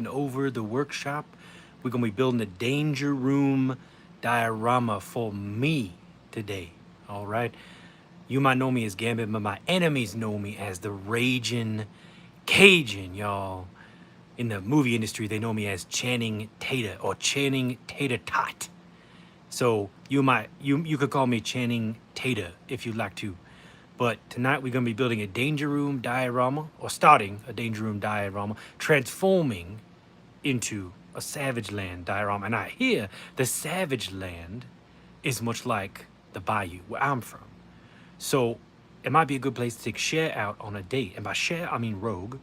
over the workshop. We're gonna be building a danger room diorama for me today. All right. You might know me as Gambit, but my enemies know me as the Raging Cajun, y'all. In the movie industry, they know me as Channing Tater or Channing Tater Tot. So you could call me Channing Tater if you'd like to. But tonight we're gonna be building a danger room diorama, or starting a danger room diorama, transforming into a savage land diorama. And I hear the savage land is much like the bayou where I'm from. So it might be a good place to take Cher out on a date. And by Cher, I mean Rogue.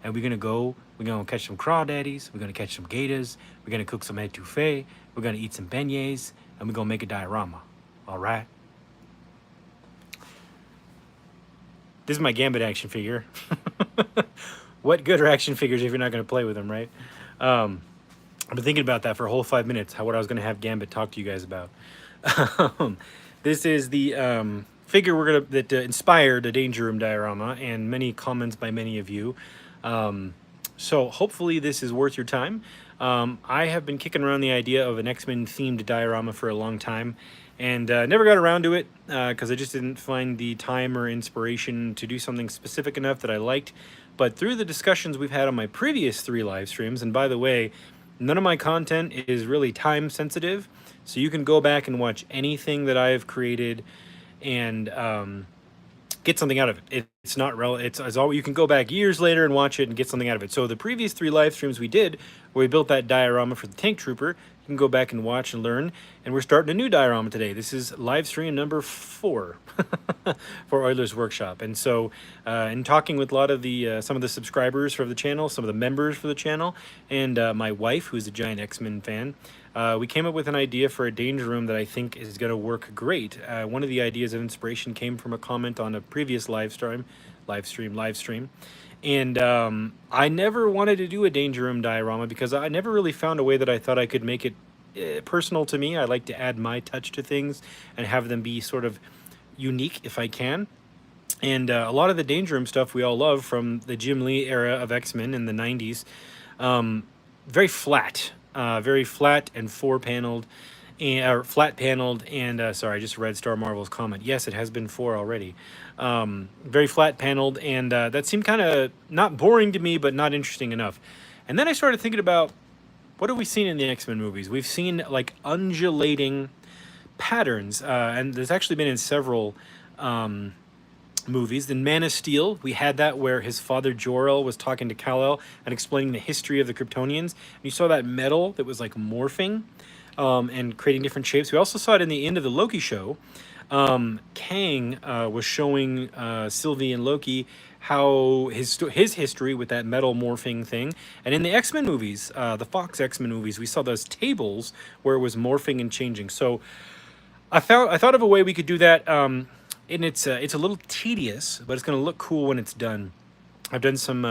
And we're gonna catch some crawdaddies, we're gonna catch some gators, we're gonna cook some etouffee, we're gonna eat some beignets, and we're gonna make a diorama. All right? This is my Gambit action figure. What good are action figures if you're not gonna play with them, right? I've been thinking about that for a whole 5 minutes, what I was gonna have Gambit talk to you guys about. This is the figure that inspired a Danger Room diorama, and many comments by many of you. So hopefully this is worth your time. I have been kicking around the idea of an X-Men themed diorama for a long time, and never got around to it because I just didn't find the time or inspiration to do something specific enough that I liked. But through the discussions we've had on my previous 3 live streams, and by the way, none of my content is really time sensitive, so you can go back and watch anything that I've created and get something out of it. It's not relevant. It's as always, you can go back years later and watch it and get something out of it. So the previous 3 live streams we did, where we built that diorama for the tank trooper, you can go back and watch and learn. And we're starting a new diorama today. This is live stream number 4 for Euler's Workshop. And so, in talking with a lot of the some of the subscribers for the channel, some of the members for the channel, and my wife, who's a giant X-Men fan, we came up with an idea for a danger room that I think is going to work great. One of the ideas of inspiration came from a comment on a previous live stream. And I never wanted to do a danger room diorama because I never really found a way that I thought I could make it personal to me. I like to add my touch to things and have them be sort of unique if I can. And a lot of the danger room stuff we all love from the Jim Lee era of X-Men in the 90s, very flat and 4-paneled, or flat paneled, and sorry, I just read Star Marvel's comment. Yes, it has been 4 already. Very flat paneled, and that seemed kind of not boring to me, but not interesting enough. And then I started thinking about, what have we seen in the X-Men movies? We've seen like undulating patterns, and there's actually been in several movies. In Man of Steel, we had that where his father Jor-El was talking to Kal-El and explaining the history of the Kryptonians. And you saw that metal that was like morphing and creating different shapes. We also saw it in the end of the Loki show. Kang was showing Sylvie and Loki how his history with that metal morphing thing. And in the X-Men movies, the Fox X-Men movies, we saw those tables where it was morphing and changing. So I thought of a way we could do that. And it's a little tedious, but it's going to look cool when it's done. I've done some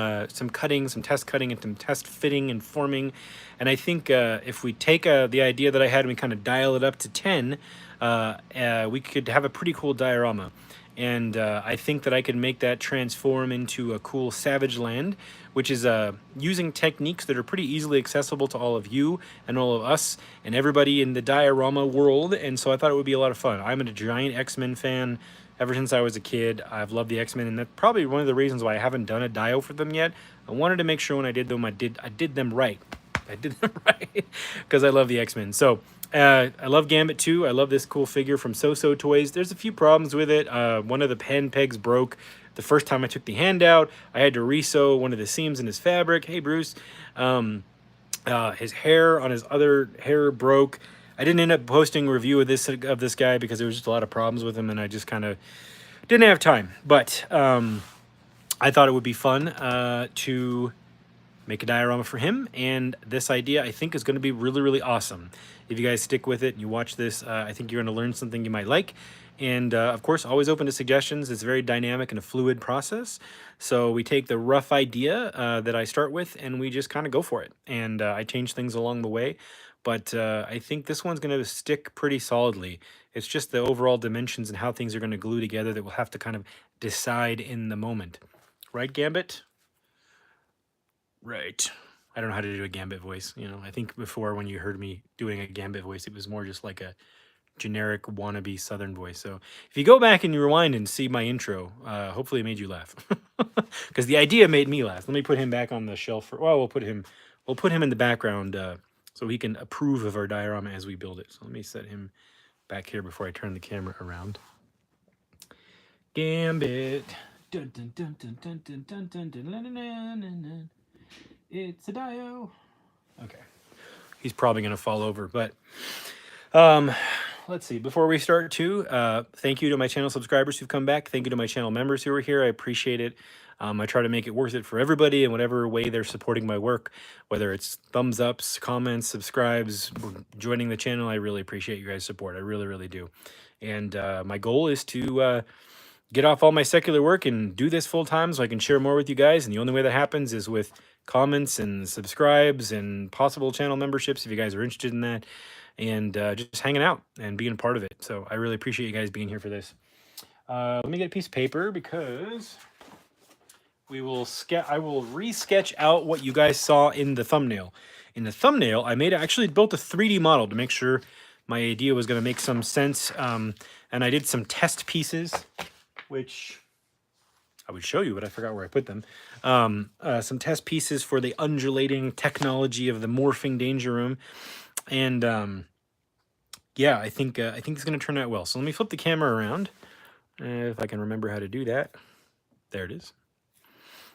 cutting, some test cutting, and some test fitting and forming, and I think if we take the idea that I had and we kind of dial it up to 10, we could have a pretty cool diorama. And I think that I could make that transform into a cool savage land, which is using techniques that are pretty easily accessible to all of you and all of us and everybody in the diorama world. And so I thought it would be a lot of fun. I'm a giant X-Men fan. Ever since I was a kid, I've loved the X-Men, and that's probably one of the reasons why I haven't done a dio for them yet. I wanted to make sure when I did them, I did them right. I did them right because I love the X-Men. So I love Gambit too. I love this cool figure from So-So Toys. There's a few problems with it. One of the pen pegs broke the first time I took the hand out. I had to re-sew one of the seams in his fabric. Hey, Bruce. His hair on his other hair broke. I didn't end up posting a review of this guy because there was just a lot of problems with him, and I just kind of didn't have time. But I thought it would be fun to make a diorama for him, and this idea I think is going to be really, really awesome. If you guys stick with it and you watch this, I think you're going to learn something you might like. And of course, always open to suggestions. It's a very dynamic and a fluid process. So we take the rough idea that I start with, and we just kind of go for it. And I change things along the way. But I think this one's going to stick pretty solidly. It's just the overall dimensions and how things are going to glue together that we'll have to kind of decide in the moment. Right, Gambit? Right. I don't know how to do a Gambit voice. You know, I think before when you heard me doing a Gambit voice, it was more just like a generic wannabe Southern voice. So if you go back and you rewind and see my intro, hopefully it made you laugh, because the idea made me laugh. Let me put him back on the shelf. Well, we'll put him in the background so he can approve of our diorama as we build it. So let me set him back here before I turn the camera around. Gambit. Dun, dun, dun, dun, dun, dun, dun, dun, dun, dun, dun, dun, dun, dun. It's a dio. Okay. He's probably going to fall over, but let's see. Before we start too, thank you to my channel subscribers who've come back. Thank you to my channel members who are here. I appreciate it. I try to make it worth it for everybody in whatever way they're supporting my work, whether it's thumbs ups, comments, subscribes, joining the channel. I really appreciate you guys' support. I really, really do. And my goal is to get off all my secular work and do this full time so I can share more with you guys. And the only way that happens is with comments and subscribes and possible channel memberships if you guys are interested in that, and just hanging out and being a part of it. So I really appreciate you guys being here for this. Let me get a piece of paper because I will re-sketch out what you guys saw in the thumbnail. In the thumbnail, I actually built a 3D model to make sure my idea was going to make some sense. And I did some test pieces, which I would show you, but I forgot where I put them. Some test pieces for the undulating technology of the morphing danger room. And yeah, I think it's going to turn out well. So let me flip the camera around, if I can remember how to do that. There it is.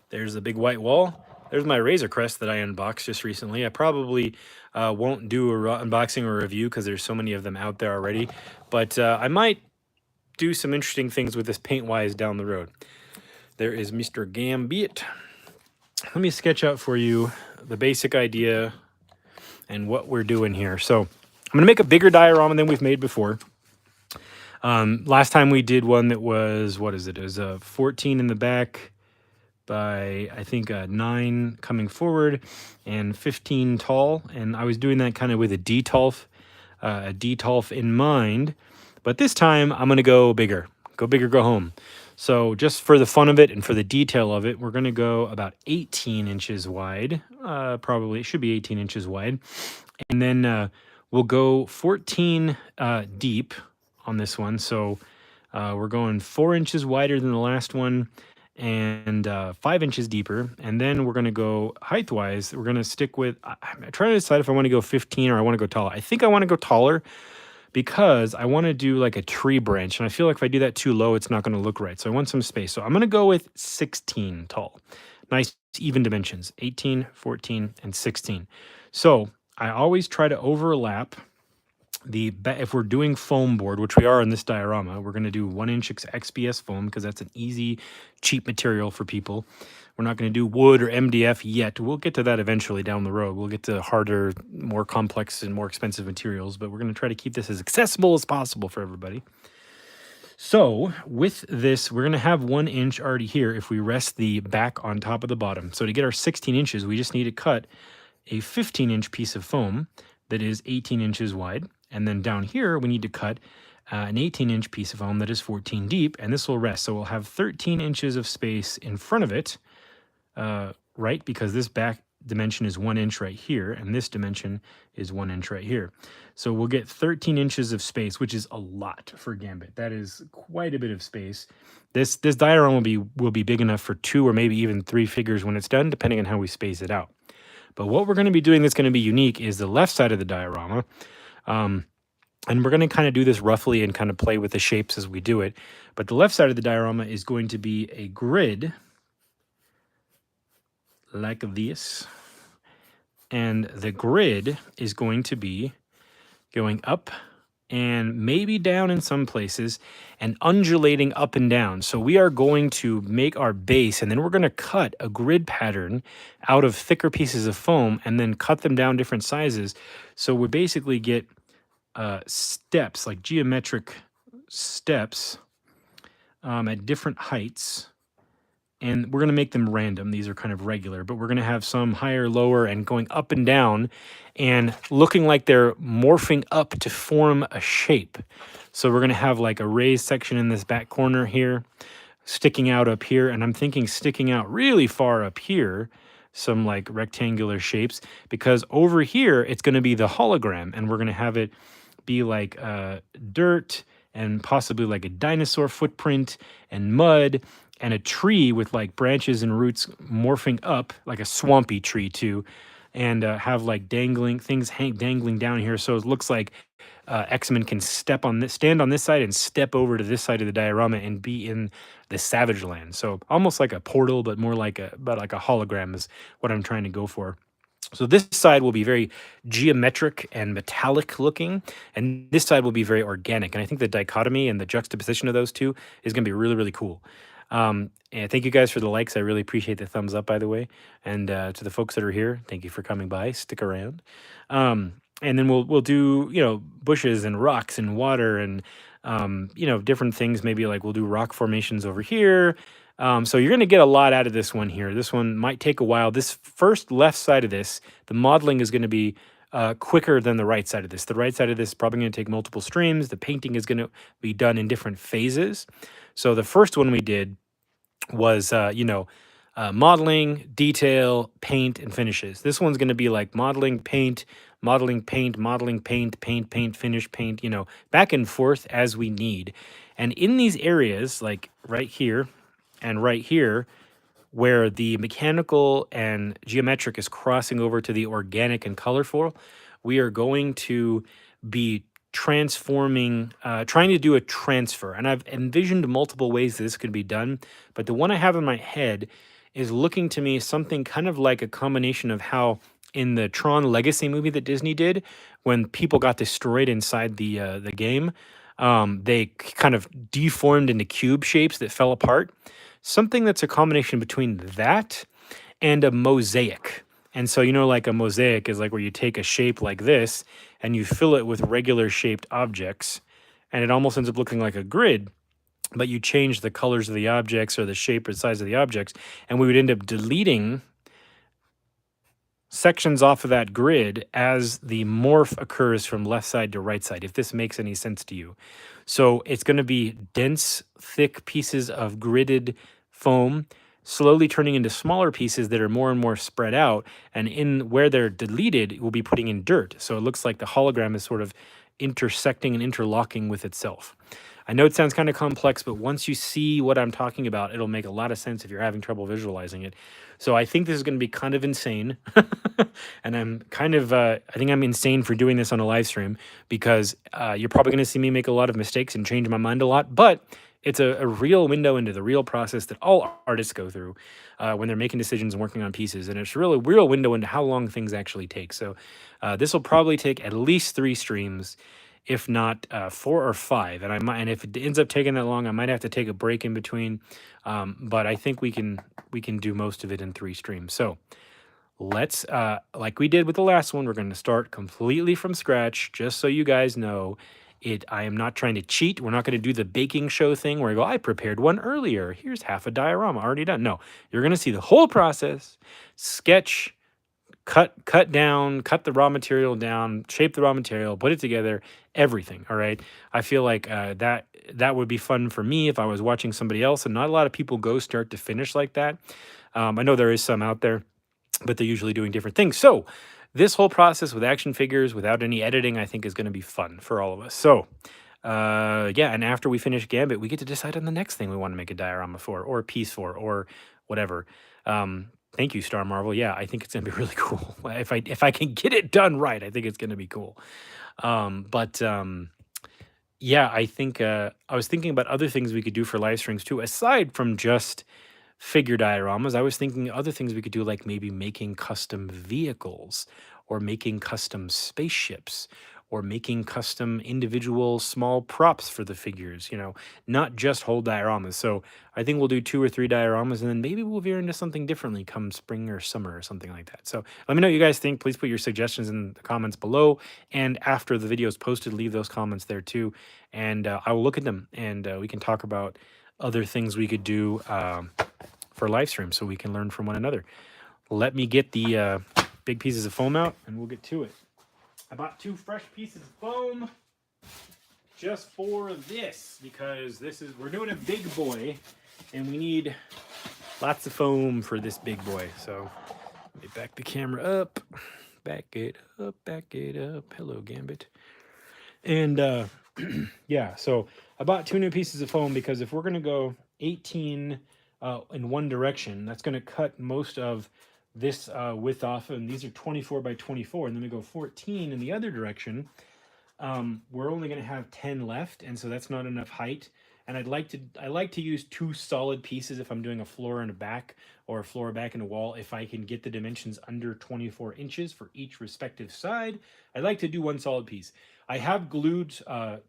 There's the big white wall. There's my Razor Crest that I unboxed just recently. I probably won't do a unboxing or review because there's so many of them out there already. But I might do some interesting things with this paint-wise down the road. There is Mr. Gambit. Let me sketch out for you the basic idea and what we're doing here. So I'm going to make a bigger diorama than we've made before. Last time we did one that was, what is it? It was 14 in the back by, I think, 9 coming forward and 15 tall. And I was doing that kind of with a detolf in mind. But this time I'm going to go bigger. Go big or go home. So just for the fun of it and for the detail of it, we're going to go about 18 inches wide. Probably, it should be 18 inches wide. And then we'll go 14 deep on this one. So we're going 4 inches wider than the last one and 5 inches deeper. And then we're going to go height-wise. We're going to stick with, I'm trying to decide if I want to go 15 or I want to go taller. I think I want to go taller, because I want to do like a tree branch. And I feel like if I do that too low, it's not going to look right. So I want some space. So I'm going to go with 16 tall. Nice even dimensions, 18, 14, and 16. So I always try to overlap if we're doing foam board, which we are in this diorama, we're going to do 1-inch XPS foam because that's an easy, cheap material for people. We're not going to do wood or MDF yet. We'll get to that eventually down the road. We'll get to harder, more complex, and more expensive materials, but we're going to try to keep this as accessible as possible for everybody. So with this, we're going to have 1 inch already here if we rest the back on top of the bottom. So to get our 16 inches, we just need to cut a 15-inch piece of foam that is 18 inches wide. And then down here, we need to cut an 18-inch piece of foam that is 14 deep, and this will rest. So we'll have 13 inches of space in front of it, right? Because this back dimension is 1 inch right here, and this dimension is 1 inch right here. So we'll get 13 inches of space, which is a lot for Gambit. That is quite a bit of space. This diorama will be big enough for 2 or maybe even 3 figures when it's done, depending on how we space it out. But what we're going to be doing that's going to be unique is the left side of the diorama. And we're going to kind of do this roughly and kind of play with the shapes as we do it. But the left side of the diorama is going to be a grid like this. And the grid is going to be going up and maybe down in some places and undulating up and down. So we are going to make our base, and then we're going to cut a grid pattern out of thicker pieces of foam and then cut them down different sizes. So we basically get steps, like geometric steps at different heights. And we're going to make them random. These are kind of regular, but we're going to have some higher, lower, and going up and down and looking like they're morphing up to form a shape. So we're going to have like a raised section in this back corner here, sticking out up here. And I'm thinking sticking out really far up here some like rectangular shapes, because over here it's going to be the hologram, and we're going to have it be like dirt and possibly like a dinosaur footprint and mud and a tree with like branches and roots morphing up, like a swampy tree too, and have like dangling things dangling down here, so it looks like X-Men can stand on this side and step over to this side of the diorama and be in the Savage Land. So almost like a portal, but more like a hologram is what I'm trying to go for. So this side will be very geometric and metallic looking, and this side will be very organic. And I think the dichotomy and the juxtaposition of those two is going to be really, really cool. And thank you guys for the likes. I really appreciate the thumbs up, by the way. And to the folks that are here, thank you for coming by. Stick around. And then we'll do, you know, bushes and rocks and water and you know, different things. Maybe like we'll do rock formations over here. So you're going to get a lot out of this one here. This one might take a while. This first left side of this, the modeling is going to be quicker than the right side of this. The right side of this is probably going to take multiple streams. The painting is going to be done in different phases. So the first one we did was, you know, modeling, detail, paint, and finishes. This one's going to be like modeling, paint, modeling, paint, modeling, paint, paint, paint, finish, paint, you know, back and forth as we need. And in these areas, like right here and right here, where the mechanical and geometric is crossing over to the organic and colorful, we are going to be transforming, trying to do a transfer. And I've envisioned multiple ways that this could be done, but the one I have in my head is looking to me something kind of like a combination of how in the Tron Legacy movie that Disney did, when people got destroyed inside the game, they kind of deformed into cube shapes that fell apart. Something that's a combination between that and a mosaic. And so, you know, like a mosaic is like where you take a shape like this and you fill it with regular shaped objects, and it almost ends up looking like a grid, but you change the colors of the objects or the shape or size of the objects, and we would end up deleting sections off of that grid as the morph occurs from left side to right side, if this makes any sense to you. So it's going to be dense, thick pieces of gridded foam, slowly turning into smaller pieces that are more and more spread out. And in where they're deleted, we'll be putting in dirt. So it looks like the hologram is sort of intersecting and interlocking with itself. I know it sounds kind of complex, but once you see what I'm talking about, it'll make a lot of sense if you're having trouble visualizing it. So I think this is going to be kind of insane. And I'm kind of, I think I'm insane for doing this on a live stream, because you're probably going to see me make a lot of mistakes and change my mind a lot. But it's a real window into the real process that all artists go through when they're making decisions and working on pieces. And it's really a real window into how long things actually take. So this will probably take at least 3 streams, if not 4 or 5. And if it ends up taking that long, I might have to take a break in between. But I think we can do most of it in 3 streams. So let's, like we did with the last one, we're going to start completely from scratch, just so you guys know. I am not trying to cheat. We're not going to do the baking show thing where I go, I prepared one earlier. Here's half a diorama already done. No, you're going to see the whole process, sketch, cut down, cut the raw material down, shape the raw material, put it together, everything. All right. I feel like that would be fun for me if I was watching somebody else, and not a lot of people go start to finish like that. I know there is some out there, but they're usually doing different things. So this whole process with action figures without any editing, I think, is going to be fun for all of us. So yeah, and after we finish Gambit, we get to decide on the next thing we want to make a diorama for, or a piece for, or whatever. Thank you, Star Marvel. Yeah, I think it's gonna be really cool. If I can get it done right, I think it's gonna be cool. Yeah, I think I was thinking about other things we could do for live streams too, aside from just figure dioramas. I was thinking other things we could do, like maybe making custom vehicles, or making custom spaceships, or making custom individual small props for the figures, you know, not just whole dioramas. So I think we'll do 2 or 3 dioramas, and then maybe we'll veer into something differently come spring or summer or something like that. So let me know what you guys think. Please put your suggestions in the comments below, and after the video is posted, leave those comments there too, and I will look at them, and we can talk about other things we could do for live stream, so we can learn from one another. Let me get the big pieces of foam out, and we'll get to it. I bought 2 fresh pieces of foam just for this, because we're doing a big boy, and we need lots of foam for this big boy. So Let me back the camera up. Back it up, back it up. Hello, Gambit. And yeah, so I bought 2 new pieces of foam because if we're going to go 18 in one direction, that's going to cut most of this width off. And these are 24 by 24. And then we go 14 in the other direction. We're only going to have 10 left, and so that's not enough height. And I like to use 2 solid pieces if I'm doing a floor and a back, or a floor, back, and a wall. If I can get the dimensions under 24 inches for each respective side, I like to do 1 solid piece. I have glued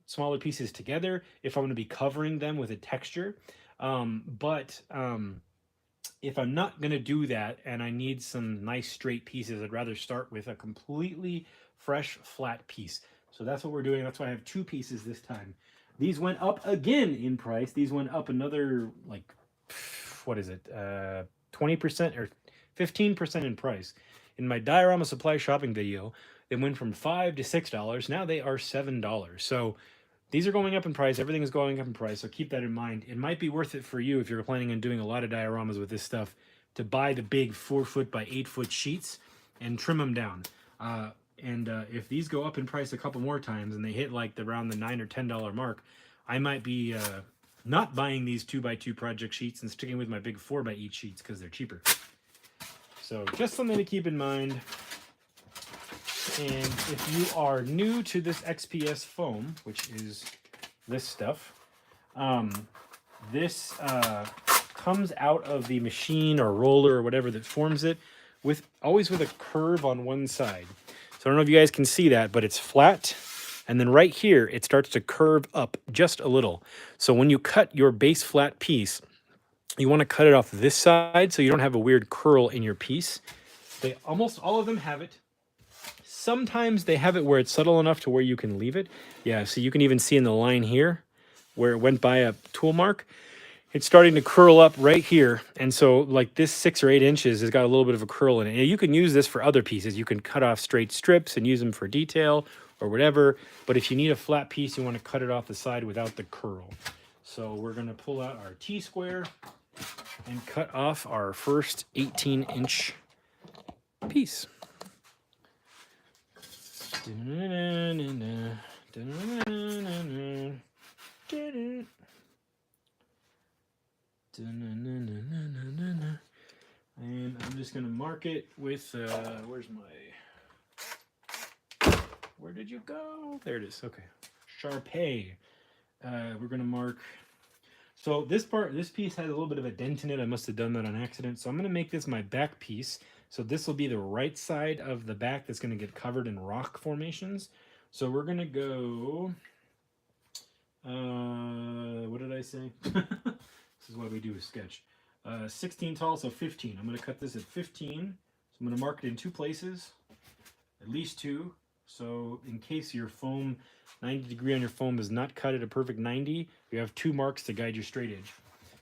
smaller pieces together if I'm going to be covering them with a texture. But if I'm not going to do that and I need some nice straight pieces, I'd rather start with a completely fresh flat piece. So that's what we're doing. That's why I have 2 pieces this time. These went up again in price. These went up another, like, what is it? 20% or 15% in price. In my Diorama supply shopping video, it went from $5 to $6. Now they are $7. So these are going up in price. Everything is going up in price. So keep that in mind. It might be worth it for you if you're planning on doing a lot of dioramas with this stuff to buy the big 4-foot by 8-foot sheets and trim them down. If these go up in price a couple more times and they hit like around the $9 or $10 mark, I might be not buying these 2x2 project sheets and sticking with my big 4x8 sheets because they're cheaper. So just something to keep in mind. And if you are new to this XPS foam, which is this stuff, this comes out of the machine or roller or whatever that forms it always with a curve on one side. So I don't know if you guys can see that, but it's flat. And then right here, it starts to curve up just a little. So when you cut your base flat piece, you want to cut it off this side so you don't have a weird curl in your piece. Almost all of them have it. Sometimes they have it where it's subtle enough to where you can leave it. Yeah, so you can even see in the line here where it went by a tool mark. It's starting to curl up right here. And so like this 6 or 8 inches has got a little bit of a curl in it. And you can use this for other pieces. You can cut off straight strips and use them for detail or whatever. But if you need a flat piece, you want to cut it off the side without the curl. So we're going to pull out our T-square and cut off our first 18-inch piece. And I'm just going to mark it with, where did you go? There it is. Okay. Sharpay. We're going to mark. So this piece has a little bit of a dent in it. I must have done that on accident. So I'm going to make this my back piece. So this will be the right side of the back that's going to get covered in rock formations. So we're going to go, what did I say? This is what we do with sketch. 16 tall, so 15. I'm going to cut this at 15. So I'm going to mark it in 2 places, at least 2. So in case your foam, 90 degree on your foam is not cut at a perfect 90, you have 2 marks to guide your straight edge.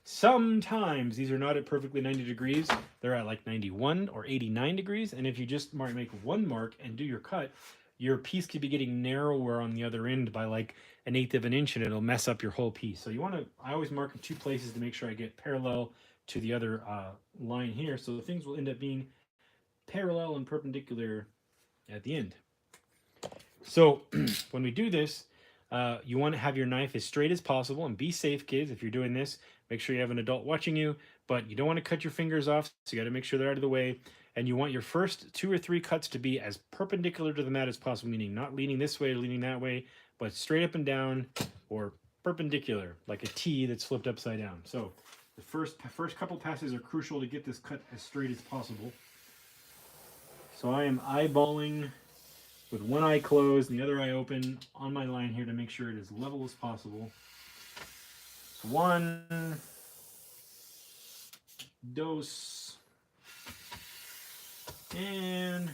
Sometimes these are not at perfectly 90 degrees. They're at like 91 or 89 degrees. And if you just make 1 mark and do your cut, your piece could be getting narrower on the other end by like 1/8 of an inch, and it'll mess up your whole piece. So you want to, I always mark in 2 places to make sure I get parallel to the other line here. So the things will end up being parallel and perpendicular at the end. So when we do this, you want to have your knife as straight as possible, and be safe, kids. If you're doing this, make sure you have an adult watching you, but you don't want to cut your fingers off. So you got to make sure they're out of the way. And you want your first 2 or 3 cuts to be as perpendicular to the mat as possible, meaning not leaning this way or leaning that way, but straight up and down or perpendicular, like a T that's flipped upside down. So the first couple passes are crucial to get this cut as straight as possible. So I am eyeballing with one eye closed and the other eye open on my line here to make sure it is level as possible. So 1, 2, and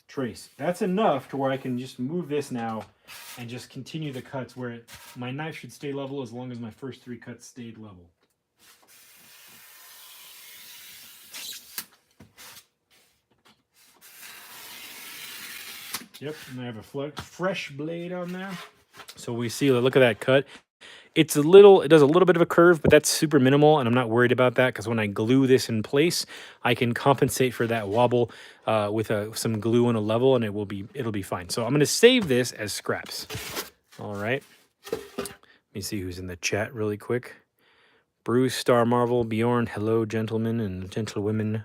trace. That's enough to where I can just move this now and just continue the cuts where my knife should stay level as long as my first 3 cuts stayed level. Yep, and I have a fresh blade on there. So we see, look at that cut. It does a little bit of a curve, but that's super minimal, and I'm not worried about that because when I glue this in place, I can compensate for that wobble with some glue on a level, and it'll be fine. So I'm gonna save this as scraps. All right. Let me see who's in the chat really quick. Bruce, Star Marvel, Bjorn, hello, gentlemen and gentlewomen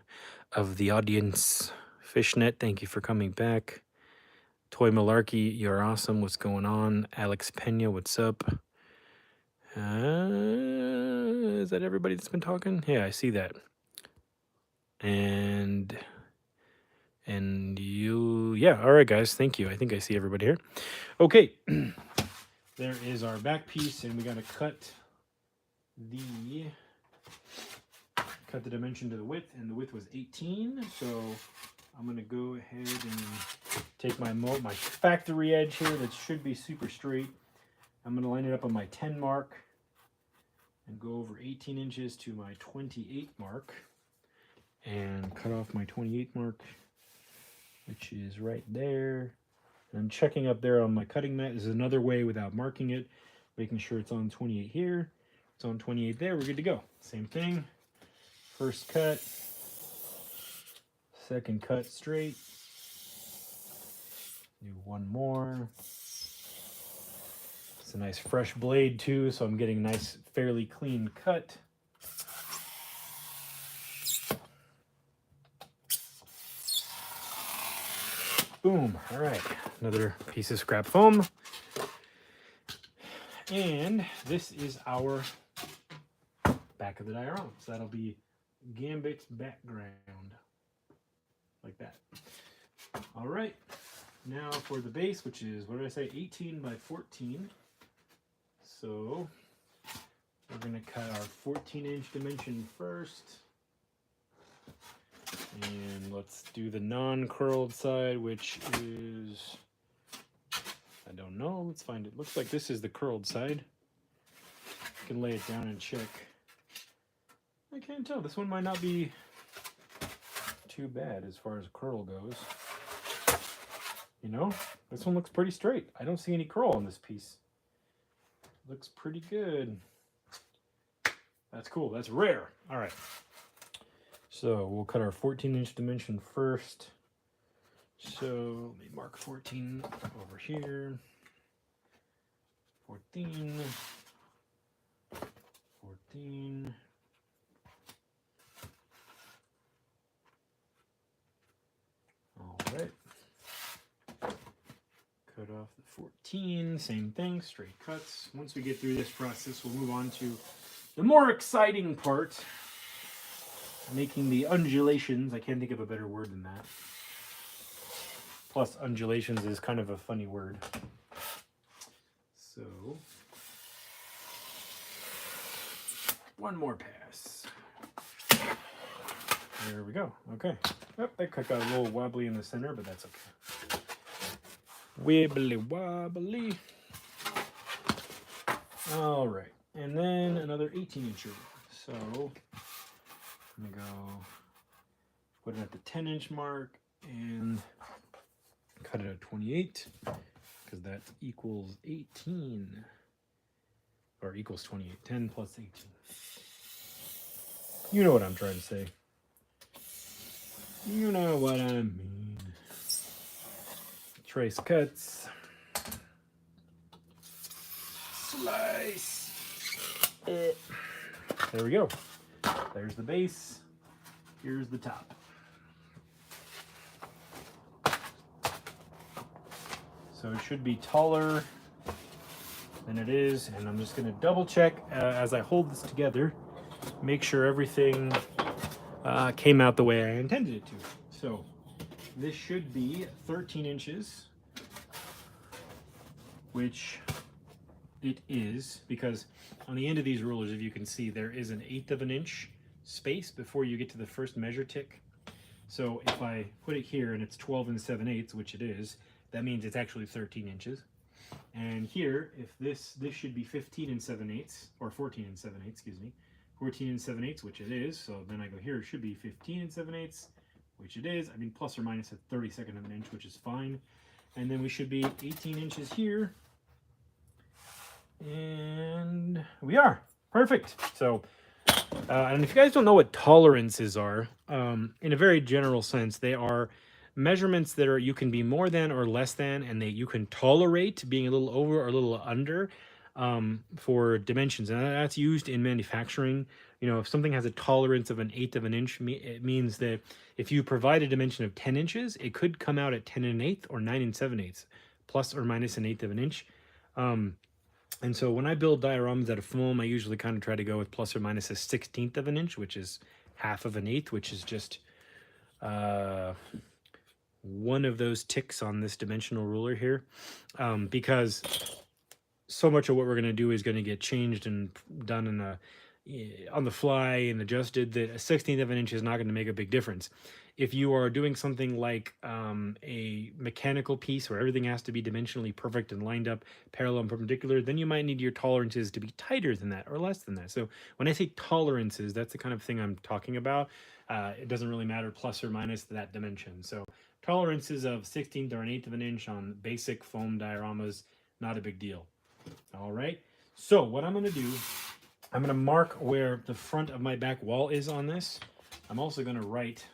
of the audience. Fishnet, thank you for coming back. Toy Malarkey, you're awesome. What's going on? Alex Pena, what's up? Is that everybody that's been talking? Yeah, I see that. And you, yeah, all right, guys, thank you. I think I see everybody here. Okay, there is our back piece, and we got to cut the dimension to the width, and the width was 18. So I'm gonna go ahead and take my factory edge here that should be super straight. I'm gonna line it up on my 10 mark and go over 18 inches to my 28 mark and cut off my 28 mark, which is right there. And I'm checking up there on my cutting mat. This is another way without marking it, making sure it's on 28 here, it's on 28 there, we're good to go. Same thing, first cut, second cut straight, do one more. It's a nice fresh blade too, so I'm getting a nice, fairly clean cut. Boom. All right, another piece of scrap foam. And this is our back of the diorama. So that'll be Gambit's background, like that. All right, now for the base, which is, what did I say, 18 by 14. So we're gonna cut our 14-inch dimension first. And let's do the non-curled side, which is, I don't know, let's find it. Looks like this is the curled side. You can lay it down and check. I can't tell. This one might not be too bad as far as curl goes. You know, this one looks pretty straight. I don't see any curl on this piece. Looks pretty good. That's cool. That's rare. All right. So we'll cut our 14-inch dimension first. So let me mark 14 over here. 14. 14. All right. Cut off the 14. Same thing, straight cuts. Once we get through this process, we'll move on to the more exciting part. Making the undulations. I can't think of a better word than that. Plus, undulations is kind of a funny word. So, one more pass. There we go. Okay. Oh, that cut got a little wobbly in the center, but that's okay. Wibbly wobbly. All right. And then another 18-incher. So, I'm gonna go put it at the 10-inch mark and cut it at 28 because that equals 18 or equals 28. 10 plus 18. You know what I'm trying to say. You know what I mean. Trace cuts. Slice. There we go. There's the base. Here's the top. So it should be taller than it is, and I'm just going to double check as I hold this together, make sure everything came out the way I intended it to. So this should be 13 inches, which it is, because on the end of these rulers, if you can see, there is an 1/8 of an inch space before you get to the first measure tick. So if I put it here and it's 12 7/8, which it is, that means it's actually 13 inches. And here, if this should be 15 7/8, or 14 7/8, excuse me, 14 7/8, which it is. So then I go here, it should be 15 7/8, which it is. I mean, plus or minus a 32nd of an inch, which is fine. And then we should be 18 inches here. And we are. Perfect. So, and if you guys don't know what tolerances are, in a very general sense, they are measurements that are you can be more than or less than, and they you can tolerate being a little over or a little under for dimensions, and that's used in manufacturing. You know, if something has a tolerance of 1/8 of an inch, it means that if you provide a dimension of 10 inches, it could come out at 10 1/8 or 9 7/8, plus or minus 1/8 of an inch. And so when I build dioramas out of foam, I usually kind of try to go with plus or minus a 16th of an inch, which is half of an eighth, which is just uh, one of those ticks on this dimensional ruler here, because so much of what we're going to do is going to get changed and done in a on the fly and adjusted that a 16th of an inch is not going to make a big difference. If you are doing something like a mechanical piece where everything has to be dimensionally perfect and lined up, parallel and perpendicular, then you might need your tolerances to be tighter than that or less than that. So when I say tolerances, that's the kind of thing I'm talking about. It doesn't really matter plus or minus that dimension. So tolerances of 16th or 1/8 of an inch on basic foam dioramas, not a big deal. All right. So what I'm going to do, I'm going to mark where the front of my back wall is on this. I'm also going to write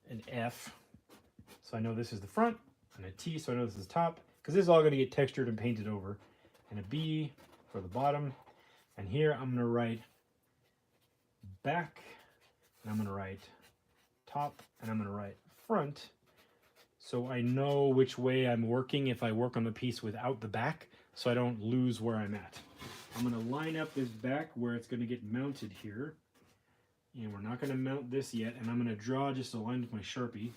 an F, so I know this is the front, and a T, so I know this is the top, because this is all going to get textured and painted over, and a B for the bottom. And here I'm going to write back, and I'm going to write top, and I'm going to write front, so I know which way I'm working if I work on the piece without the back, so I don't lose where I'm at. I'm going to line up this back where it's going to get mounted here. And we're not going to mount this yet, and I'm going to draw just a line with my Sharpie.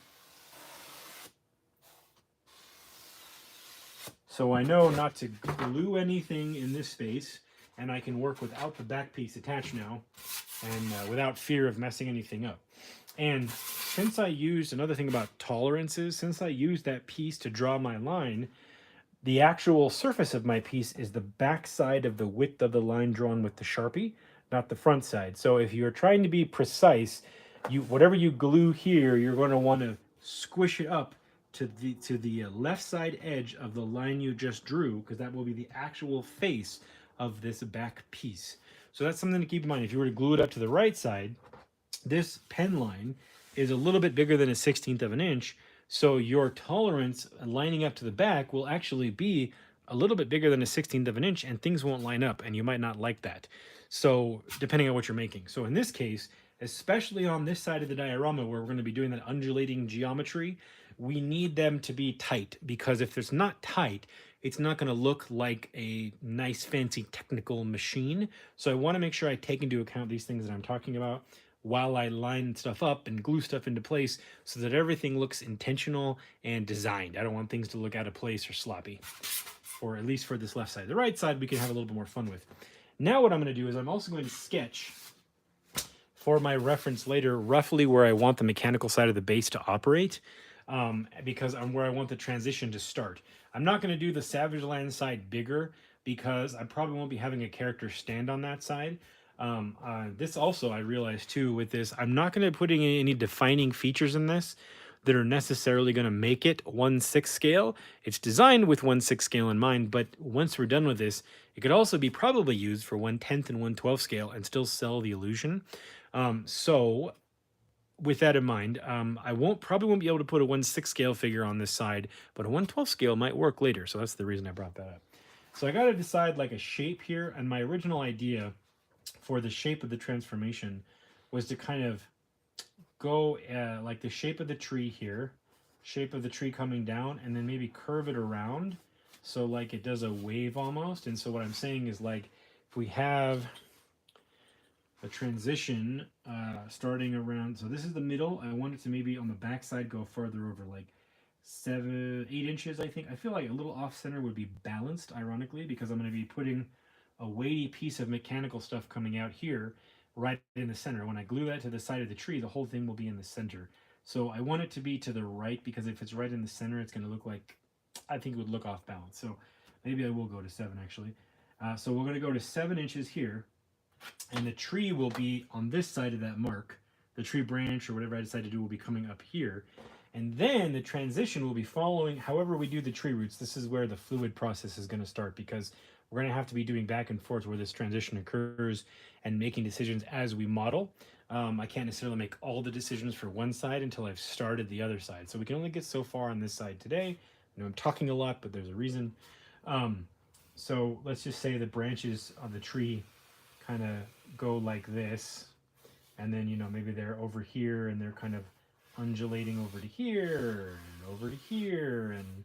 So I know not to glue anything in this space, and I can work without the back piece attached now, and without fear of messing anything up. And since I used, another thing about tolerances, since I used that piece to draw my line, the actual surface of my piece is the back side of the width of the line drawn with the Sharpie, not the front side. So if you're trying to be precise, whatever you glue here, you're going to want to squish it up to the left side edge of the line you just drew, because that will be the actual face of this back piece. So that's something to keep in mind. If you were to glue it up to the right side, this pen line is a little bit bigger than a 16th of an inch, so your tolerance lining up to the back will actually be a little bit bigger than a 16th of an inch, and things won't line up, and you might not like that. So depending on what you're making. So in this case, especially on this side of the diorama where we're going to be doing that undulating geometry, we need them to be tight, because if it's not tight, it's not going to look like a nice fancy technical machine. So I want to make sure I take into account these things that I'm talking about while I line stuff up and glue stuff into place so that everything looks intentional and designed. I don't want things to look out of place or sloppy, or at least for this left side. The right side we can have a little bit more fun with. Now what I'm going to do is I'm also going to sketch for my reference later roughly where I want the mechanical side of the base to operate, because I'm where I want the transition to start. I'm not going to do the Savage Land side bigger because I probably won't be having a character stand on that side. This also, I realized too with this, I'm not going to put any defining features in this that are necessarily going to make it 1/6 scale. It's designed with 1/6 scale in mind, but once we're done with this, it could also be probably used for 1/10 and 1/12 scale and still sell the illusion. So with that in mind, I probably won't be able to put a 1/6 scale figure on this side, but a 1/12 scale might work later. So that's the reason I brought that up. So I got to decide like a shape here, and my original idea for the shape of the transformation was to kind of go like the shape of the tree here, shape of the tree coming down, and then maybe curve it around so like it does a wave almost. And so what I'm saying is like if we have a transition starting around, so this is the middle, I want it to maybe on the back side go further over like 8 inches. I think I feel like a little off center would be balanced, ironically, because I'm going to be putting a weighty piece of mechanical stuff coming out here right in the center. When I glue that to the side of the tree, the whole thing will be in the center. So I want it to be to the right, because if it's right in the center, it's going to look like, I think it would look off balance. So maybe I will go to 7 actually. So we're going to go to 7 inches here, and the tree will be on this side of that mark. The tree branch or whatever I decide to do will be coming up here. And then the transition will be following however we do the tree roots. This is where the fluid process is going to start, because we're going to have to be doing back and forth where this transition occurs and making decisions as we model. I can't necessarily make all the decisions for one side until I've started the other side. So we can only get so far on this side today. I know I'm talking a lot, but there's a reason. So let's just say the branches on the tree kind of go like this. And then, maybe they're over here and they're kind of undulating over to here and over to here. And,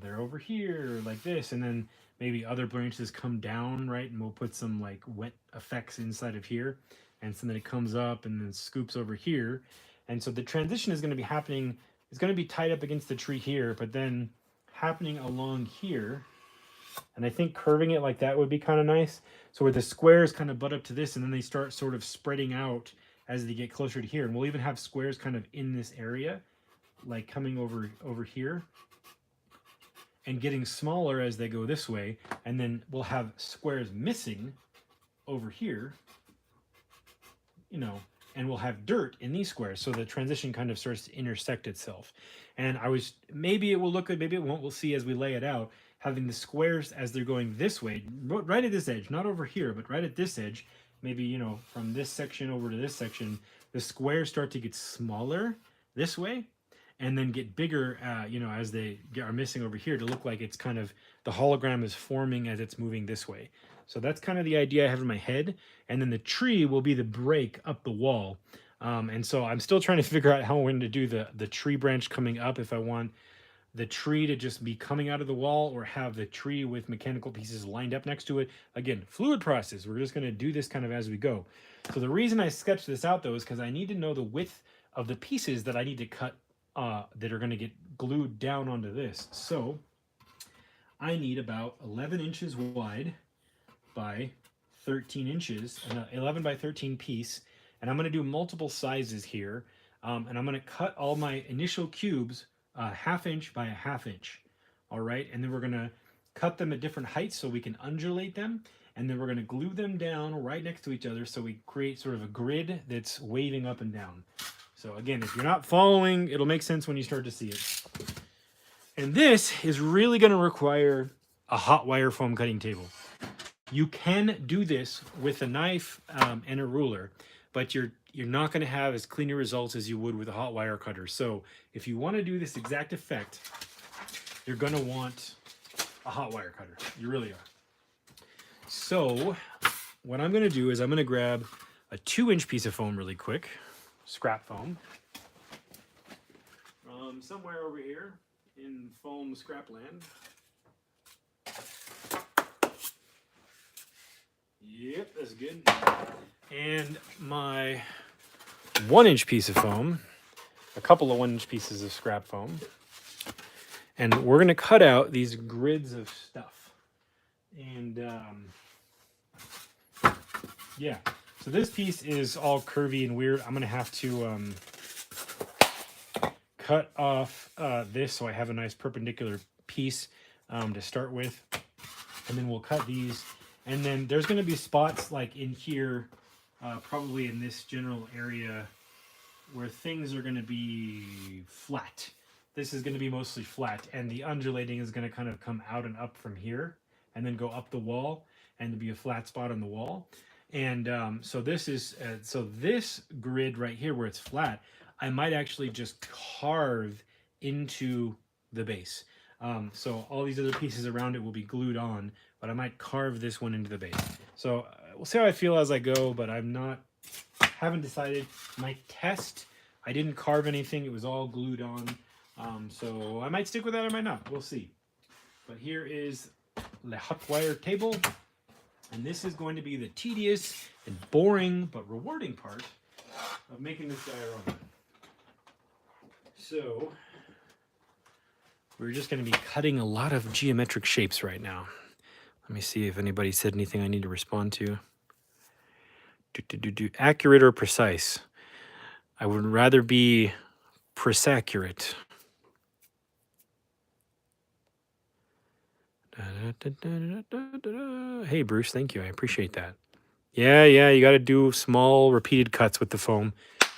they're over here like this. And then maybe other branches come down, right? And we'll put some like wet effects inside of here. And so then it comes up and then scoops over here. And so the transition is going to be happening. It's going to be tied up against the tree here, but then happening along here. And I think curving it like that would be kind of nice. So where the squares kind of butt up to this, and then they start sort of spreading out as they get closer to here. And we'll even have squares kind of in this area, like coming over here and getting smaller as they go this way. And then we'll have squares missing over here, and we'll have dirt in these squares. So the transition kind of starts to intersect itself. And maybe it will look good, maybe it won't. We'll see as we lay it out. Having the squares as they're going this way, right at this edge, not over here, but right at this edge, maybe, from this section over to this section, the squares start to get smaller this way and then get bigger, as they are missing over here to look like it's kind of, the hologram is forming as it's moving this way. So that's kind of the idea I have in my head. And then the tree will be the break up the wall. And so I'm still trying to figure out how I'm going to do the tree branch coming up, if I want the tree to just be coming out of the wall or have the tree with mechanical pieces lined up next to it. Again, fluid process. We're just going to do this kind of as we go. So the reason I sketched this out, though, is because I need to know the width of the pieces that I need to cut that are going to get glued down onto this. So I need about 11 inches wide by 13 inches, an 11 by 13 piece. And I'm going to do multiple sizes here. And I'm going to cut all my initial cubes 1/2 inch by 1/2 inch. All right. And then we're going to cut them at different heights so we can undulate them. And then we're going to glue them down right next to each other so we create sort of a grid that's waving up and down. So again, if you're not following, it'll make sense when you start to see it. And this is really going to require a hot wire foam cutting table. You can do this with a knife and a ruler, but you're not going to have as clean a results as you would with a hot wire cutter. So if you want to do this exact effect, you're going to want a hot wire cutter. You really are. So what I'm going to do is I'm going to grab a 2-inch piece of foam really quick, scrap foam, from somewhere over here in foam scrap land. Yep, that's good. And my 1-inch piece of foam, a couple of 1-inch pieces of scrap foam. And we're going to cut out these grids of stuff. And yeah, so this piece is all curvy and weird. I'm going to have to cut off this so I have a nice perpendicular piece to start with. And then we'll cut these. And then there's going to be spots like in here, probably in this general area, where things are going to be flat. This is going to be mostly flat, and the undulating is going to kind of come out and up from here, and then go up the wall, and to be a flat spot on the wall. And so this is so this grid right here where it's flat, I might actually just carve into the base. So all these other pieces around it will be glued on, but I might carve this one into the base. So we'll see how I feel as I go, but haven't decided. My test, I didn't carve anything. It was all glued on. So I might stick with that, I might not. We'll see. But here is the hot wire table. And this is going to be the tedious and boring but rewarding part of making this diorama. So we're just going to be cutting a lot of geometric shapes right now. Let me see if anybody said anything I need to respond to. Accurate or precise? I would rather be precise-accurate. Hey, Bruce, thank you. I appreciate that. Yeah, you got to do small repeated cuts with the foam.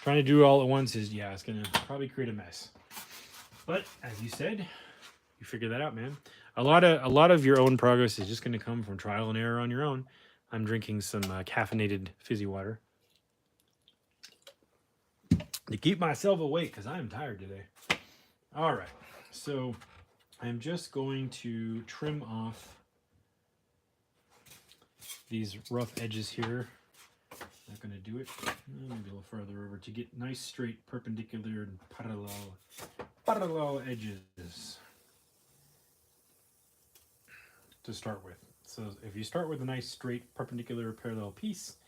Trying to do it all at once is, yeah, it's going to probably create a mess. But as you said, you figure that out, man. A lot of your own progress is just going to come from trial and error on your own. I'm drinking some caffeinated fizzy water to keep myself awake because I'm tired today. All right, so I'm just going to trim off these rough edges here. Not going to do it. Maybe a little further over to get nice, straight, perpendicular, and parallel edges to start with. So if you start with a nice, straight, perpendicular, parallel piece,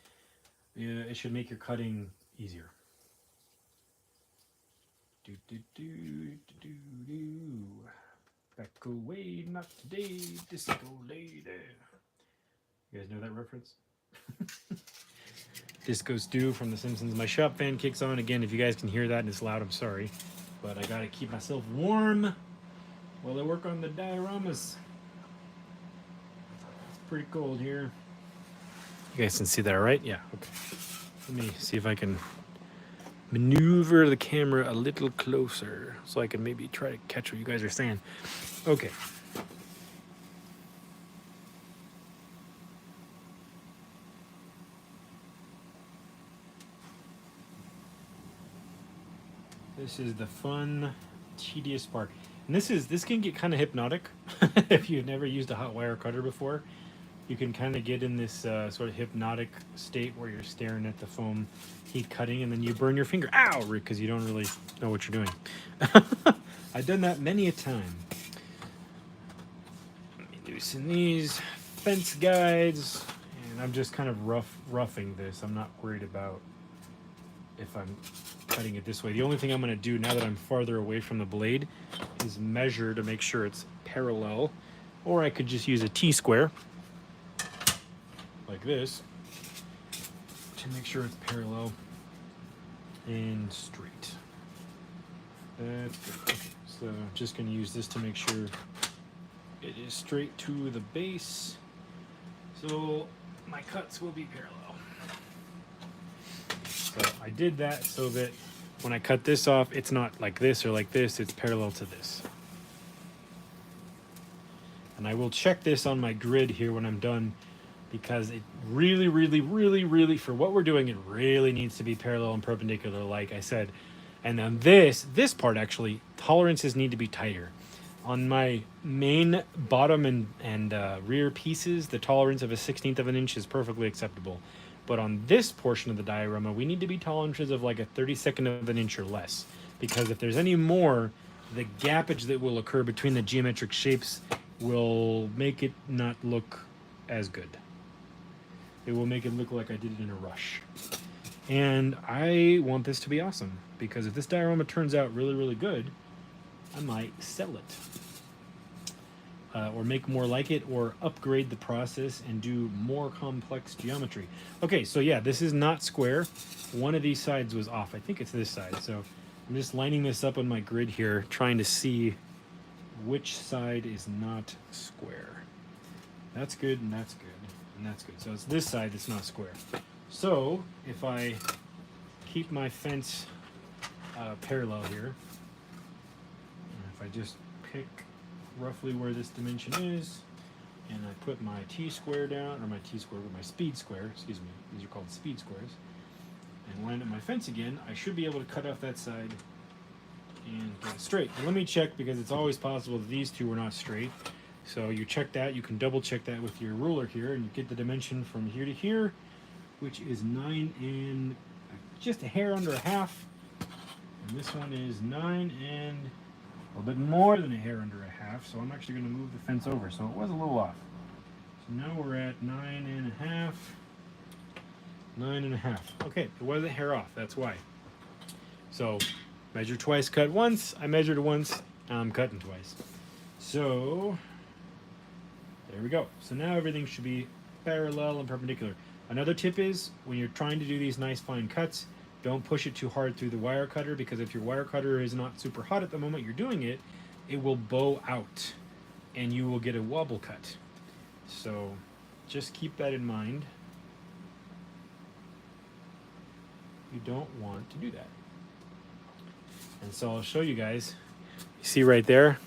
it should make your cutting easier. Back away, not today, disco lady. You guys know that reference? Disco Stew from The Simpsons. My shop fan kicks on again. If you guys can hear that and it's loud, I'm sorry. But I gotta keep myself warm while I work on the dioramas. It's pretty cold here. You guys can see that, all right? Yeah, okay. Let me see if I can maneuver the camera a little closer so I can maybe try to catch what you guys are saying. Okay. This is the fun, tedious part. And this can get kind of hypnotic if you've never used a hot wire cutter before. You can kind of get in this sort of hypnotic state where you're staring at the foam heat cutting and then you burn your finger. Ow! Because you don't really know what you're doing. I've done that many a time. Let me loosen these fence guides. And I'm just kind of roughing this. I'm not worried about if I'm cutting it this way. The only thing I'm going to do now that I'm farther away from the blade is measure to make sure it's parallel. Or I could just use a T-square like this to make sure it's parallel and straight. That's good. Okay, so I'm just going to use this to make sure it is straight to the base. So my cuts will be parallel. So I did that so that when I cut this off, it's not like this or like this, it's parallel to this. And I will check this on my grid here when I'm done because it really, for what we're doing, it really needs to be parallel and perpendicular, like I said. And then this part actually, tolerances need to be tighter. On my main bottom and rear pieces, the tolerance of a 1/16 of an inch is perfectly acceptable. But on this portion of the diorama, we need to be tolerances of like a 32nd of an inch or less. Because if there's any more, the gappage that will occur between the geometric shapes will make it not look as good. It will make it look like I did it in a rush. And I want this to be awesome. Because if this diorama turns out really good, I might sell it. Or make more like it, or upgrade the process and do more complex geometry. Okay, so yeah, this is not square. One of these sides was off. I think it's this side. So I'm just lining this up on my grid here, trying to see which side is not square. That's good, and that's good, and that's good. So it's this side that's not square. So if I keep my fence parallel here, if I just pick roughly where this dimension is, and I put my T-square down, or my T-square with my speed square, excuse me, these are called speed squares, and line up my fence again, I should be able to cut off that side and get it straight. But let me check, because it's always possible that these two are not straight. So you check that, you can double check that with your ruler here, and you get the dimension from here to here, which is 9 and just a hair under a half. And this one is 9 and a little bit more than a hair under a half, so I'm actually going to move the fence over. So it was a little off. So now we're at 9 and a half. 9 and a half. Okay, it was a hair off, that's why. So measure twice, cut once. I measured once, I'm cutting twice. So there we go. So now everything should be parallel and perpendicular. Another tip is, when you're trying to do these nice fine cuts, don't push it too hard through the wire cutter, because if your wire cutter is not super hot at the moment you're doing it, it will bow out and you will get a wobble cut. So just keep that in mind. you don't want to do that. And so I'll show you guys. You see right there,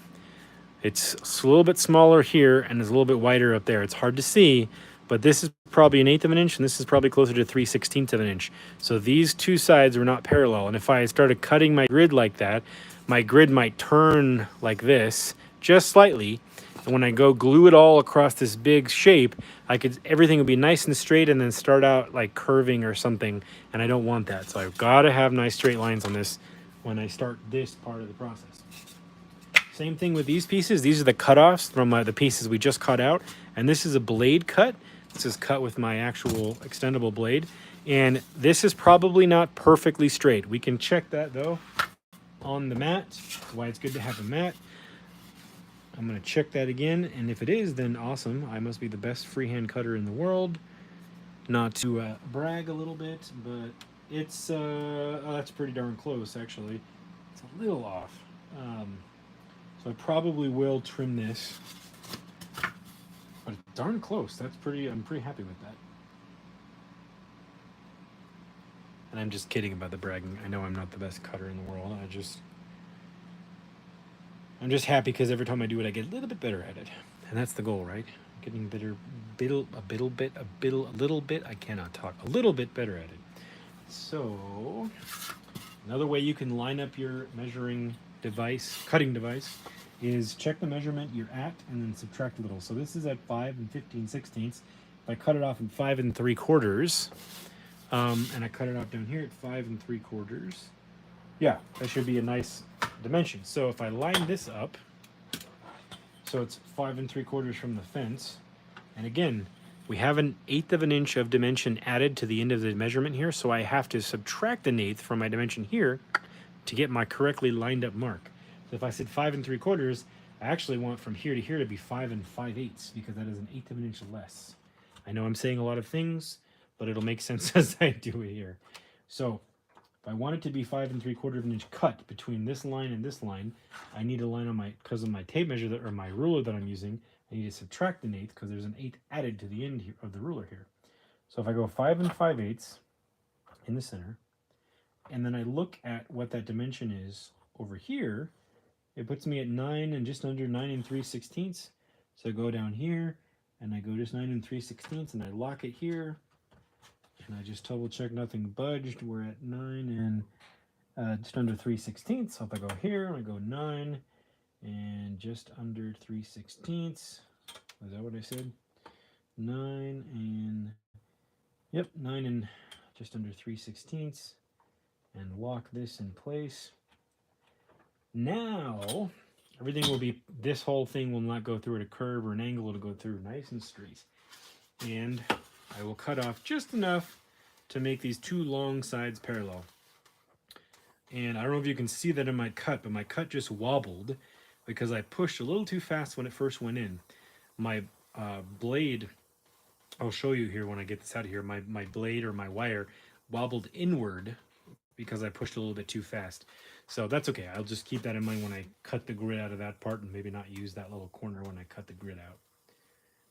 it's a little bit smaller here and it's a little bit wider up there. It's hard to see, but this is probably 1/8 of an inch and this is probably closer to 3/16 of an inch. So these two sides were not parallel. And if I started cutting my grid like that, my grid might turn like this just slightly. And when I go glue it all across this big shape, everything would be nice and straight and then start out like curving or something. And I don't want that. So I've got to have nice straight lines on this when I start this part of the process. Same thing with these pieces. These are the cutoffs from the pieces we just cut out. And this is a blade cut. This is cut with my actual extendable blade. And this is probably not perfectly straight. We can check that though on the mat. Why it's good to have a mat. I'm going to check that again. And if it is, then awesome. I must be the best freehand cutter in the world. Not to brag a little bit, but it's that's pretty darn close actually. It's a little off. So I probably will trim this, but it's darn close. I'm pretty happy with that. And I'm just kidding about the bragging. I know I'm not the best cutter in the world. I'm just happy because every time I do it, I get a little bit better at it. And that's the goal, right? Getting better, a little bit. I cannot talk. A little bit better at it. So another way you can line up your measuring device, cutting device, is check the measurement you're at and then subtract a little. So this is at 5 15/16. If I cut it off in 5 3/4, and I cut it off down here at 5 3/4, yeah, that should be a nice dimension. So if I line this up, so it's 5 3/4 from the fence, and again, we have 1/8 of an inch of dimension added to the end of the measurement here, so I have to subtract 1/8 from my dimension here to get my correctly lined up mark. So if I said 5 3/4, I actually want from here to here to be 5 5/8 because that is 1/8 of an inch less. I know I'm saying a lot of things, but it'll make sense as I do it here. So if I want it to be 5 3/4 of an inch cut between this line and this line, I need to line on because of my tape measure or my ruler that I'm using, I need to subtract 1/8 because there's 1/8 added to the end here, of the ruler here. So if I go 5 5/8 in the center, and then I look at what that dimension is over here, it puts me at 9 and just under 9 3/16. So I go down here and I go just 9 3/16 and I lock it here. And I just double check nothing budged. We're at 9 and just under 3/16. So if I go here, I go 9 and just under 3/16. Is that what I said? 9 and, yep, 9 and just under 3/16. And lock this in place. Now, everything will be, this whole thing will not go through at a curve or an angle. It'll go through nice and straight. And I will cut off just enough to make these two long sides parallel. And I don't know if you can see that in my cut, but my cut just wobbled because I pushed a little too fast when it first went in. My blade, I'll show you here when I get this out of here, my blade or my wire wobbled inward because I pushed a little bit too fast. So that's okay. I'll just keep that in mind when I cut the grid out of that part and maybe not use that little corner when I cut the grid out.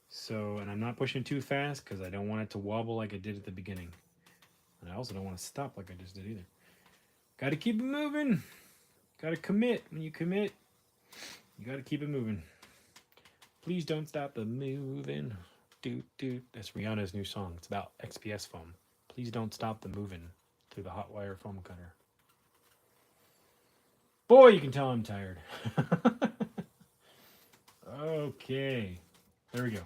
So, and I'm not pushing too fast because I don't want it to wobble like I did at the beginning. And I also don't want to stop like I just did either. Got to keep it moving. Got to commit. When you commit, you got to keep it moving. Please don't stop the moving. Doot, doot. That's Rihanna's new song. It's about XPS foam. Please don't stop the moving through the hot wire foam cutter. Boy, you can tell I'm tired. Okay. There we go.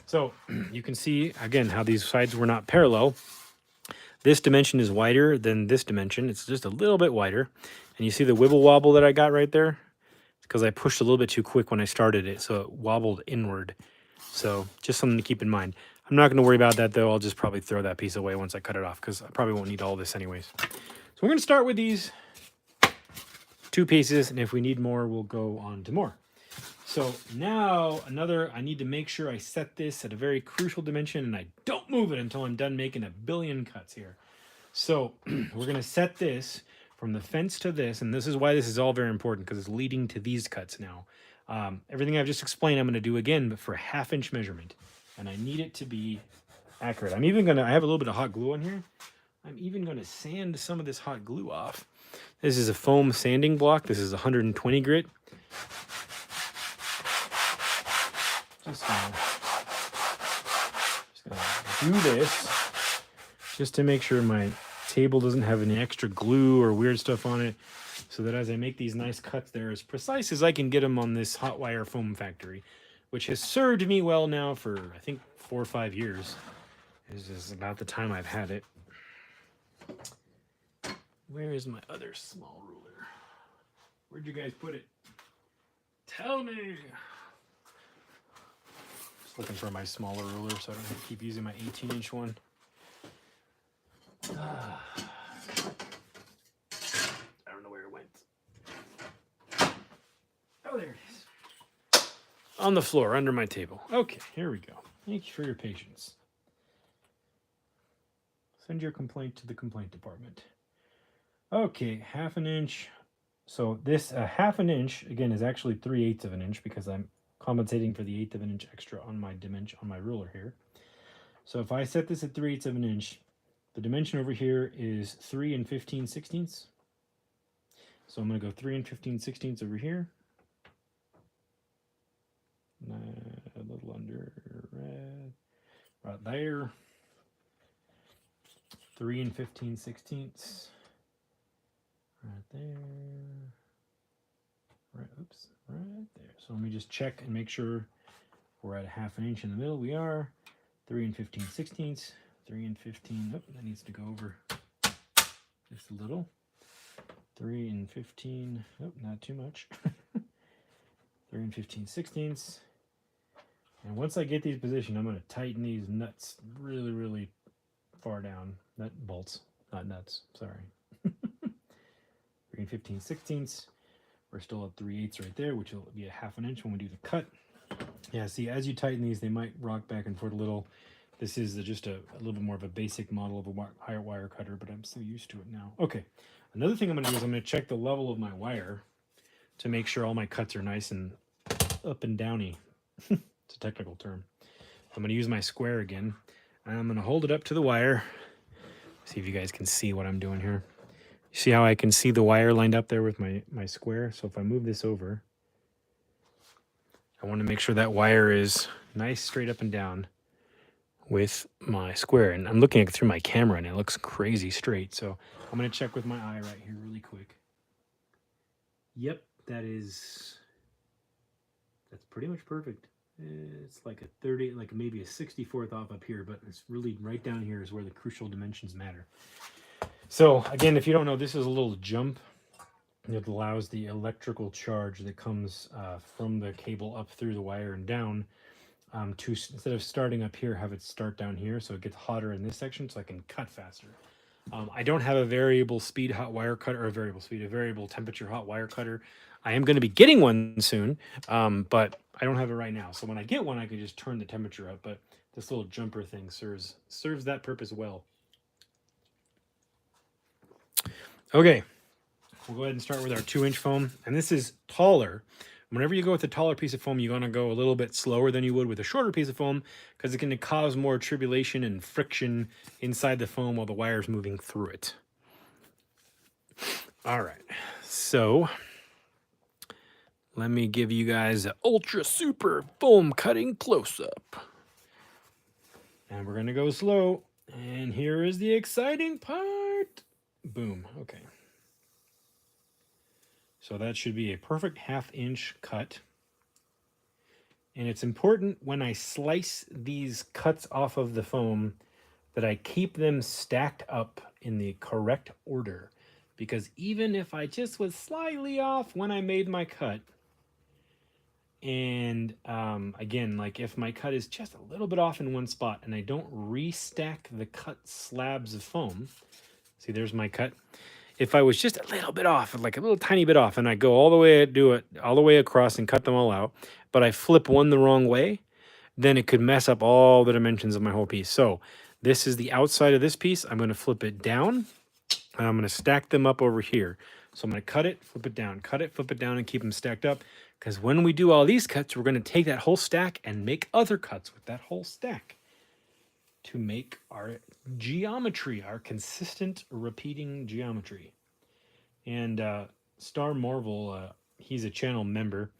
So you can see, again, how these sides were not parallel. This dimension is wider than this dimension. It's just a little bit wider. And you see the wibble wobble that I got right there? It's because I pushed a little bit too quick when I started it, so it wobbled inward. So just something to keep in mind. I'm not going to worry about that, though. I'll just probably throw that piece away once I cut it off, because I probably won't need all this anyways. So we're going to start with these two pieces, and if we need more, we'll go on to more. So now I need to make sure I set this at a very crucial dimension and I don't move it until I'm done making a billion cuts here. So we're going to set this from the fence to this, and this is why this is all very important, because it's leading to these cuts now. Everything I've just explained I'm going to do again, but for a 1/2 inch measurement, and I need it to be accurate. I'm even going to, I have a little bit of hot glue on here. I'm even going to sand some of this hot glue off. This is a foam sanding block. This is 120 grit. Just gonna do this just to make sure my table doesn't have any extra glue or weird stuff on it, so that as I make these nice cuts, they're as precise as I can get them on this hot wire foam factory, which has served me well now for, I think, 4 or 5 years. This is about the time I've had it. Where is my other small ruler? Where'd you guys put it? Tell me. Just looking for my smaller ruler so I don't have to keep using my 18-inch one. I don't know where it went. Oh, there it is. On the floor, under my table. Okay, here we go. Thank you for your patience. Send your complaint to the complaint department. Okay, 1/2 inch. So this 1/2 inch, again, is actually 3/8 of an inch because I'm compensating for the 1/8 of an inch extra on my dimension, on my ruler here. So if I set this at 3/8 of an inch, the dimension over here is 3 15/16. So I'm going to go 3 15/16 over here. A little under, right there. 3 15/16. Right there. Right, oops, right there. So let me just check and make sure we're at 1/2 inch in the middle. We are. 3 15/16. 3 15. Oh, that needs to go over just a little. 3 15. Oh, not too much. 3 15/16. And once I get these positioned, I'm going to tighten these nuts really, really far down. Nut bolts, not nuts. Sorry. 3 15/16. We're still at 3/8 right there, which will be a 1/2 inch when we do the cut. Yeah, see, as you tighten these, they might rock back and forth a little. This is just a little bit more of a basic model of a higher wire cutter, but I'm so used to it now. Okay, another thing I'm going to do is I'm going to check the level of my wire to make sure all my cuts are nice and up and downy. It's a technical term. I'm going to use my square again, and I'm going to hold it up to the wire. See if you guys can see what I'm doing here. You see how I can see the wire lined up there with my square? So if I move this over, I want to make sure that wire is nice, straight up and down with my square. And I'm looking at it through my camera, and it looks crazy straight. So I'm going to check with my eye right here really quick. Yep, that's pretty much perfect. It's like a 30, like maybe a 64th off up here, but it's really right down here is where the crucial dimensions matter. So again, if you don't know, this is a little jump. It allows the electrical charge that comes from the cable up through the wire and down to, instead of starting up here, have it start down here, so it gets hotter in this section so I can cut faster. I don't have a variable speed hot wire cutter, or a variable temperature hot wire cutter. I am going to be getting one soon, but I don't have it right now. So when I get one, I can just turn the temperature up. But this little jumper thing serves that purpose well. Okay, we'll go ahead and start with our 2-inch foam. And this is taller. Whenever you go with a taller piece of foam, you're going to go a little bit slower than you would with a shorter piece of foam because it's going to cause more tribulation and friction inside the foam while the wire is moving through it. All right, so let me give you guys an ultra super foam cutting close-up. And we're going to go slow. And here is the exciting part. Boom. Okay. So that should be a perfect 1/2 inch cut. And it's important when I slice these cuts off of the foam that I keep them stacked up in the correct order. Because even if I just was slightly off when I made my cut, and again, like if my cut is just a little bit off in one spot and I don't restack the cut slabs of foam, see, there's my cut. If I was just a little bit off, like a little tiny bit off, and I go all the way, do it all the way across and cut them all out, but I flip one the wrong way, then it could mess up all the dimensions of my whole piece. So this is the outside of this piece. I'm going to flip it down, and I'm going to stack them up over here. So I'm going to cut it, flip it down, cut it, flip it down, and keep them stacked up. Because when we do all these cuts, we're going to take that whole stack and make other cuts with that whole stack. to make our geometry, our consistent repeating geometry. And Star Marvel, he's a channel member,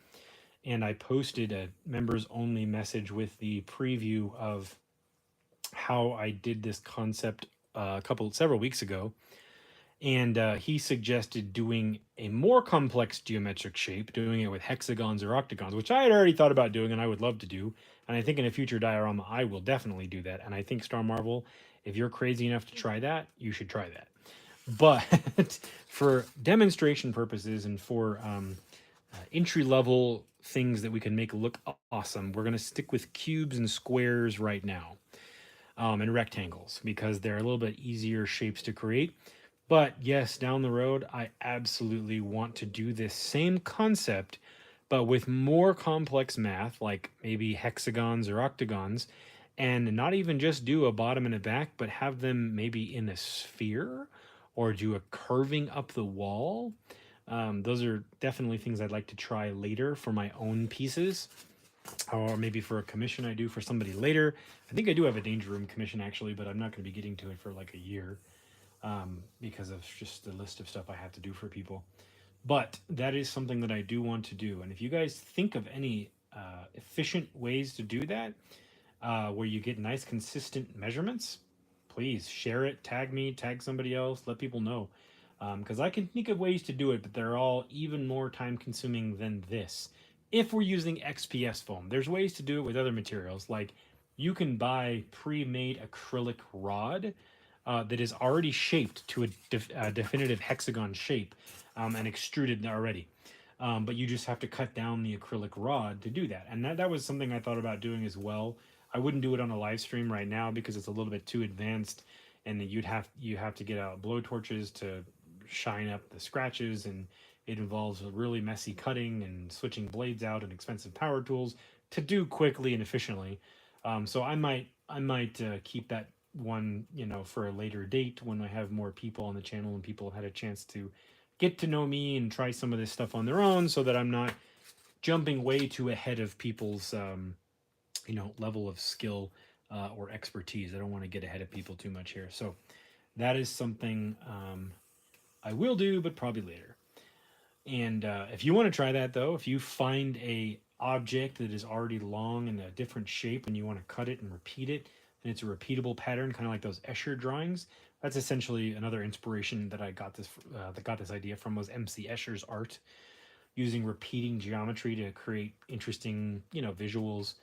and I posted a members only message with the preview of how I did this concept several weeks ago. And he suggested doing a more complex geometric shape, doing it with hexagons or octagons, which I had already thought about doing and I would love to do. And I think in a future diorama, I will definitely do that. And I think Star Marvel, if you're crazy enough to try that, you should try that. But for demonstration purposes and for entry level things that we can make look awesome, we're going to stick with cubes and squares right now, and rectangles, because they're a little bit easier shapes to create. But yes, down the road, I absolutely want to do this same concept, but with more complex math, like maybe hexagons or octagons, and not even just do a bottom and a back, but have them maybe in a sphere or do a curving up the wall. Those are definitely things I'd like to try later for my own pieces, or maybe for a commission I do for somebody later. I think I do have a Danger Room commission actually, but I'm not going to be getting to it for like a year, because of just the list of stuff I have to do for people. But that is something that I do want to do. And if you guys think of any efficient ways to do that, where you get nice consistent measurements, please share it, tag me, tag somebody else, let people know. Because I can think of ways to do it, but they're all even more time consuming than this. If we're using XPS foam, there's ways to do it with other materials. Like you can buy pre-made acrylic rod that is already shaped to a definitive hexagon shape, and extruded already. But you just have to cut down the acrylic rod to do that. And that was something I thought about doing as well. I wouldn't do it on a live stream right now because it's a little bit too advanced, and you have to get out blow torches to shine up the scratches, and it involves a really messy cutting and switching blades out and expensive power tools to do quickly and efficiently. So I might keep that one, for a later date when I have more people on the channel and people have had a chance to get to know me and try some of this stuff on their own, so that I'm not jumping way too ahead of people's level of skill or expertise. I don't want to get ahead of people too much here. So that is something I will do, but probably later. And if you want to try that, though, if you find a object that is already long in a different shape and you want to cut it and repeat it, and it's a repeatable pattern, kind of like those Escher drawings, that's essentially another inspiration that I got this idea from, was MC Escher's art, using repeating geometry to create interesting, visuals.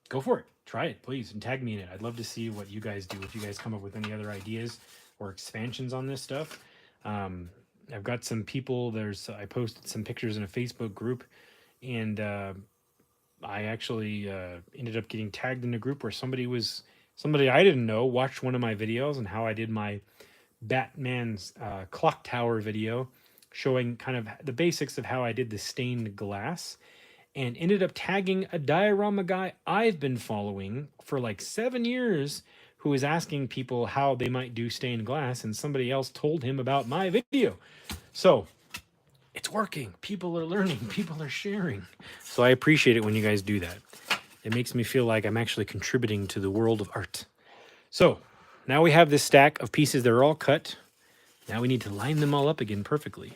Go for it. Try it, please, and tag me in it. I'd love to see what you guys do, if you guys come up with any other ideas or expansions on this stuff. I've got some people, I posted some pictures in a Facebook group, and I actually ended up getting tagged in a group where somebody I didn't know watched one of my videos and how I did my Batman's clock tower video, showing kind of the basics of how I did the stained glass, and ended up tagging a diorama guy I've been following for like 7 years, who is asking people how they might do stained glass, and somebody else told him about my video. So it's working. People are learning. People are sharing. So I appreciate it when you guys do that. It makes me feel like I'm actually contributing to the world of art. So now we have this stack of pieces that are all cut. Now we need to line them all up again perfectly.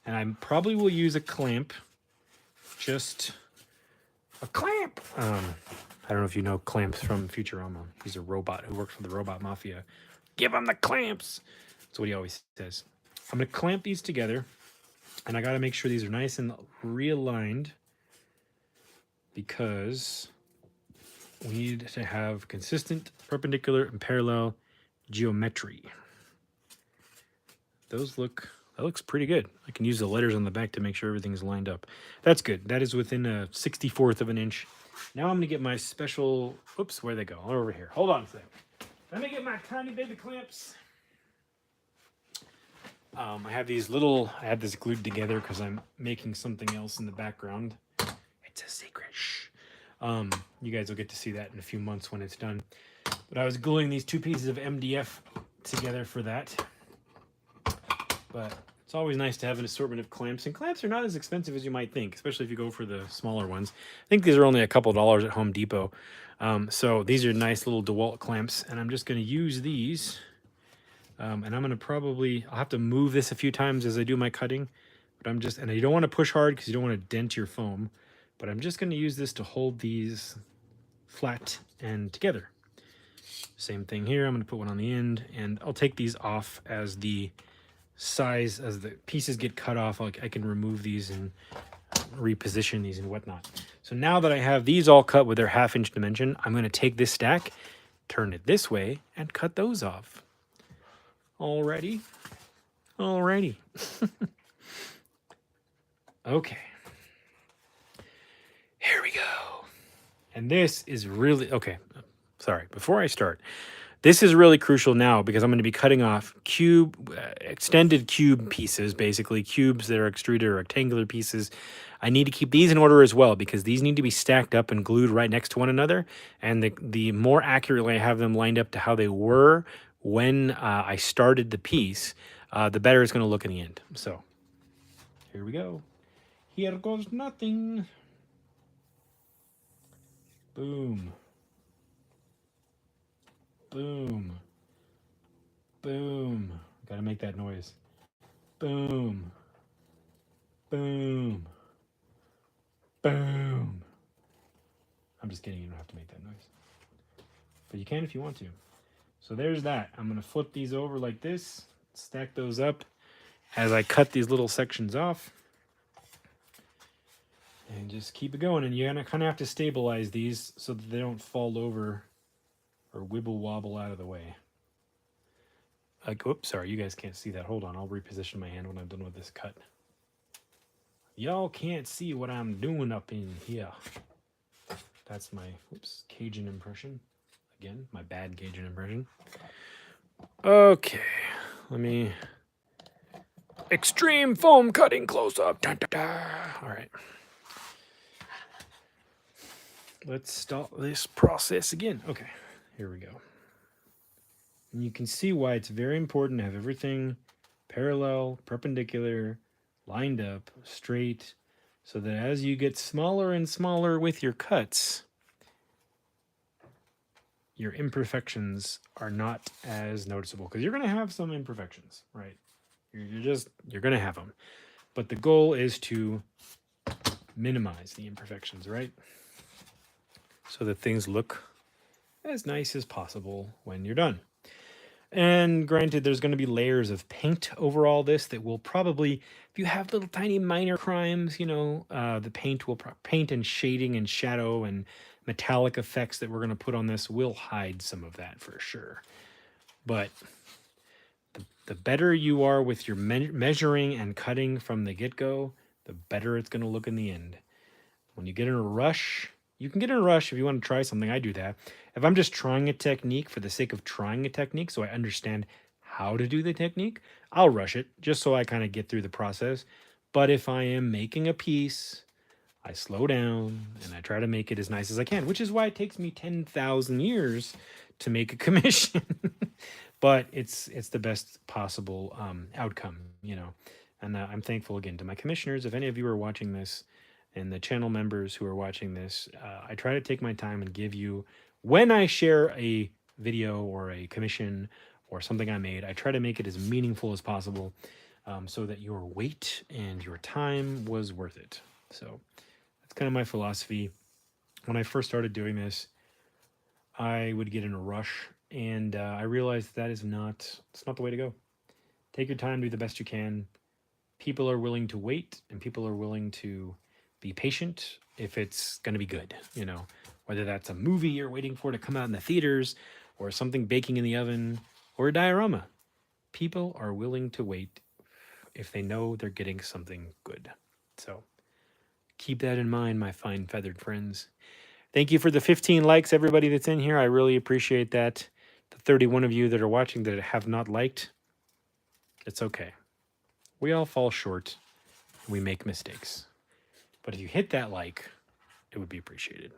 And I probably will use a clamp. Just a clamp. I don't know if you know Clamps from Futurama. He's a robot who works for the Robot Mafia. Give him the clamps. That's what he always says. I'm going to clamp these together, and I got to make sure these are nice and realigned, because we need to have consistent, perpendicular, and parallel geometry. That looks pretty good. I can use the letters on the back to make sure everything's lined up. That's good. That is within a 64th of an inch. Now I'm going to get my special... Oops, where'd they go? They're over here. Hold on a second. Let me get my tiny baby clamps. I have this glued together because I'm making something else in the background. It's a secret. Shh. You guys will get to see that in a few months when it's done. But I was gluing these two pieces of MDF together for that. But It's always nice to have an assortment of clamps, and clamps are not as expensive as you might think, especially if you go for the smaller ones. I think these are only a couple dollars at Home Depot. So these are nice little DeWalt clamps, and I'm just going to use these. And I'm going to I'll have to move this a few times as I do my cutting, but and you don't want to push hard because you don't want to dent your foam, but I'm just going to use this to hold these flat and together. Same thing here. I'm going to put one on the end, and I'll take these off as the pieces get cut off. I can remove these and reposition these and whatnot. So now that I have these all cut with their 1/2 inch dimension, I'm going to take this stack, turn it this way, and cut those off. Alrighty. Okay. Here we go. And this is really, okay, sorry, before I start, this is really crucial now because I'm going to be cutting off extended cube pieces, basically cubes that are extruded or rectangular pieces. I need to keep these in order as well because these need to be stacked up and glued right next to one another. And the more accurately I have them lined up to how they were when I started the piece, the better it's going to look in the end. So here we go. Here goes nothing. Boom. Boom. Boom. Gotta make that noise. Boom. Boom. Boom. I'm just kidding, you don't have to make that noise. But you can if you want to. So there's that. I'm gonna flip these over like this, stack those up as I cut these little sections off. And just keep it going. And you're gonna kind of have to stabilize these so that they don't fall over or wibble wobble out of the way. Oops, sorry, you guys can't see that. Hold on, I'll reposition my hand when I'm done with this cut. Y'all can't see what I'm doing up in here. That's my, Cajun impression. Again, my bad Cajun impression. Okay, let me... Extreme foam cutting close up. Dun, dun, dun. All right. Let's start this process again. Okay, here we go. And you can see why it's very important to have everything parallel, perpendicular, lined up, straight, so that as you get smaller and smaller with your cuts, your imperfections are not as noticeable. Because you're going to have some imperfections, right? You're going to have them. But the goal is to minimize the imperfections, right? So that things look as nice as possible when you're done. And granted, there's going to be layers of paint over all this that will probably, if you have little tiny minor crimes, the paint and shading and shadow and metallic effects that we're going to put on this will hide some of that for sure. But the better you are with your measuring and cutting from the get-go, the better it's going to look in the end. When you get in a rush, you can get in a rush if you want to try something. I do that. If I'm just trying a technique for the sake of trying a technique so I understand how to do the technique, I'll rush it just so I kind of get through the process. But if I am making a piece, I slow down and I try to make it as nice as I can, which is why it takes me 10,000 years to make a commission. But it's the best possible outcome, And I'm thankful again to my commissioners. If any of you are watching this, and the channel members who are watching this, I try to take my time and give you, when I share a video or a commission or something I made, I try to make it as meaningful as possible so that your wait and your time was worth it. So that's kind of my philosophy. When I first started doing this, I would get in a rush, and I realized it's not the way to go. Take your time, do the best you can. People are willing to wait, and people are willing to be patient if it's going to be good, whether that's a movie you're waiting for to come out in the theaters or something baking in the oven or a diorama. People are willing to wait if they know they're getting something good. So keep that in mind, my fine feathered friends. Thank you for the 15 likes, everybody that's in here. I really appreciate that. The 31 of you that are watching that have not liked, it's okay. We all fall short. We make mistakes. But if you hit that like, it would be appreciated.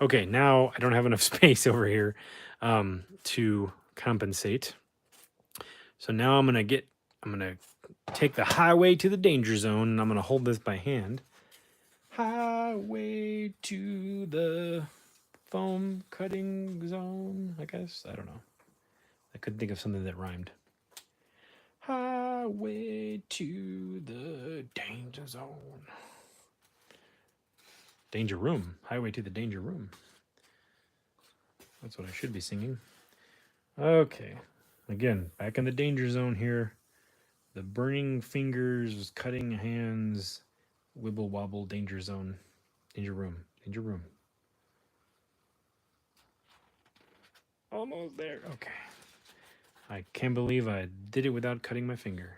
Okay, now I don't have enough space over here to compensate. So now I'm gonna take the highway to the danger zone, and I'm going to hold this by hand. Highway to the foam cutting zone, I guess. I don't know. I couldn't think of something that rhymed. Highway to the danger zone. Danger room. Highway to the danger room. That's what I should be singing. Okay. Again, back in the danger zone here. The burning fingers, cutting hands, wibble wobble, danger zone. Danger room. Danger room. Almost there. Okay. I can't believe I did it without cutting my finger.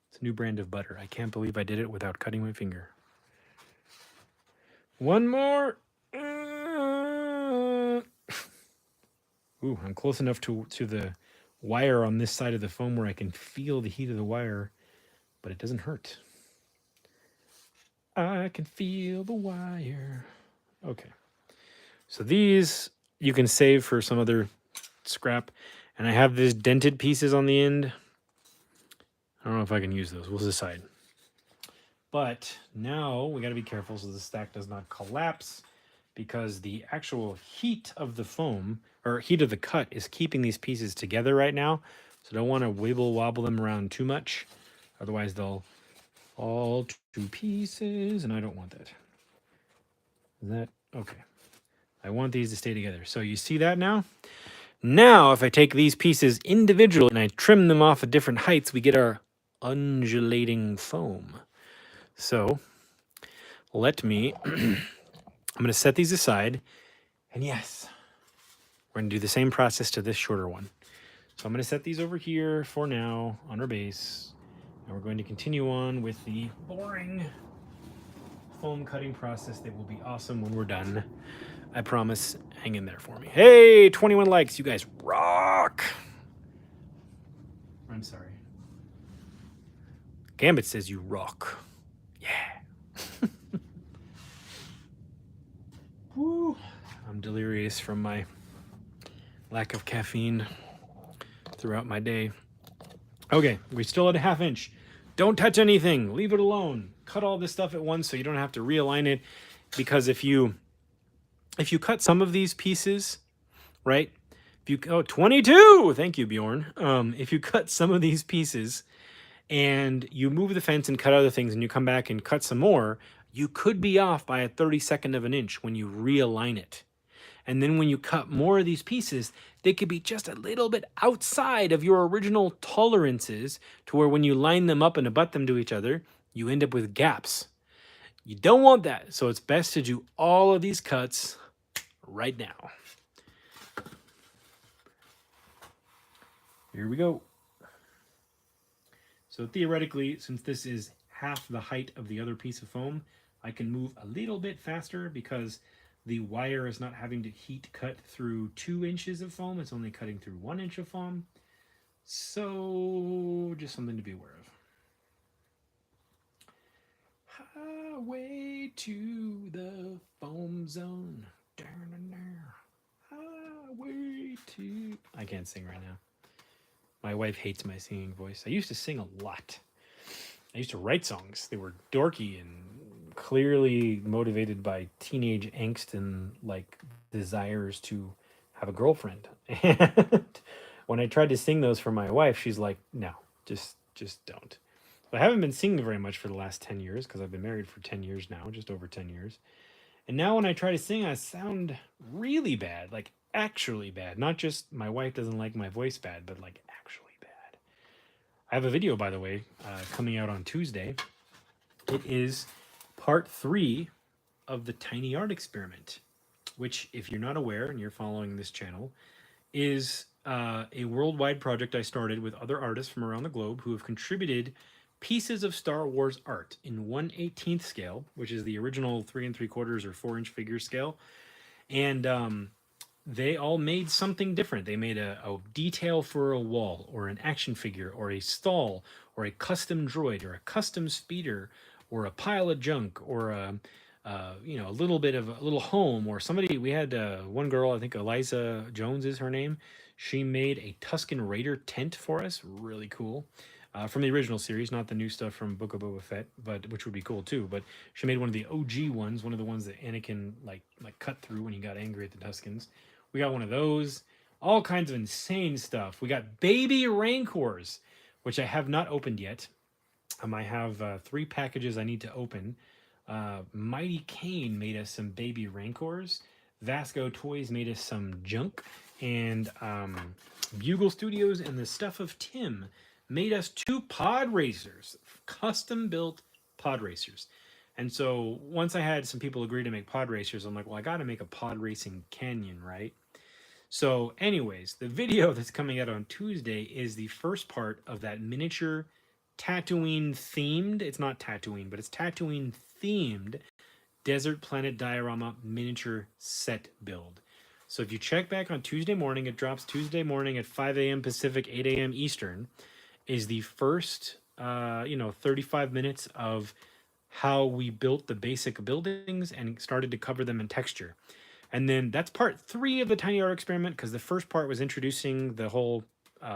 It's a new brand of butter. I can't believe I did it without cutting my finger. One more. Ooh, I'm close enough to the wire on this side of the foam where I can feel the heat of the wire, but it doesn't hurt. I can feel the wire. Okay. So these you can save for some other scrap. And I have these dented pieces on the end. I don't know if I can use those. We'll decide. But now we got to be careful so the stack does not collapse, because the actual heat of the foam, or heat of the cut, is keeping these pieces together right now. So don't want to wibble wobble them around too much. Otherwise they'll fall to pieces, and I don't want that. Is that okay? I want these to stay together. So you see that now? Now, if I take these pieces individually and I trim them off at different heights, we get our undulating foam. So let me, I'm going to set these aside. And yes, we're going to do the same process to this shorter one. So I'm going to set these over here for now on our base. And we're going to continue on with the boring foam cutting process that will be awesome when we're done. I promise. Hang in there for me. Hey, 21 likes. You guys rock. I'm sorry. Gambit says you rock. Yeah. Woo. I'm delirious from my lack of caffeine throughout my day. Okay, we still at a 1/2 inch. Don't touch anything. Leave it alone. Cut all this stuff at once so you don't have to realign it. Because if you cut some of these pieces, right? If you 22, thank you, Bjorn. If you cut some of these pieces and you move the fence and cut other things and you come back and cut some more, you could be off by a 32nd of an inch when you realign it. And then when you cut more of these pieces, they could be just a little bit outside of your original tolerances, to where when you line them up and abut them to each other, you end up with gaps. You don't want that. So it's best to do all of these cuts right now. Here we go. So theoretically, since this is half the height of the other piece of foam, I can move a little bit faster because the wire is not having to heat cut through 2 inches of foam. It's only cutting through 1 inch of foam. So just something to be aware of. Highway to the foam zone. Highway to... I can't sing right now. My wife hates my singing voice. I used to sing a lot. I used to write songs. They were dorky and clearly motivated by teenage angst and like desires to have a girlfriend. And when I tried to sing those for my wife, she's like, "No, just don't." I haven't been singing very much for the last 10 years because I've been married for 10 years now, just over 10 years. And now when I try to sing, I sound really bad, like actually bad. Not just my wife doesn't like my voice bad, but like actually bad. I have a video, by the way, coming out on Tuesday. It is part 3 of the tiny art experiment, which, if you're not aware and you're following this channel, is a worldwide project I started with other artists from around the globe who have contributed pieces of Star Wars art in 1/18th scale, which is the original 3 3/4 or 4 inch figure scale. And they all made something different. They made a detail for a wall, or an action figure, or a stall, or a custom droid, or a custom speeder, or a pile of junk, or a little bit of a little home, or somebody. We had one girl, I think Eliza Jones is her name. She made a Tusken Raider tent for us, really cool. from the original series, not the new stuff from Book of Boba Fett, but which would be cool too. But she made one of the OG ones, one of the ones that Anakin like cut through when he got angry at the Tuskens. We got one of those. All kinds of insane stuff. We got baby Rancors, which I have not opened yet. I have 3 packages I need to open. Mighty Kane made us some baby Rancors. Vasco Toys made us some junk. And Bugle Studios and the Stuff of Tim made us 2 pod racers, custom built pod racers. And so once I had some people agree to make pod racers, I'm like, well, I got to make a pod racing canyon, right? So, anyways, the video that's coming out on Tuesday is the first part of that miniature Tatooine themed. It's not Tatooine, but it's Tatooine themed Desert Planet Diorama miniature set build. So if you check back on Tuesday morning, it drops Tuesday morning at 5 a.m. Pacific, 8 a.m. Eastern, is the first, 35 minutes of how we built the basic buildings and started to cover them in texture. And then that's part 3 of the tiny art experiment, because the first part was introducing the whole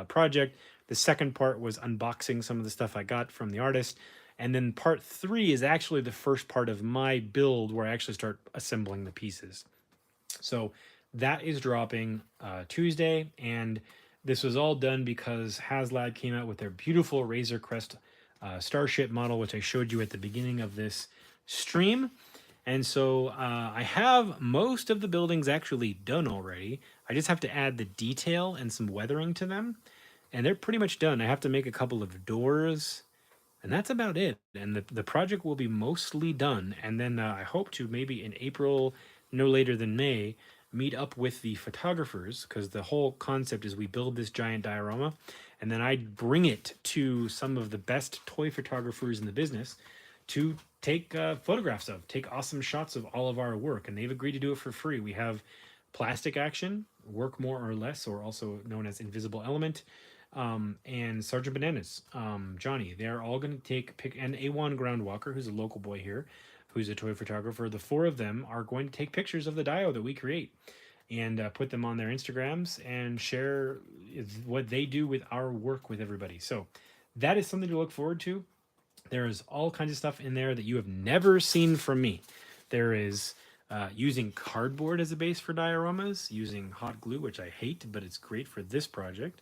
project. The second part was unboxing some of the stuff I got from the artist. And then part 3 is actually the first part of my build where I actually start assembling the pieces. So that is dropping Tuesday. And this was all done because HasLab came out with their beautiful Razor Crest Starship model, which I showed you at the beginning of this stream. And so I have most of the buildings actually done already. I just have to add the detail and some weathering to them. And they're pretty much done. I have to make a couple of doors. And that's about it. And the project will be mostly done. And then I hope to maybe in April, no later than May, meet up with the photographers, because the whole concept is we build this giant diorama and then I bring it to some of the best toy photographers in the business to take photographs of, take awesome shots of all of our work. And they've agreed to do it for free. We have Plastic Action, Work More or Less, or also known as Invisible Element, and Sergeant Bananas, Johnny. They're all going to pick, and A1 Groundwalker, who's a local boy here, who's a toy photographer. The 4 of them are going to take pictures of the dio that we create and put them on their Instagrams and share what they do with our work with everybody. So that is something to look forward to. There is all kinds of stuff in there that you have never seen from me. There is using cardboard as a base for dioramas, using hot glue, which I hate, but it's great for this project.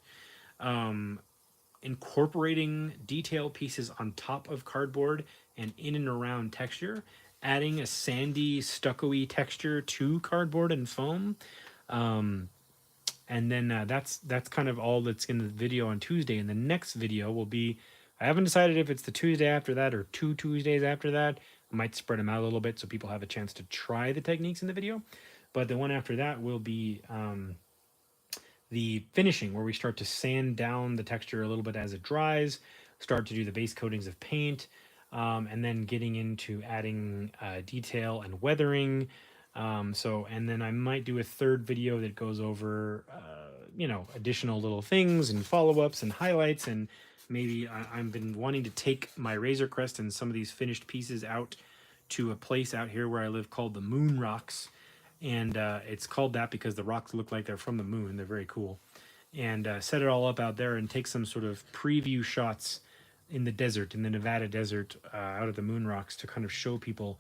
Incorporating detail pieces on top of cardboard and in and around texture, adding a sandy, stucco-y texture to cardboard and foam. And then that's kind of all that's in the video on Tuesday. And the next video will be, I haven't decided if it's the Tuesday after that or 2 Tuesdays after that. I might spread them out a little bit so people have a chance to try the techniques in the video. But the one after that will be the finishing, where we start to sand down the texture a little bit as it dries, start to do the base coatings of paint, and then getting into adding detail and weathering. And then I might do a third video that goes over, additional little things and follow-ups and highlights. And maybe I've been wanting to take my Razor Crest and some of these finished pieces out to a place out here where I live called the Moon Rocks. And it's called that because the rocks look like they're from the moon. They're very cool. And set it all up out there and take some sort of preview shots in the desert, in the Nevada desert, out of the Moon Rocks, to kind of show people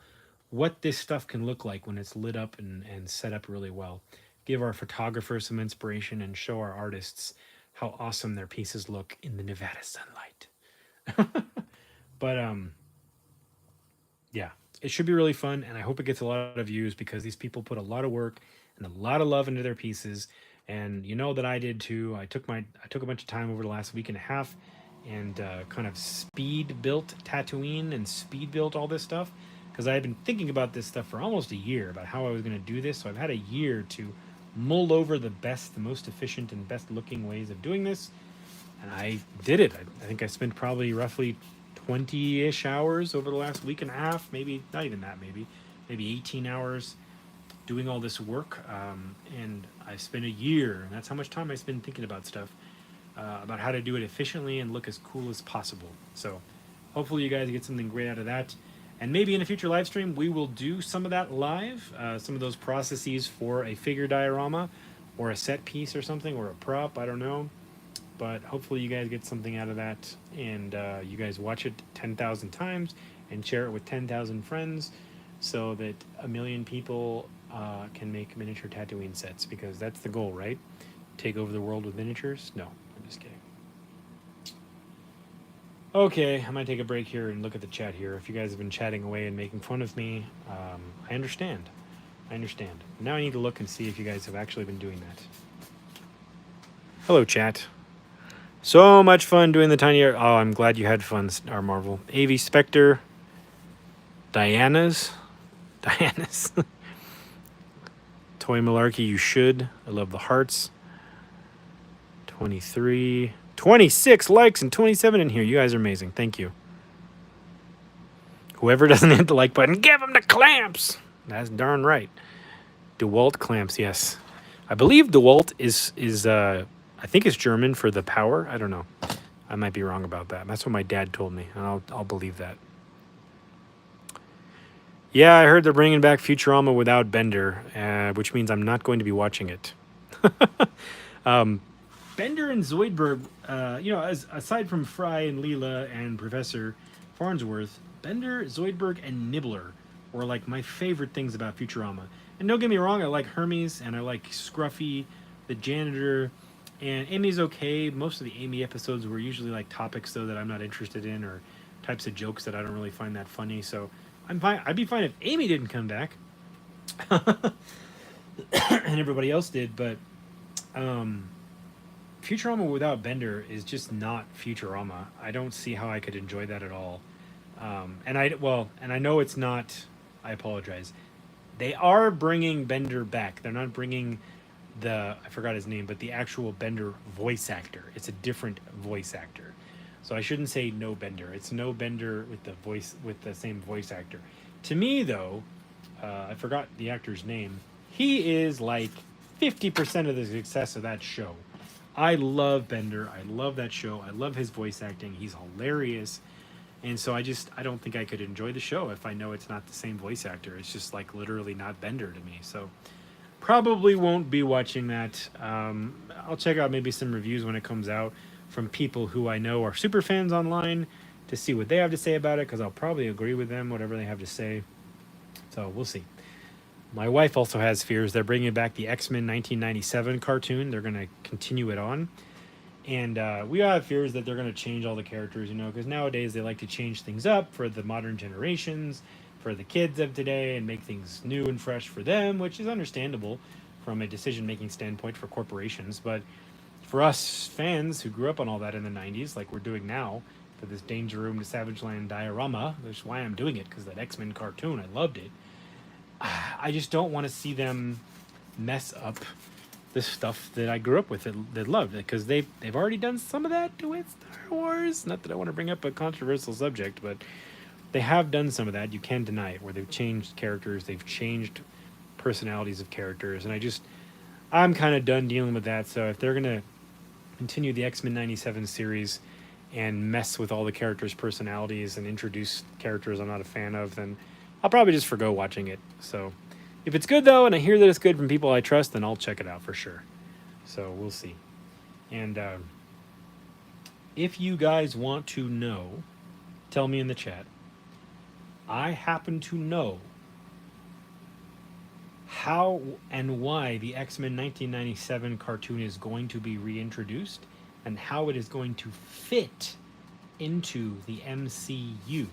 what this stuff can look like when it's lit up and set up really well. Give our photographers some inspiration and show our artists how awesome their pieces look in the Nevada sunlight. But yeah, it should be really fun, and I hope it gets a lot of views because these people put a lot of work and a lot of love into their pieces. And you know that I did too. I took a bunch of time over the last week and a half and kind of speed built Tatooine and speed built all this stuff, because I had been thinking about this stuff for almost a year about how I was going to do this. So I've had a year to mull over the most efficient and best looking ways of doing this, and I did it. I think I spent probably roughly 20-ish hours over the last week and a half, maybe not even that, maybe 18 hours doing all this work. And I spent a year, and that's how much time I spend thinking about stuff, about how to do it efficiently and look as cool as possible. So hopefully you guys get something great out of that. And maybe in a future live stream, we will do some of that live, some of those processes for a figure diorama or a set piece or something, or a prop, I don't know. but hopefully you guys get something out of that, and you guys watch it 10,000 times and share it with 10,000 friends, so that a million people can make miniature Tatooine sets, because that's the goal, right? Take over the world with miniatures? No, I'm just kidding. Okay, I might take a break here and look at the chat here. If you guys have been chatting away and making fun of me, I understand. I understand. Now I need to look and see if you guys have actually been doing that. Hello, chat. So much fun doing the tiny... Oh, I'm glad you had fun, Star Marvel. AV Spectre. Diana's. Toy Malarkey, you should. I love the hearts. 23... 26 likes and 27 in here. You guys are amazing. Thank you. Whoever doesn't hit the like button, give them the clamps. That's darn right. DeWalt clamps, yes. I believe DeWalt is I think it's German for the power. I don't know. I might be wrong about that. That's what my dad told me, and I'll believe that. Yeah, I heard they're bringing back Futurama without Bender, which means I'm not going to be watching it. Bender and Zoidberg, aside from Fry and Leela and Professor Farnsworth, Bender, Zoidberg, and Nibbler were like my favorite things about Futurama. And don't get me wrong, I like Hermes and I like Scruffy, the janitor, and Amy's okay. Most of the Amy episodes were usually like topics though that I'm not interested in, or types of jokes that I don't really find that funny. So I'm fine. I'd be fine if Amy didn't come back, and everybody else did. But Futurama without Bender is just not Futurama. I don't see how I could enjoy that at all. And I know it's not. I apologize. They are bringing Bender back. They're not bringing I forgot his name, but the actual Bender voice actor. It's a different voice actor. So I shouldn't say no Bender. It's no Bender with the same voice actor. To me, though, I forgot the actor's name. He is like 50% of the success of that show. I love Bender. I love that show. I love his voice acting. He's hilarious. And so I don't think I could enjoy the show if I know it's not the same voice actor. It's just like literally not Bender to me. So probably won't be watching that. I'll check out maybe some reviews when it comes out from people who I know are super fans online to see what they have to say about it, because I'll probably agree with them, whatever they have to say. So we'll see. My wife also has fears. They're bringing back the X-Men 1997 cartoon. They're going to continue it on. And we all have fears that they're going to change all the characters, because nowadays they like to change things up for the modern generations, for the kids of today, and make things new and fresh for them, which is understandable from a decision-making standpoint for corporations. But for us fans who grew up on all that in the 90s, like we're doing now, for this Danger Room to Savage Land diorama, which is why I'm doing it, because that X-Men cartoon, I loved it. I just don't want to see them mess up the stuff that I grew up with that loved it, because they've already done some of that with Star Wars. Not that I want to bring up a controversial subject, but they have done some of that. You can't deny it, where they've changed characters, they've changed personalities of characters, and I'm kind of done dealing with that. So if they're gonna continue the X-Men 97 series and mess with all the characters' personalities and introduce characters I'm not a fan of, then I'll probably just forgo watching it. So if it's good, though, and I hear that it's good from people I trust, then I'll check it out for sure. So we'll see. And if you guys want to know, tell me in the chat. I happen to know how and why the X-Men 1997 cartoon is going to be reintroduced and how it is going to fit into the MCU,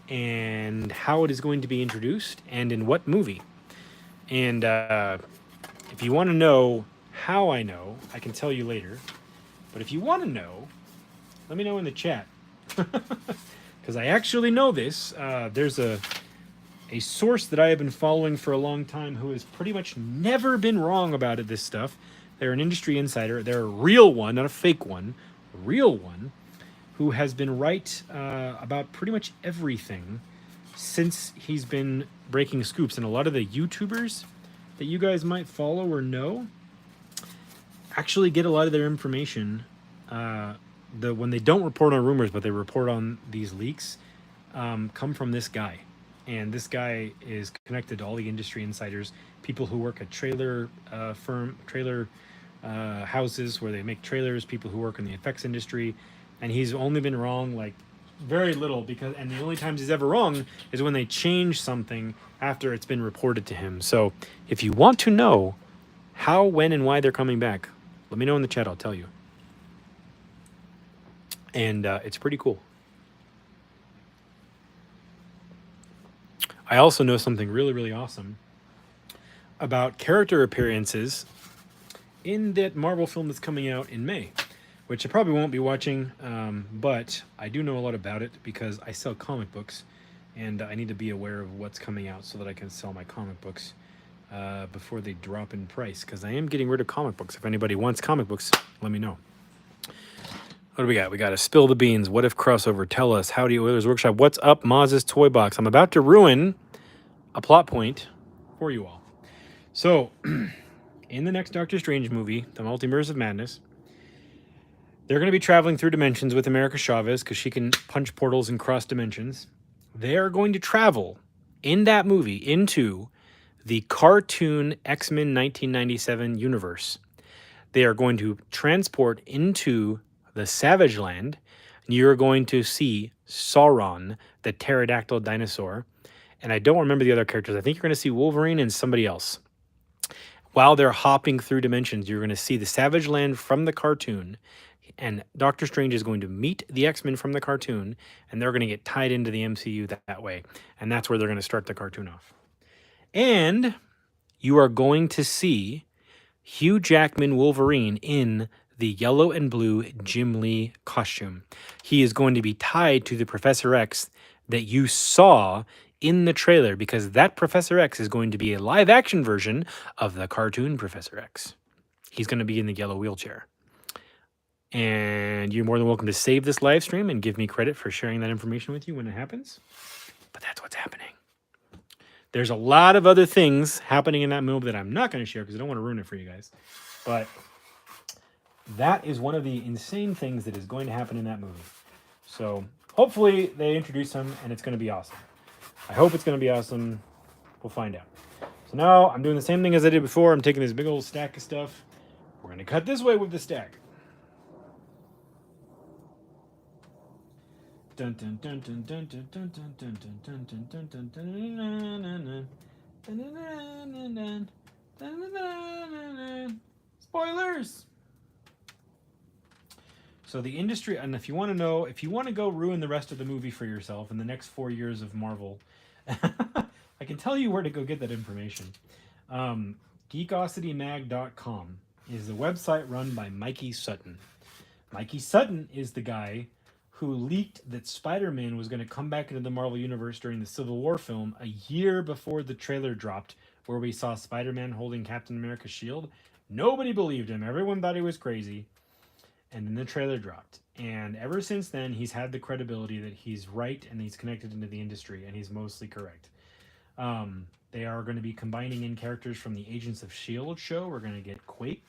and how it is going to be introduced and in what movie. And if you want to know how I know, I can tell you later. But if you want to know, let me know in the chat. Because I actually know this. There's a source that I have been following for a long time who has pretty much never been wrong about this stuff. They're an industry insider. They're a real one, not a fake one. A real one who has been right about pretty much everything since he's been breaking scoops. And a lot of the YouTubers that you guys might follow or know actually get a lot of their information when they don't report on rumors, but they report on these leaks, come from this guy. And this guy is connected to all the industry insiders, people who work at trailer houses where they make trailers, people who work in the effects industry, and he's only been wrong like very little and the only times he's ever wrong is when they change something after it's been reported to him. So if you want to know how, when, and why they're coming back, let me know in the chat. I'll tell you. And it's pretty cool. I also know something really, really awesome about character appearances in that Marvel film that's coming out in May, which I probably won't be watching, but I do know a lot about it because I sell comic books, and I need to be aware of what's coming out so that I can sell my comic books before they drop in price, because I am getting rid of comic books. If anybody wants comic books, let me know. What do we got? We got to spill the beans. What if crossover? Tell us. Howdy Oilers Workshop. What's up, Maz's Toy Box? I'm about to ruin a plot point for you all. So, in the next Doctor Strange movie, The Multiverse of Madness, they're going to be traveling through dimensions with America Chavez because she can punch portals and cross dimensions. They are going to travel in that movie into the cartoon X-Men 1997 universe. They are going to transport into the Savage Land, and you're going to see Sauron, the pterodactyl dinosaur. And I don't remember the other characters. I think you're going to see Wolverine and somebody else. While they're hopping through dimensions, you're going to see the Savage Land from the cartoon, and Doctor Strange is going to meet the X-Men from the cartoon, and they're going to get tied into the MCU that way. And that's where they're going to start the cartoon off. And you are going to see Hugh Jackman Wolverine in the yellow and blue Jim Lee costume. He is going to be tied to the Professor X that you saw in the trailer, because that Professor X is going to be a live action version of the cartoon Professor X. He's going to be in the yellow wheelchair. And you're more than welcome to save this live stream and give me credit for sharing that information with you when it happens. But that's what's happening. There's a lot of other things happening in that movie that I'm not going to share because I don't want to ruin it for you guys. But that is one of the insane things that is going to happen in that movie. So hopefully they introduce him and it's going to be awesome. I hope it's going to be awesome. We'll find out. So now I'm doing the same thing as I did before. I'm taking this big old stack of stuff. We're going to cut this way with the stack. Dun dun dun dun dun dun dun dun dun dun dun dun dun dun. Spoilers. So the industry, and if you want to know, if you want to go ruin the rest of the movie for yourself in the next 4 years of Marvel, I can tell you where to go get that information. GeekosityMag.com is the website run by Mikey Sutton. Mikey Sutton is the guy who leaked that Spider-Man was going to come back into the Marvel Universe during the Civil War film a year before the trailer dropped, where we saw Spider-Man holding Captain America's shield. Nobody believed him. Everyone thought he was crazy. And then the trailer dropped. And ever since then, he's had the credibility that he's right and he's connected into the industry, and he's mostly correct. They are going to be combining in characters from the Agents of S.H.I.E.L.D. show. We're going to get Quake.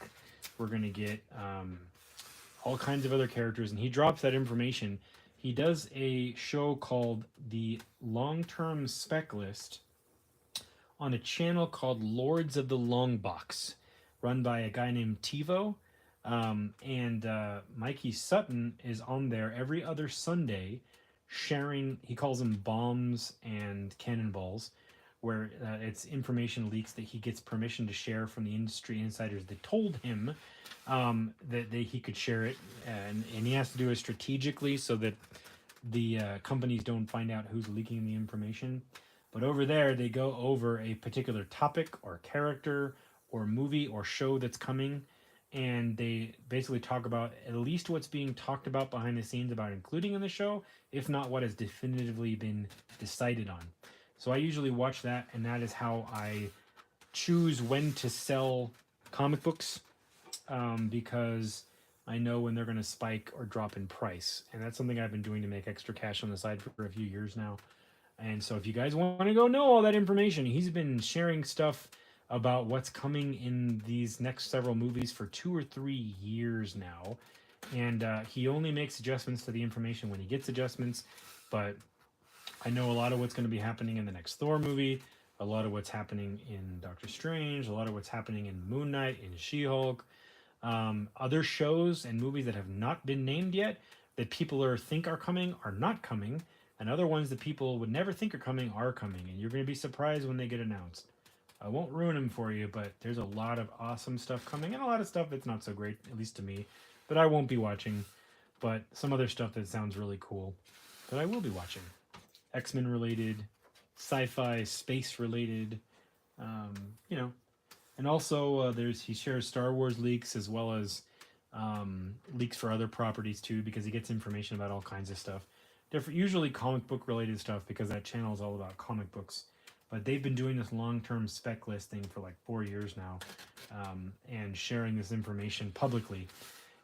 We're going to get all kinds of other characters, and he drops that information. He does a show called The Long-Term Spec List on a channel called Lords of the Long Box, run by a guy named TiVo. Mikey Sutton is on there every other Sunday sharing, he calls them bombs and cannonballs, where it's information leaks that he gets permission to share from the industry insiders that told him that he could share it, and he has to do it strategically so that the companies don't find out who's leaking the information. But over there, they go over a particular topic or character or movie or show that's coming, and they basically talk about at least what's being talked about behind the scenes about including in the show, if not what has definitively been decided on. So I usually watch that, and that is how I choose when to sell comic books, because I know when they're going to spike or drop in price. And that's something I've been doing to make extra cash on the side for a few years now. And so if you guys want to go know all that information, he's been sharing stuff about what's coming in these next several movies for 2 or 3 years now. And he only makes adjustments to the information when he gets adjustments. But I know a lot of what's going to be happening in the next Thor movie, a lot of what's happening in Doctor Strange, a lot of what's happening in Moon Knight, in She-Hulk, Other shows and movies that have not been named yet that people think are coming are not coming, and other ones that people would never think are coming, and you're going to be surprised when they get announced. I won't ruin them for you, but there's a lot of awesome stuff coming and a lot of stuff that's not so great, at least to me, that I won't be watching, but some other stuff that sounds really cool that I will be watching. X-Men related, sci-fi, space related, um, you know, and also he shares Star Wars leaks as well as leaks for other properties too, because he gets information about all kinds of stuff. Different, usually comic book related stuff, because that channel is all about comic books. But they've been doing this long-term spec listing for like 4 years now, and sharing this information publicly.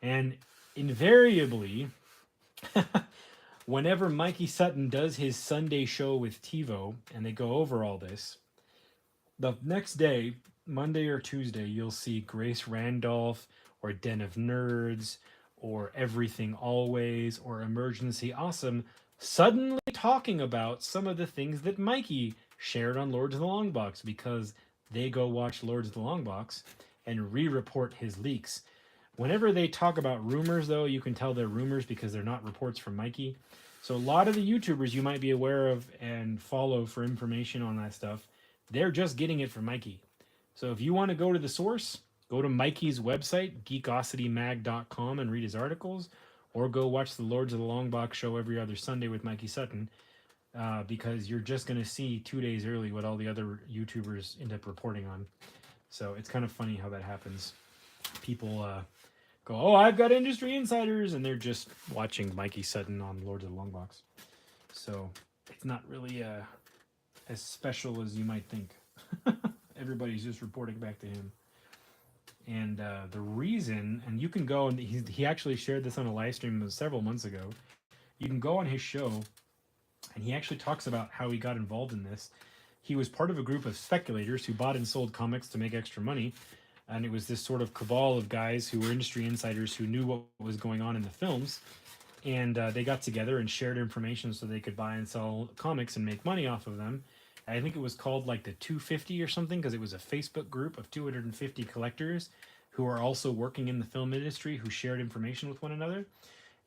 And invariably, whenever Mikey Sutton does his Sunday show with TiVo and they go over all this, the next day, Monday or Tuesday, you'll see Grace Randolph or Den of Nerds or Everything Always or Emergency Awesome suddenly talking about some of the things that Mikey shared on Lords of the Long Box, because they go watch Lords of the Long Box and re-report his leaks. Whenever they talk about rumors, though, you can tell they're rumors because they're not reports from Mikey. So a lot of the YouTubers you might be aware of and follow for information on that stuff, they're just getting it from Mikey. So if you want to go to the source, go to Mikey's website, geekositymag.com, and read his articles, or go watch the Lords of the Long Box show every other Sunday with Mikey Sutton, because you're just going to see 2 days early what all the other YouTubers end up reporting on. So it's kind of funny how that happens. People go, oh, I've got industry insiders, and they're just watching Mikey Sutton on Lords of the Long Box. So it's not really as special as you might think. Everybody's just reporting back to him. And the reason, and you can go, and he actually shared this on a live stream several months ago. You can go on his show, and he actually talks about how he got involved in this. He was part of a group of speculators who bought and sold comics to make extra money. And it was this sort of cabal of guys who were industry insiders who knew what was going on in the films. And they got together and shared information so they could buy and sell comics and make money off of them. I think it was called like the 250 or something, because it was a Facebook group of 250 collectors who are also working in the film industry who shared information with one another.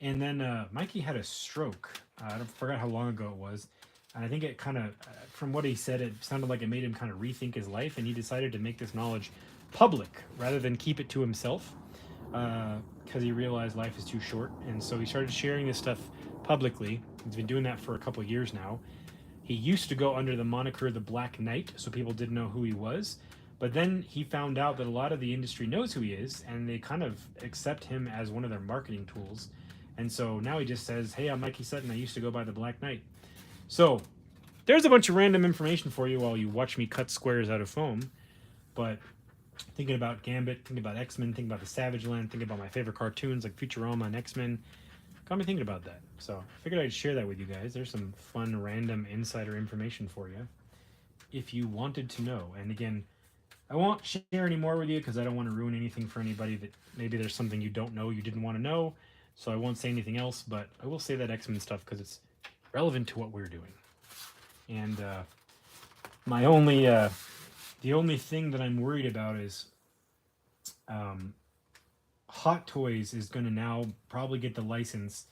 And then Mikey had a stroke. I forgot how long ago it was. And I think it kind of, from what he said, it sounded like it made him kind of rethink his life. And he decided to make this knowledge public rather than keep it to himself, because he realized life is too short. And so he started sharing this stuff publicly. He's been doing that for a couple years now. He used to go under the moniker the Black Knight, so people didn't know who he was. But then he found out that a lot of the industry knows who he is, and they kind of accept him as one of their marketing tools. And so now he just says, hey, I'm Mikey Sutton. I used to go by the Black Knight. So there's a bunch of random information for you while you watch me cut squares out of foam. But thinking about Gambit, thinking about X-Men, thinking about the Savage Land, thinking about my favorite cartoons like Futurama and X-Men, got me thinking about that. So I figured I'd share that with you guys. There's some fun, random insider information for you if you wanted to know. And again, I won't share any more with you because I don't want to ruin anything for anybody that maybe there's something you don't know, you didn't want to know. So I won't say anything else, but I will say that X-Men stuff because it's relevant to what we're doing. And my only, the only thing that I'm worried about is Hot Toys is going to now probably get the license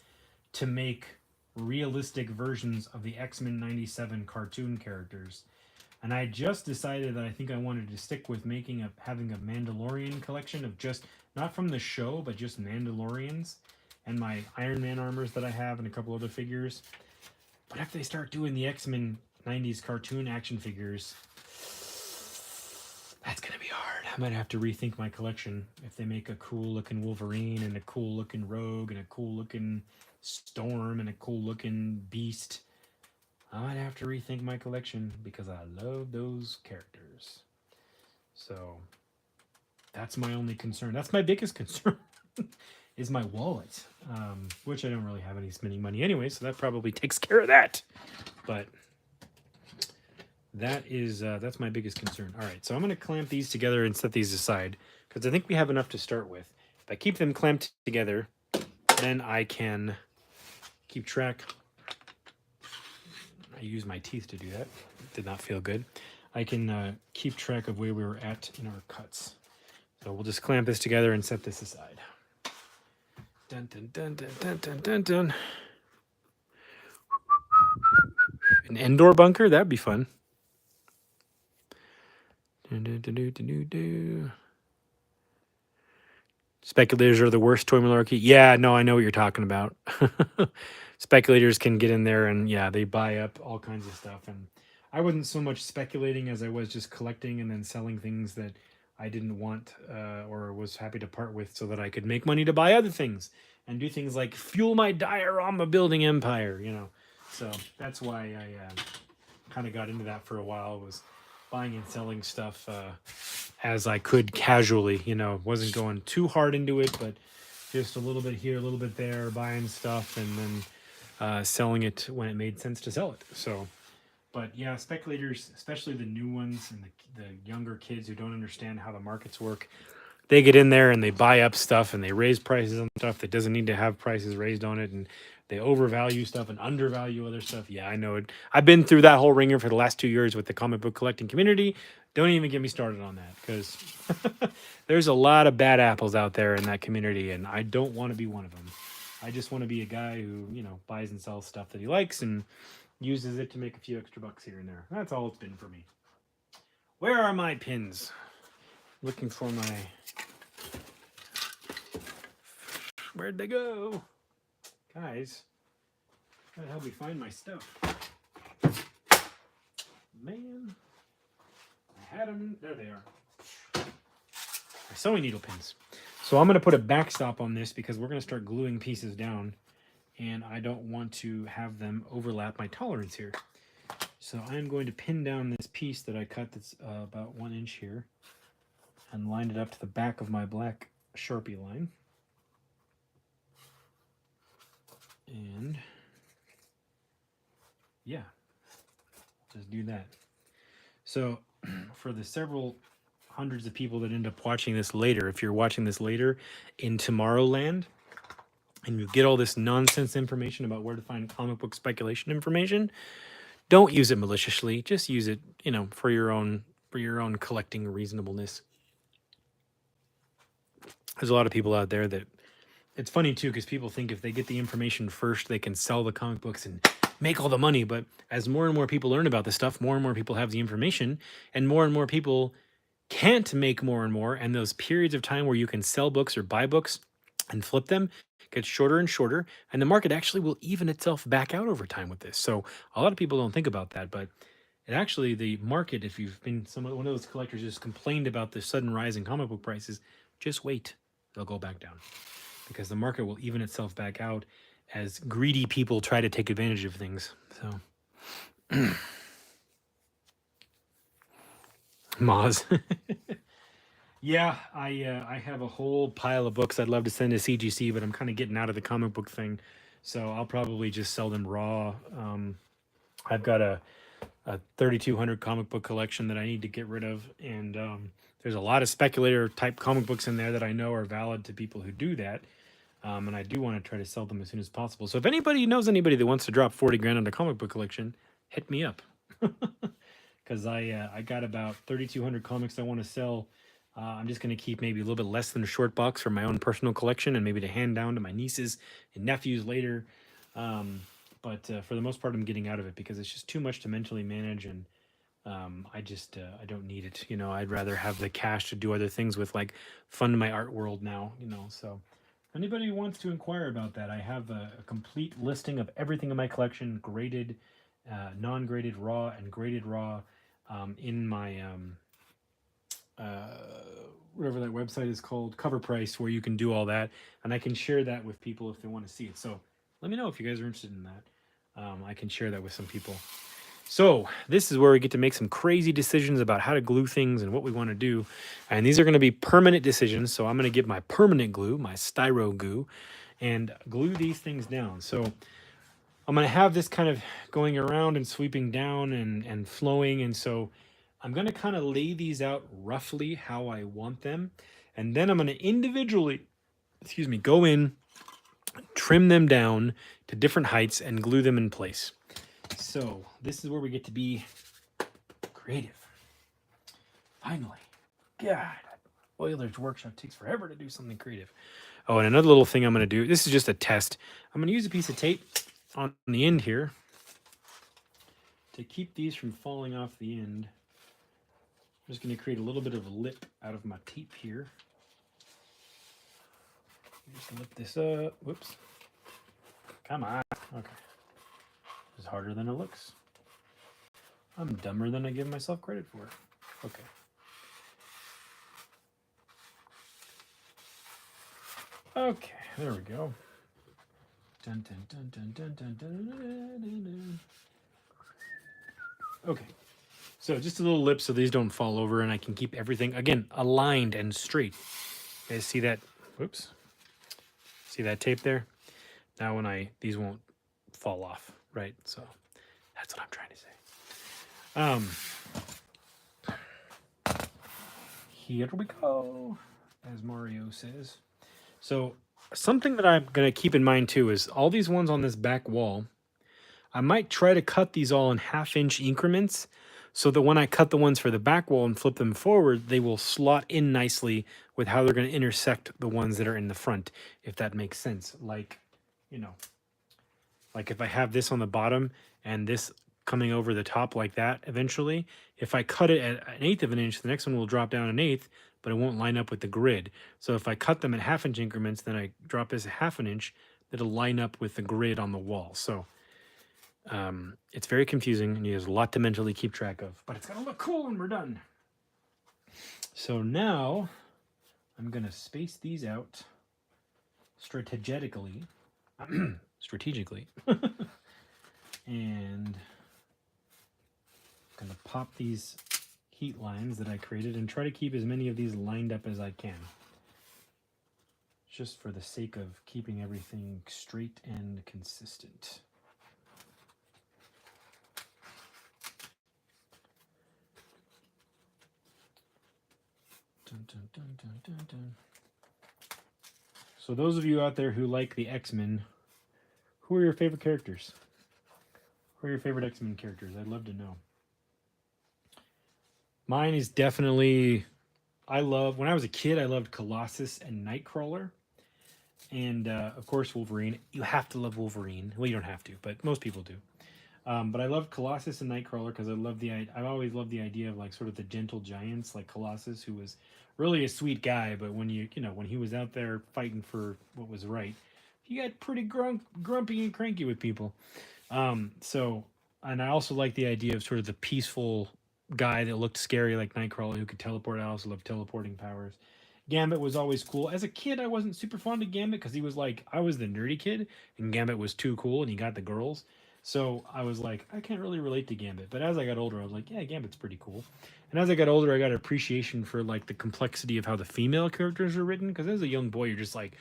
to make realistic versions of the X-Men 97 cartoon characters. And I just decided that I think I wanted to stick with having a Mandalorian collection of just, not from the show, but just Mandalorians and my Iron Man armors that I have and a couple other figures. But if they start doing the X-Men 90s cartoon action figures, that's going to be hard. I might have to rethink my collection. If they make a cool looking Wolverine and a cool looking Rogue and a cool looking Storm and a cool looking Beast, I might have to rethink my collection because I love those characters. So that's my only concern. That's my biggest concern is my wallet, which I don't really have any spending money anyway, so that probably takes care of that. But that's my biggest concern. All right, so I'm going to clamp these together and set these aside because I think we have enough to start with. If I keep them clamped together, then I can keep track. I use my teeth to do that. It did not feel good. I can keep track of where we were at in our cuts. So we'll just clamp this together and set this aside. Dun, dun, dun, dun, dun, dun, dun, dun. An indoor bunker? That'd be fun. Dun, dun, dun, dun, dun, dun, dun. Speculators are the worst toy malarkey. Yeah, no, I know what you're talking about. Speculators can get in there and yeah, they buy up all kinds of stuff. And I wasn't so much speculating as I was just collecting and then selling things that I didn't want or was happy to part with so that I could make money to buy other things and do things like fuel my diorama building empire, you know. So that's why I kind of got into that for a while, was buying and selling stuff as I could casually, you know, wasn't going too hard into it, but just a little bit here, a little bit there, buying stuff and then selling it when it made sense to sell it. So, but yeah, speculators, especially the new ones and the younger kids who don't understand how the markets work, they get in there and they buy up stuff and they raise prices on stuff that doesn't need to have prices raised on it, and they overvalue stuff and undervalue other stuff. Yeah, I know it. I've been through that whole ringer for the last 2 years with the comic book collecting community. Don't even get me started on that, because there's a lot of bad apples out there in that community, and I don't want to be one of them. I just want to be a guy who, you know, buys and sells stuff that he likes and uses it to make a few extra bucks here and there. That's all it's been for me. Where are my pins? Looking for my... Where'd they go? Guys, gotta help me find my stuff. Man, I had them. There they are. My sewing needle pins. So I'm going to put a backstop on this because we're going to start gluing pieces down, and I don't want to have them overlap my tolerance here. So I'm going to pin down this piece that I cut that's about 1 inch here and line it up to the back of my black Sharpie line. And yeah, just do that. So for the several hundreds of people that end up watching this later, if you're watching this later in Tomorrowland and you get all this nonsense information about where to find comic book speculation information, don't use it maliciously. Just use it, you know, for your own collecting reasonableness. There's a lot of people out there that, it's funny too, because people think if they get the information first, they can sell the comic books and make all the money. But as more and more people learn about this stuff, more and more people have the information, and more people can't make more and more. And those periods of time where you can sell books or buy books and flip them get shorter and shorter. And the market actually will even itself back out over time with this. So a lot of people don't think about that, but it actually, the market, if you've been one of those collectors who's complained about the sudden rise in comic book prices, just wait, they'll go back down, because the market will even itself back out as greedy people try to take advantage of things. So, Moz. Yeah, I have a whole pile of books I'd love to send to CGC, but I'm kind of getting out of the comic book thing, so I'll probably just sell them raw. I've got a 3,200 comic book collection that I need to get rid of, and there's a lot of speculator type comic books in there that I know are valid to people who do that. And I do want to try to sell them as soon as possible. So if anybody knows anybody that wants to drop 40 grand on a comic book collection, hit me up. Because I got about 3,200 comics I want to sell. I'm just going to keep maybe a little bit less than a short box for my own personal collection and maybe to hand down to my nieces and nephews later. But for the most part, I'm getting out of it because it's just too much to mentally manage, and I don't need it. You know, I'd rather have the cash to do other things with, like fund my art world now, you know. So anybody who wants to inquire about that, I have a complete listing of everything in my collection, graded, non-graded raw, and graded raw, in my whatever that website is called, Cover Price, where you can do all that, and I can share that with people if they want to see it. So let me know if you guys are interested in that. I can share that with some people. So this is where we get to make some crazy decisions about how to glue things and what we want to do. And these are going to be permanent decisions. So I'm going to get my permanent glue, my styro glue, and glue these things down. So I'm going to have this kind of going around and sweeping down and flowing. And so I'm going to kind of lay these out roughly how I want them. And then I'm going to individually, go in, trim them down to different heights and glue them in place. So this is where we get to be creative. Finally. God, Euler's workshop takes forever to do something creative. Oh, and another little thing I'm going to do. This is just a test. I'm going to use a piece of tape on the end here to keep these from falling off the end. I'm just going to create a little bit of a lip out of my tape here. Just lip this up. Whoops. Come on. Okay. It's harder than it looks. I'm dumber than I give myself credit for. Okay. Okay, there we go. Dun, dun, dun, dun, dun, dun, dun, dun, dun, dun. Okay, so just a little lip so these don't fall over and I can keep everything, again, aligned and straight. You guys see that? Whoops. See that tape there? Now when these won't fall off, right? So that's what I'm trying to say. Here we go, as Mario says. So something that I'm going to keep in mind too is all these ones on this back wall, I might try to cut these all in 1/2 inch increments so that when I cut the ones for the back wall and flip them forward, they will slot in nicely with how they're going to intersect the ones that are in the front, if that makes sense. Like, you know, like if I have this on the bottom and this coming over the top like that eventually, if I cut it at 1/8 of an inch, the next one will drop down 1/8, but it won't line up with the grid. So if I cut them at 1/2 inch increments, then I drop this 1/2 an inch, it'll line up with the grid on the wall. So it's very confusing and there's a lot to mentally keep track of, but it's gonna look cool when we're done. So now I'm gonna space these out strategically, and I'm gonna pop these heat lines that I created and try to keep as many of these lined up as I can, just for the sake of keeping everything straight and consistent. Dun, dun, dun, dun, dun, dun. So those of you out there who like the X-Men, who are your favorite characters? Who are your favorite X-Men characters? I'd love to know. Mine is definitely, when I was a kid, I loved Colossus and Nightcrawler. And of course, Wolverine. You have to love Wolverine. Well, you don't have to, but most people do. But I love Colossus and Nightcrawler because I've always loved the idea of like sort of the gentle giants like Colossus, who was really a sweet guy, but when when he was out there fighting for what was right, he got pretty grumpy and cranky with people. And I also like the idea of sort of the peaceful guy that looked scary like Nightcrawler who could teleport. I also love teleporting powers. Gambit was always cool. As a kid, I wasn't super fond of Gambit because he was like, I was the nerdy kid, and Gambit was too cool, and he got the girls. So I was like, I can't really relate to Gambit. But as I got older, I was like, yeah, Gambit's pretty cool. And as I got older, I got appreciation for like the complexity of how the female characters are written. Because as a young boy, you're just like,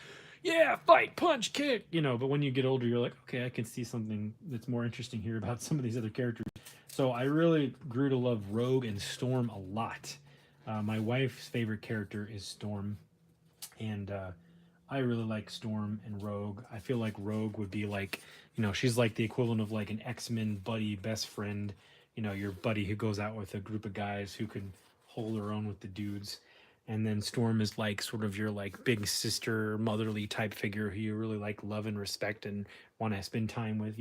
yeah, fight, punch, kick, But when you get older, you're like, okay, I can see something that's more interesting here about some of these other characters. So I really grew to love Rogue and Storm a lot. My wife's favorite character is Storm, and I really like Storm and Rogue. I feel like Rogue would be like, she's like the equivalent of like an X-Men buddy best friend, your buddy who goes out with a group of guys who can hold their own with the dudes. And then Storm is like sort of your like big sister, motherly type figure who you really like love and respect and want to spend time with,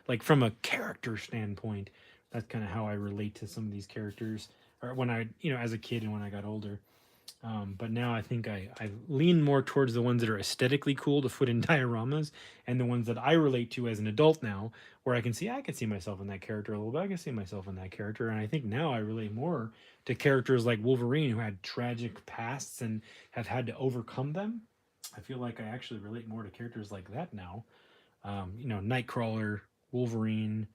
like from a character standpoint. That's kind of how I relate to some of these characters, or when I, as a kid and when I got older. But now I think I lean more towards the ones that are aesthetically cool to put in dioramas, and the ones that I relate to as an adult now, where I can see myself in that character a little bit. I can see myself in that character, and I think now I relate more to characters like Wolverine, who had tragic pasts and have had to overcome them. I feel like I actually relate more to characters like that now. Nightcrawler, Wolverine,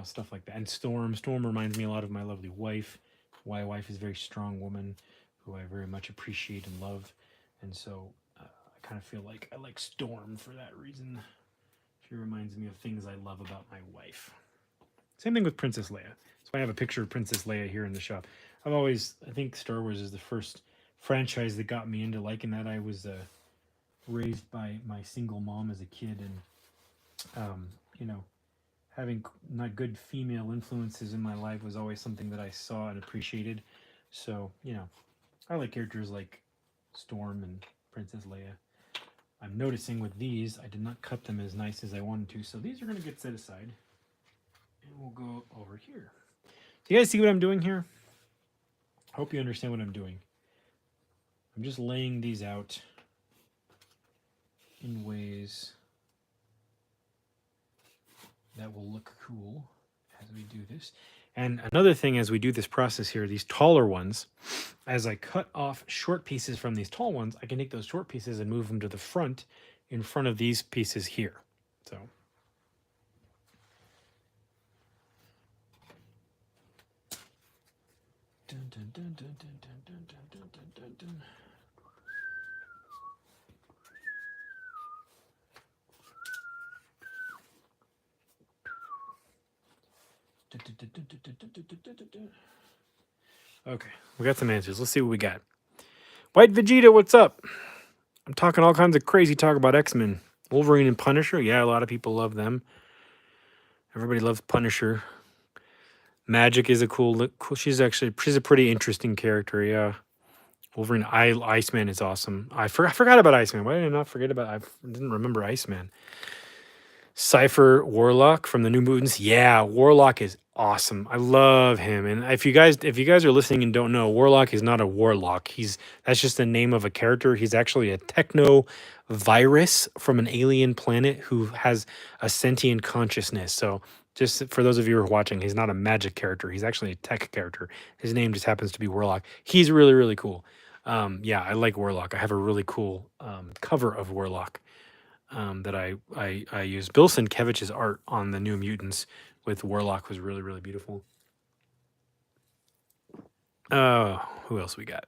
stuff like that. And Storm. Storm reminds me a lot of my lovely wife. My wife is a very strong woman who I very much appreciate and love. And so I kind of feel like I like Storm for that reason. She reminds me of things I love about my wife. Same thing with Princess Leia. So I have a picture of Princess Leia here in the shop. I think Star Wars is the first franchise that got me into liking that. I was raised by my single mom as a kid, and having not good female influences in my life was always something that I saw and appreciated. So I like characters like Storm and Princess Leia. I'm noticing with these, I did not cut them as nice as I wanted to, so these are going to get set aside. And we'll go over here. Do you guys see what I'm doing here? I hope you understand what I'm doing. I'm just laying these out in ways that will look cool as we do this. And another thing as we do this process here, these taller ones, as I cut off short pieces from these tall ones, I can take those short pieces and move them to the front in front of these pieces here. So dun, dun, dun, dun, dun, dun, dun, dun, dun, dun, dun. Okay, we got some answers. Let's see what we got. White Vegeta, what's up? I'm talking all kinds of crazy talk about X-Men. Wolverine and Punisher. Yeah, a lot of people love them. Everybody loves Punisher. Magic is a cool. She's a pretty interesting character. Yeah. Wolverine, Iceman is awesome. I forgot about Iceman. Why did I not forget about? I didn't remember Iceman. Cypher Warlock from the New Mutants. Yeah, Warlock is awesome. I love him. And if you guys are listening and don't know, Warlock is not a warlock. That's just the name of a character. He's actually a techno virus from an alien planet who has a sentient consciousness. So just for those of you who are watching, he's not a magic character. He's actually a tech character. His name just happens to be Warlock. He's really, really cool. Yeah, I like Warlock. I have a really cool cover of Warlock that I used. Bill Sienkiewicz's art on the New Mutants with Warlock was really, really beautiful. Who else we got?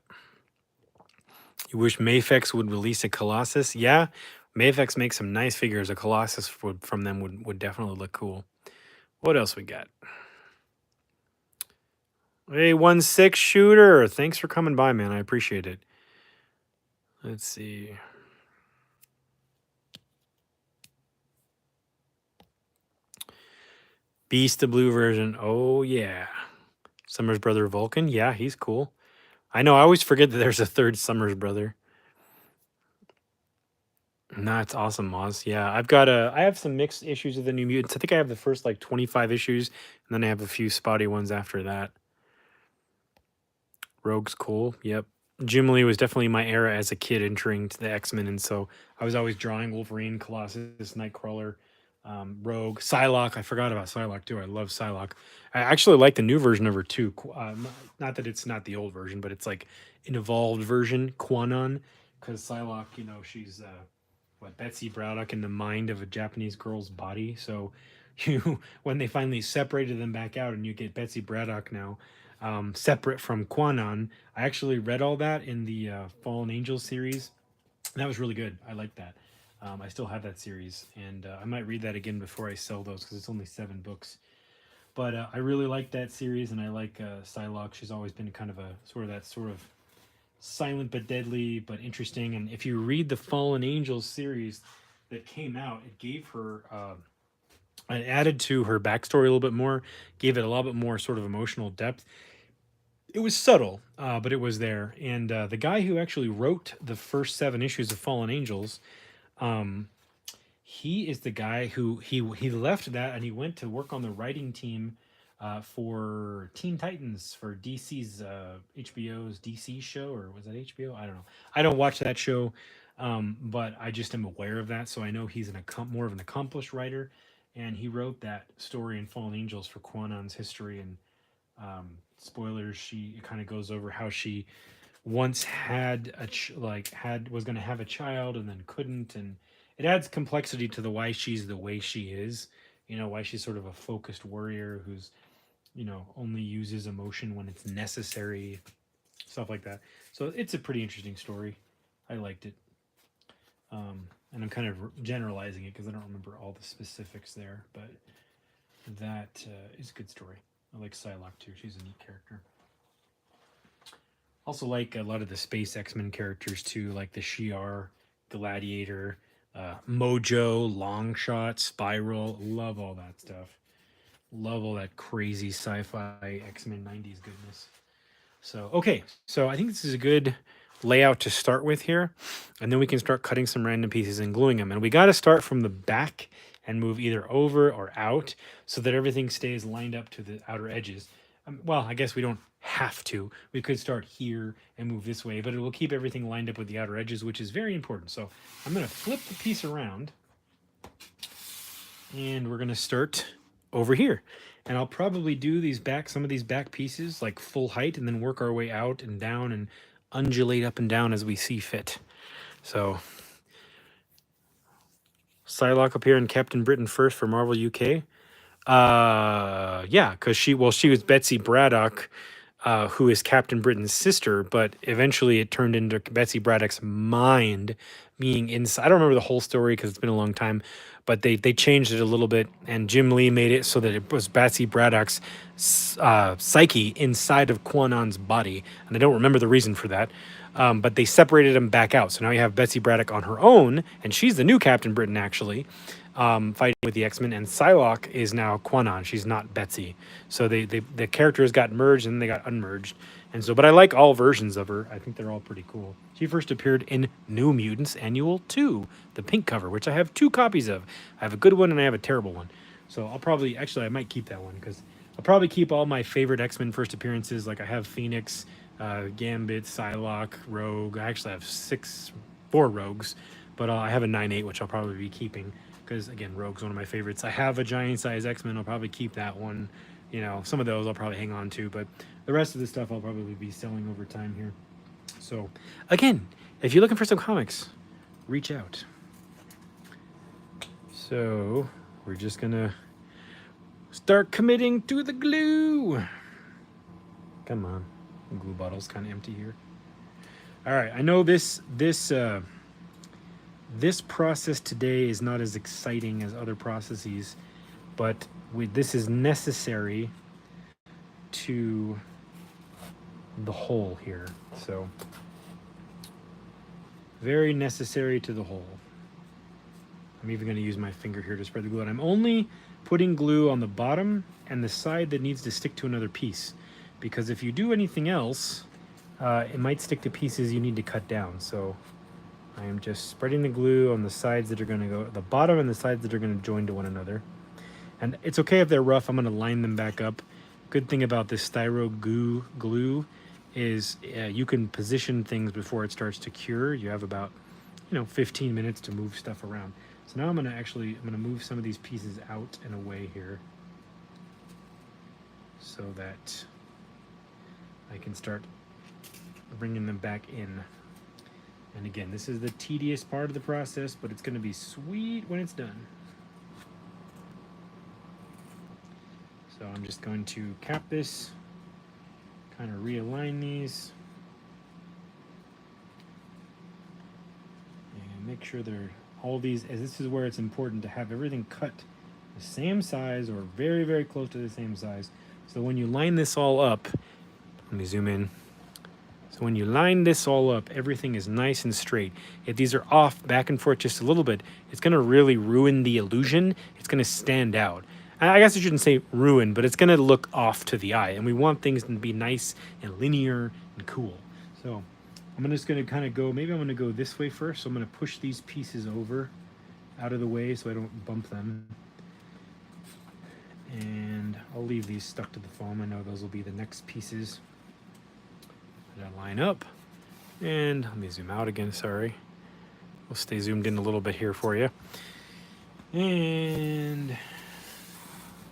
You wish Mafex would release a Colossus? Yeah, Mafex makes some nice figures. A Colossus from them would definitely look cool. What else we got? Hey, 1-6 shooter. Thanks for coming by, man. I appreciate it. Let's see. Beast, the blue version. Oh, yeah. Summers' brother Vulcan. Yeah, he's cool. I know. I always forget that there's a third Summers brother. That's awesome, Moz. Yeah, I have some mixed issues of the New Mutants. I think I have the first like 25 issues, and then I have a few spotty ones after that. Rogue's cool. Yep. Jim Lee was definitely my era as a kid entering to the X-Men, and so I was always drawing Wolverine, Colossus, Nightcrawler, Rogue, Psylocke. I forgot about Psylocke too. I love Psylocke. I actually like the new version of her too. Not that it's not the old version, but it's like an evolved version, Quanon, because Psylocke, she's Betsy Braddock in the mind of a Japanese girl's body. So when they finally separated them back out, and you get Betsy Braddock now. Separate from Quanon. I actually read all that in the Fallen Angels series. That was really good. I like that. I still have that series, and I might read that again before I sell those because it's only 7 books. But I really like that series, and I like Psylocke. She's always been kind of a sort of silent but deadly but interesting. And if you read the Fallen Angels series that came out, it gave her. I added to her backstory a little bit more, gave it a little bit more sort of emotional depth. It was subtle, but it was there. And the guy who actually wrote the first 7 issues of Fallen Angels, he is the guy who he left that and he went to work on the writing team for Teen Titans for DC's HBO's DC show, or was that HBO? I don't know. I don't watch that show, but I just am aware of that, so I know he's more of an accomplished writer, and he wrote that story in Fallen Angels for Quanon's history. And spoilers, it kind of goes over how she once had was going to have a child and then couldn't, and it adds complexity to why she's the way she is. Why she's sort of a focused warrior who's only uses emotion when it's necessary, stuff like that. So it's a pretty interesting story. I liked it. And I'm kind of generalizing it because I don't remember all the specifics there, but that is a good story. I like Psylocke too. She's a neat character. Also like a lot of the Space X-Men characters too, like the Shi'ar, Gladiator, Mojo, Longshot, Spiral. Love all that stuff. Love all that crazy sci-fi X-Men 90s goodness. So, okay. So I think this is a good layout to start with here, and then we can start cutting some random pieces and gluing them. And we got to start from the back and move either over or out so that everything stays lined up to the outer edges. Well, I guess we don't have to. We could start here and move this way, but it will keep everything lined up with the outer edges, which is very important. So I'm going to flip the piece around, and we're going to start over here. And I'll probably do some of these back pieces like full height, and then work our way out and down and undulate up and down as we see fit. So Psylocke up here and Captain Britain first for Marvel UK. Yeah, because she was Betsy Braddock, who is Captain Britain's sister, but eventually it turned into Betsy Braddock's mind being inside. I don't remember the whole story because it's been a long time, but they changed it a little bit, and Jim Lee made it so that it was Betsy Braddock's psyche inside of Quanon's body, and I don't remember the reason for that. But they separated them back out. So now you have Betsy Braddock on her own, and she's the new Captain Britain, actually, fighting with the X-Men. And Psylocke is now Quanon. She's not Betsy. So the characters got merged and they got unmerged. And so, but I like all versions of her. I think they're all pretty cool. She first appeared in New Mutants Annual 2, the pink cover, which I have 2 copies of. I have a good one and I have a terrible one. So I'll probably, actually, I might keep that one because I'll probably keep all my favorite X-Men first appearances. Like I have Phoenix, Gambit, Psylocke, Rogue. I actually have 4 Rogues, but I have a 9/8, which I'll probably be keeping because, again, Rogue's one of my favorites. I have a giant size X-Men. I'll probably keep that one. You know, some of those I'll probably hang on to, but the rest of the stuff I'll probably be selling over time here. So, again, if you're looking for some comics, reach out. So, we're just gonna start committing to the glue. Come on. The glue bottle's kind of empty here. All right, I know this process today is not as exciting as other processes, but this is necessary to the whole here. So very necessary to the whole. I'm even going to use my finger here to spread the glue, and I'm only putting glue on the bottom and the side that needs to stick to another piece, because if you do anything else, it might stick to pieces you need to cut down. So I am just spreading the glue on the sides that are going to go at the bottom and the sides that are going to join to one another. And it's okay if they're rough. I'm going to line them back up. Good thing about this styro glue is you can position things before it starts to cure. You have about 15 minutes to move stuff around. So now I'm going to move some of these pieces out and away here so that I can start bringing them back in. And again, this is the tedious part of the process, but it's going to be sweet when it's done. So I'm just going to cap this, kind of realign these, and make sure they're all these, as this is where it's important to have everything cut the same size or very, very close to the same size. So when you line this all up, let me zoom in. So when you line this all up, everything is nice and straight. If these are off back and forth just a little bit, it's going to really ruin the illusion. It's going to stand out. I guess I shouldn't say ruin, but it's going to look off to the eye. And we want things to be nice and linear and cool. So I'm just going to kind of go, maybe I'm going to go this way first. So I'm going to push these pieces over out of the way so I don't bump them. And I'll leave these stuck to the foam. I know those will be the next pieces that line up. And let me zoom out again, sorry. We'll stay zoomed in a little bit here for you. And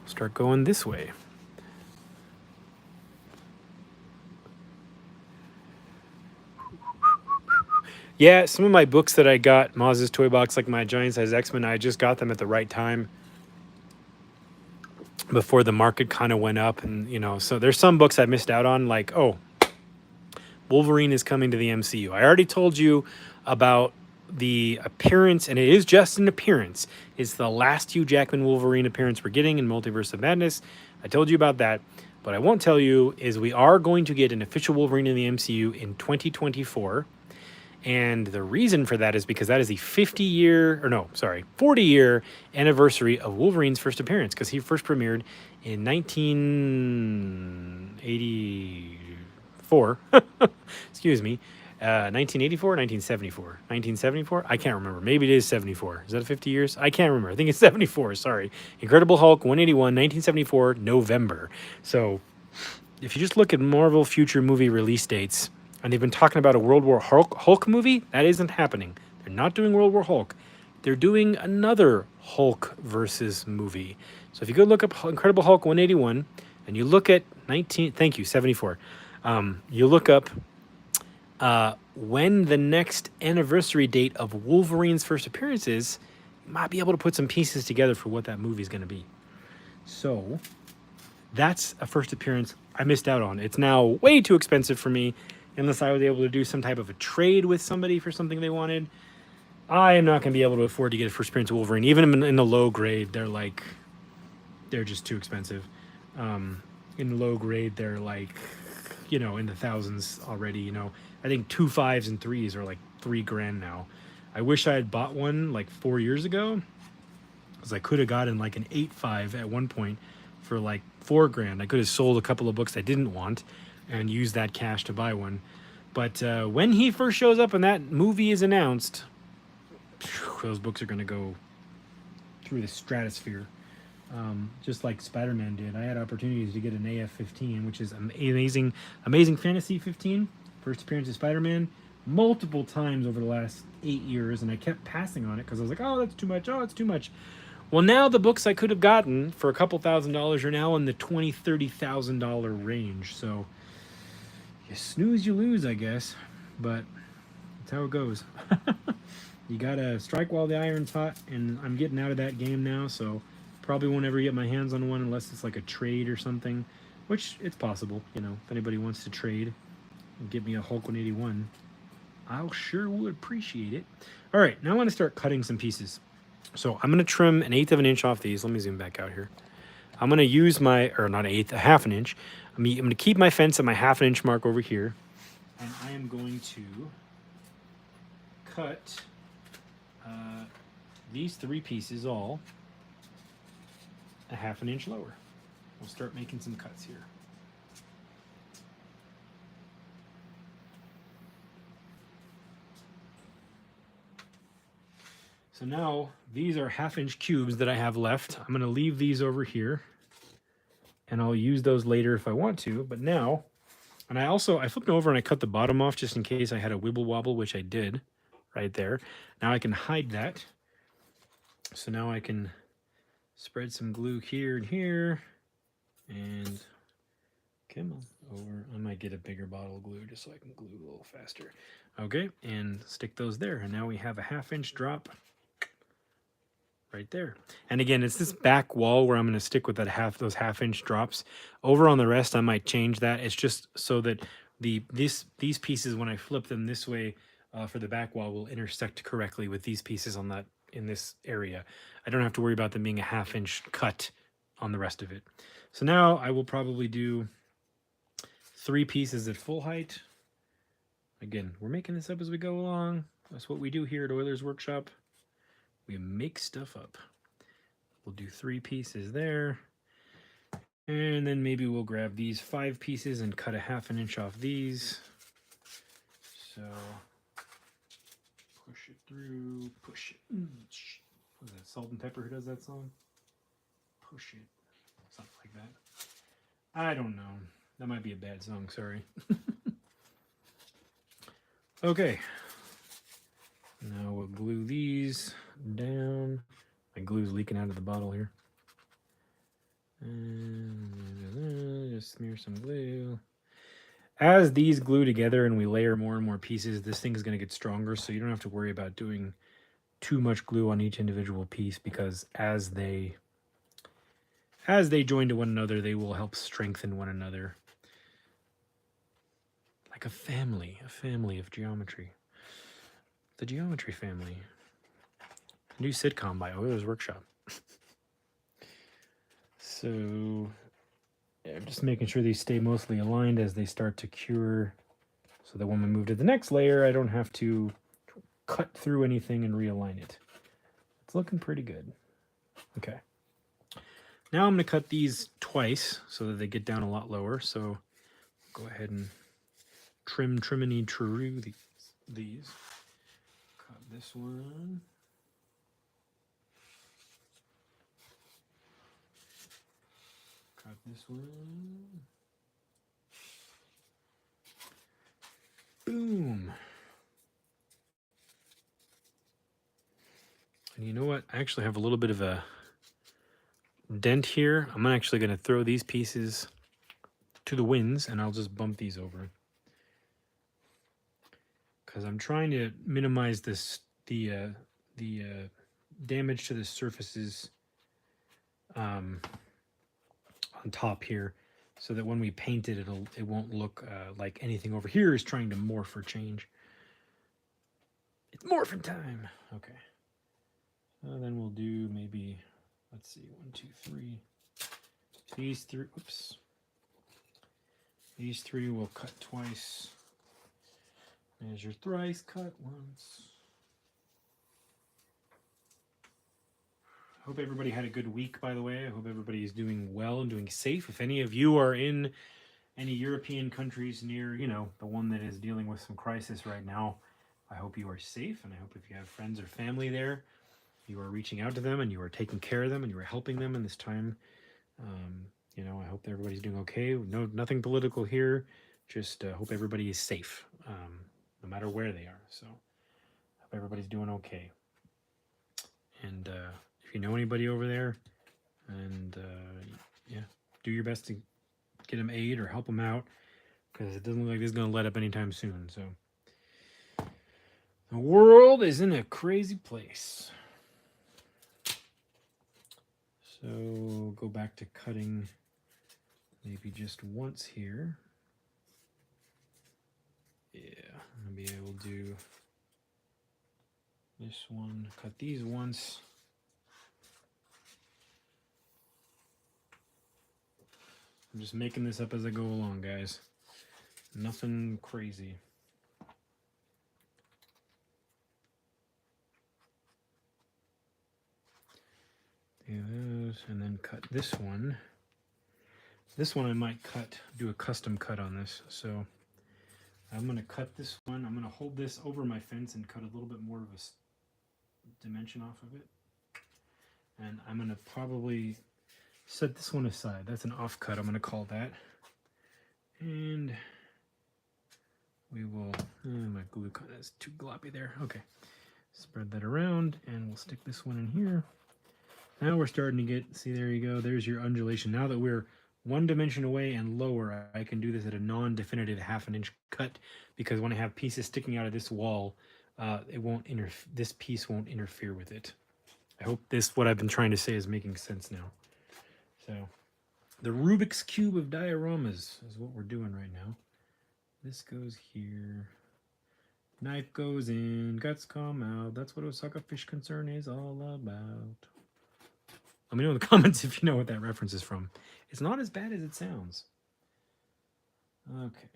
start going this way. Yeah, some of my books that I got, Maz's Toy Box, like my Giant Size X-Men, I just got them at the right time before the market kind of went up. And, so there's some books I missed out on, like, Wolverine is coming to the MCU. I already told you about the appearance, and it is just an appearance. It's the last Hugh Jackman Wolverine appearance we're getting in Multiverse of Madness. I told you about that. What I won't tell you is we are going to get an official Wolverine in the MCU in 2024. And the reason for that is because that is the 40-year anniversary of Wolverine's first appearance, because he first premiered in 1984, excuse me, 1984, 1974, 1974. I can't remember. Maybe it is 74. Is that 50 years? I can't remember. I think it's 74. Sorry. Incredible Hulk 181, 1974, November. So if you just look at Marvel future movie release dates, and they've been talking about a World War Hulk movie, that isn't happening. They're not doing World War Hulk. They're doing another Hulk versus movie. So if you go look up Incredible Hulk 181, and you look at 74. You look up when the next anniversary date of Wolverine's first appearance is, you might be able to put some pieces together for what that movie is going to be. So that's a first appearance I missed out on. It's now way too expensive for me, unless I was able to do some type of a trade with somebody for something they wanted. I am not going to be able to afford to get a first appearance of Wolverine. Even in the low grade, they're just too expensive. In the low grade, they're like, in the thousands already. I think 2 5s and 3s are like $3,000 now. I wish I had bought one like 4 years ago, because I could have gotten like an 8.5 at one point for like $4,000. I could have sold a couple of books I didn't want and used that cash to buy one. But when he first shows up and that movie is announced, those books are going to go through the stratosphere. Just like Spider-Man did. I had opportunities to get an AF-15, which is amazing fantasy 15. First appearance of Spider-Man multiple times over the last 8 years, and I kept passing on it because I was like, oh, that's too much. Oh, it's too much. Well, now the books I could have gotten for a couple $1,000s are now in the $20,000, $30,000 range. So you snooze, you lose, I guess. But that's how it goes. You gotta strike while the iron's hot, and I'm getting out of that game now, so probably won't ever get my hands on one unless it's like a trade or something, which it's possible. If anybody wants to trade and give me a Hulk 181, I'll sure would appreciate it. All right, now I want to start cutting some pieces. So I'm going to trim 1/8 of an inch off these. Let me zoom back out here. I'm going to use my, or not 1/8, a 1/2 inch. I'm going to keep my fence at my 1/2 inch mark over here, and I am going to cut these 3 pieces all a 1/2 inch lower. We'll start making some cuts here. So now these are 1/2 inch cubes that I have left. I'm going to leave these over here, and I'll use those later if I want to. But now, and I flipped over and I cut the bottom off just in case I had a wibble wobble, which I did right there. Now I can hide that. So now I can spread some glue here and here, and come on over. I might get a bigger bottle of glue just so I can glue a little faster. Okay, and stick those there. And now we have a 1/2 inch drop right there. And again, it's this back wall where I'm going to stick with those 1/2 inch drops. Over on the rest, I might change that. It's just so that these pieces, when I flip them this way for the back wall, will intersect correctly with these pieces in this area. I don't have to worry about them being a 1/2 inch cut on the rest of it. So now I will probably do 3 pieces at full height. Again, we're making this up as we go along. That's what we do here at Oilers Workshop. We make stuff up. We'll do 3 pieces there. And then maybe we'll grab these 5 pieces and cut a 1/2 inch off these. So push it through, push it. Was that Salt and Pepper who does that song? Push it. Something like that. I don't know. That might be a bad song, sorry. Okay. Now we'll glue these down. My glue's leaking out of the bottle here. And just smear some glue. As these glue together and we layer more and more pieces, this thing is going to get stronger, so you don't have to worry about doing too much glue on each individual piece, because as they join to one another, they will help strengthen one another. Like a family of geometry. The Geometry Family. A new sitcom by Oilers Workshop. So, yeah, just making sure these stay mostly aligned as they start to cure, so that when we move to the next layer, I don't have to cut through anything and realign it. It's looking pretty good. Okay. Now I'm going to cut these twice so that they get down a lot lower. So go ahead and triminy true these. these. Cut this one. Cut this one. Boom. And you know what? I actually have a little bit of a dent here. I'm actually going to throw these pieces to the winds, and I'll just bump these over. Because I'm trying to minimize the damage to the surfaces on top here, so that when we paint it, it won't look like anything over here is trying to morph or change. It's morphing time. Okay. Then we'll do maybe, let's see, 1, 2, 3. These three. Oops. These three will cut twice. Measure thrice, cut once. I hope everybody had a good week, by the way. I hope everybody is doing well and doing safe. If any of you are in any European countries near, you know, the one that is dealing with some crisis right now, I hope you are safe, and I hope if you have friends or family there, you are reaching out to them and you are taking care of them and you are helping them in this time. You know, I hope everybody's doing okay. No, nothing political here. Just hope everybody is safe, no matter where they are. So, hope everybody's doing okay. And if you know anybody over there, and yeah, do your best to get them aid or help them out, because it doesn't look like this is going to let up anytime soon. So, the world is in a crazy place. So, go back to cutting maybe just once here. Yeah, I'm going to be able to do this one, cut these once. I'm just making this up as I go along, guys. Nothing crazy. Do those, and then cut this one. This one I might do a custom cut on this. So I'm going to cut this one. I'm going to hold this over my fence and cut a little bit more of a dimension off of it. And I'm going to probably set this one aside. That's an off cut, I'm going to call that. And we will, my glue cut is too gloppy there. Okay, spread that around, and we'll stick this one in here. Now we're starting to get, see, there you go, there's your undulation. Now that we're one dimension away and lower, I can do this at a non-definitive 1/2 inch cut, because when I have pieces sticking out of this wall, this piece won't interfere with it. I hope what I've been trying to say is making sense now. So, the Rubik's Cube of dioramas is what we're doing right now. This goes here. Knife goes in, guts come out. That's what Osaka Fish Concern is all about. Let me know in the comments if you know what that reference is from. It's not as bad as it sounds. Okay.